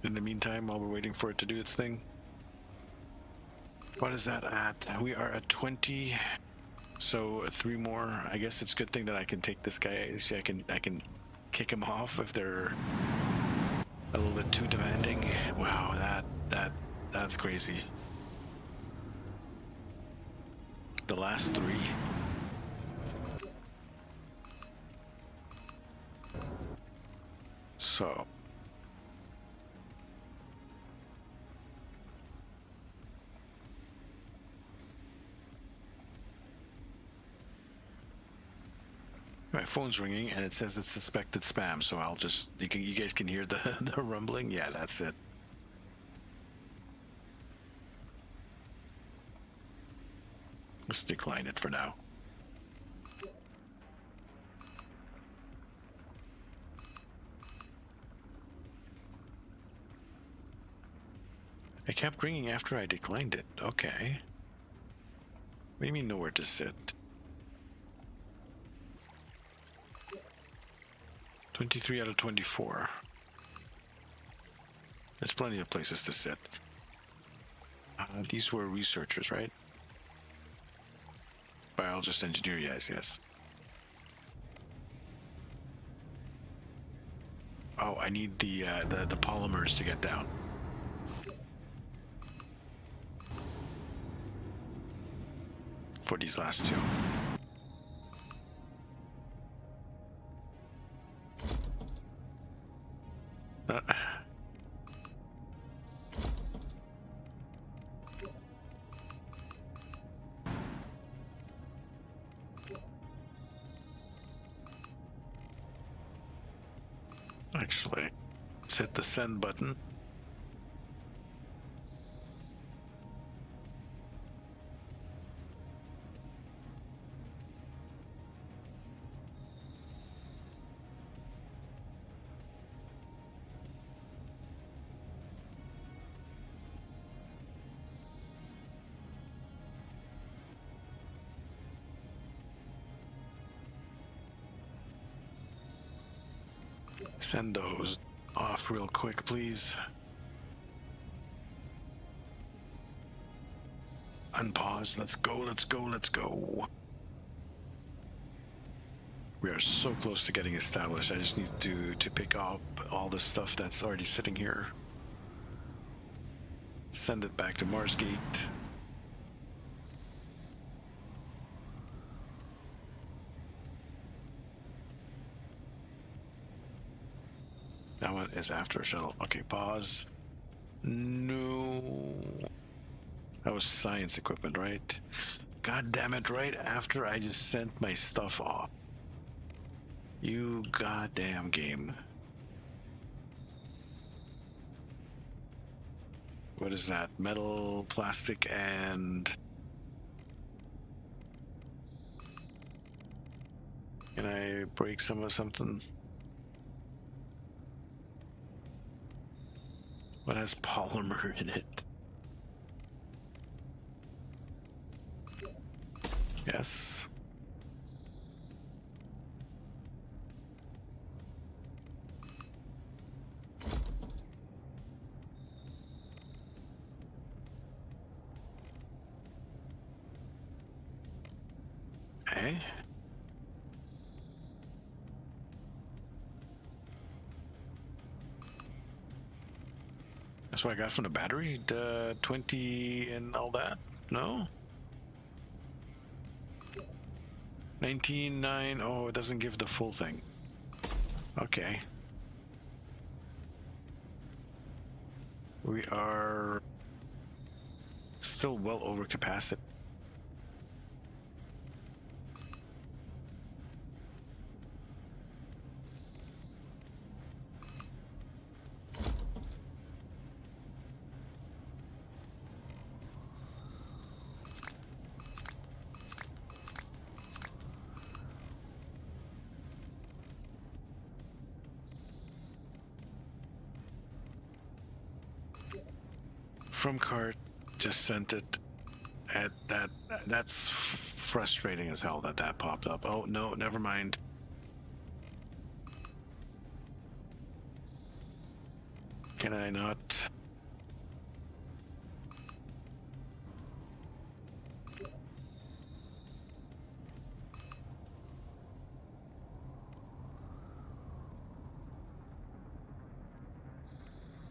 in the meantime while we're waiting for it to do its thing. What is that at? We are at 20. So 3 more. I guess it's a good thing that I can take this guy. See, I can kick him off if they're a little bit too demanding. Wow, that's crazy. The last 3. So my phone's ringing and it says it's suspected spam, so I'll just you guys can hear the the rumbling. Yeah, that's it. Let's decline it for now. It kept ringing after I declined it. Okay. What do you mean nowhere to sit? 23 out of 24. There's plenty of places to sit. These were researchers, right? Biologist, engineer, yes. Oh, I need the polymers to get down. For these last 2. Actually, let's hit the send button. Send those off real quick, please. Unpause. Let's go. We are so close to getting established. I just need to pick up all the stuff that's already sitting here. Send it back to Marsgate. That one is after a shuttle. Okay, pause. No. That was science equipment, right? God damn it, right after I just sent my stuff off. You goddamn game. What is that? Metal, plastic, and... Can I break some of something? What has polymer in it? Yes. Eh? That's what I got from the battery? The 20 and all that? No? 19.9. Oh, it doesn't give the full thing. Okay. We are still well over capacity. From cart, just sent it at that. That's frustrating as hell that popped up. Oh no, never mind. Can I not?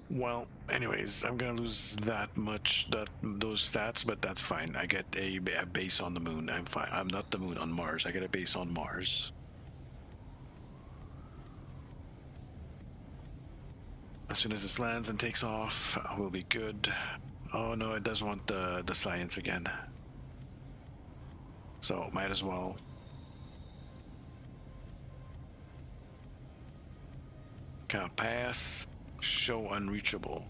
Well, anyways, I'm gonna lose those stats, but that's fine. I get a base on the moon. I'm fine. I'm not the moon, on Mars. I get a base on Mars. As soon as this lands and takes off, we'll be good. Oh no, it does want the science again. So might as well. Can't pass. Show unreachable.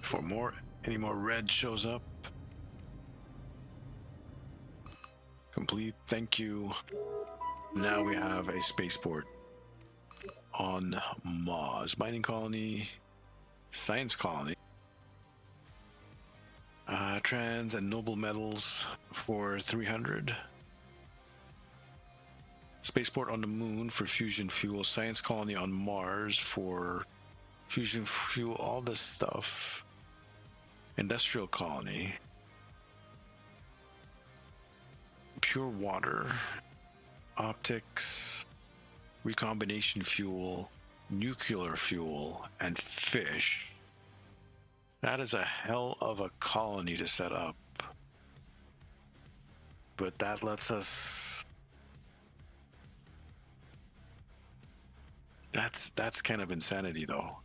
For any more red shows up. Complete, thank you. Now we have a spaceport on Mars. Mining colony, science colony. Trans and noble metals for 300. Spaceport on the moon for fusion fuel. Science colony on Mars for fusion fuel, all this stuff. Industrial colony. Pure water. Optics. Recombination fuel. Nuclear fuel. And fish. That is a hell of a colony to set up. But that lets us... That's kind of insanity, though.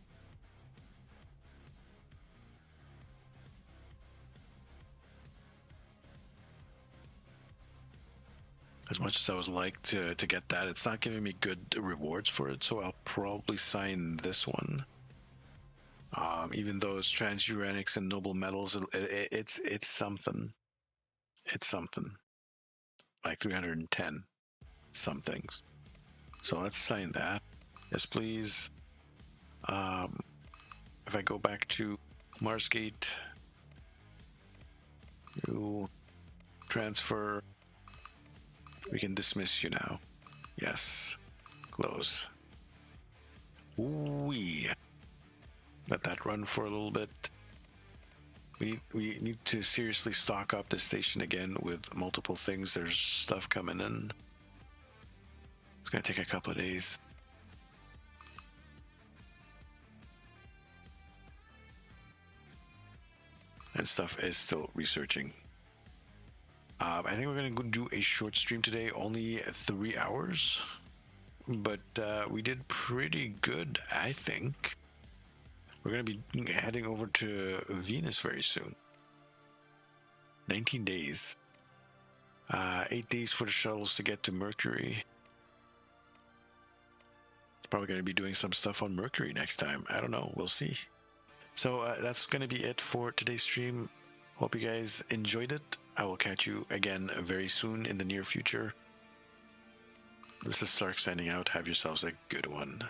As much as I would like to get that, it's not giving me good rewards for it, so I'll probably sign this one. Even though it's transuranics and noble metals, it's something. It's something. Like 310 some things. So let's sign that. Yes, please. If I go back to Marsgate, you transfer. We can dismiss you now. Yes. Close. Ooh-wee. Let that run for a little bit. We need to seriously stock up the station again with multiple things. There's stuff coming in. It's gonna take a couple of days. And stuff is still researching. I think we're going to go do a short stream today, only 3 hours. But we did pretty good, I think. We're going to be heading over to Venus very soon. 19 days. 8 days for the shuttles to get to Mercury. Probably going to be doing some stuff on Mercury next time. I don't know. We'll see. So that's going to be it for today's stream. Hope you guys enjoyed it. I will catch you again very soon in the near future. This is Sark signing out. Have yourselves a good one.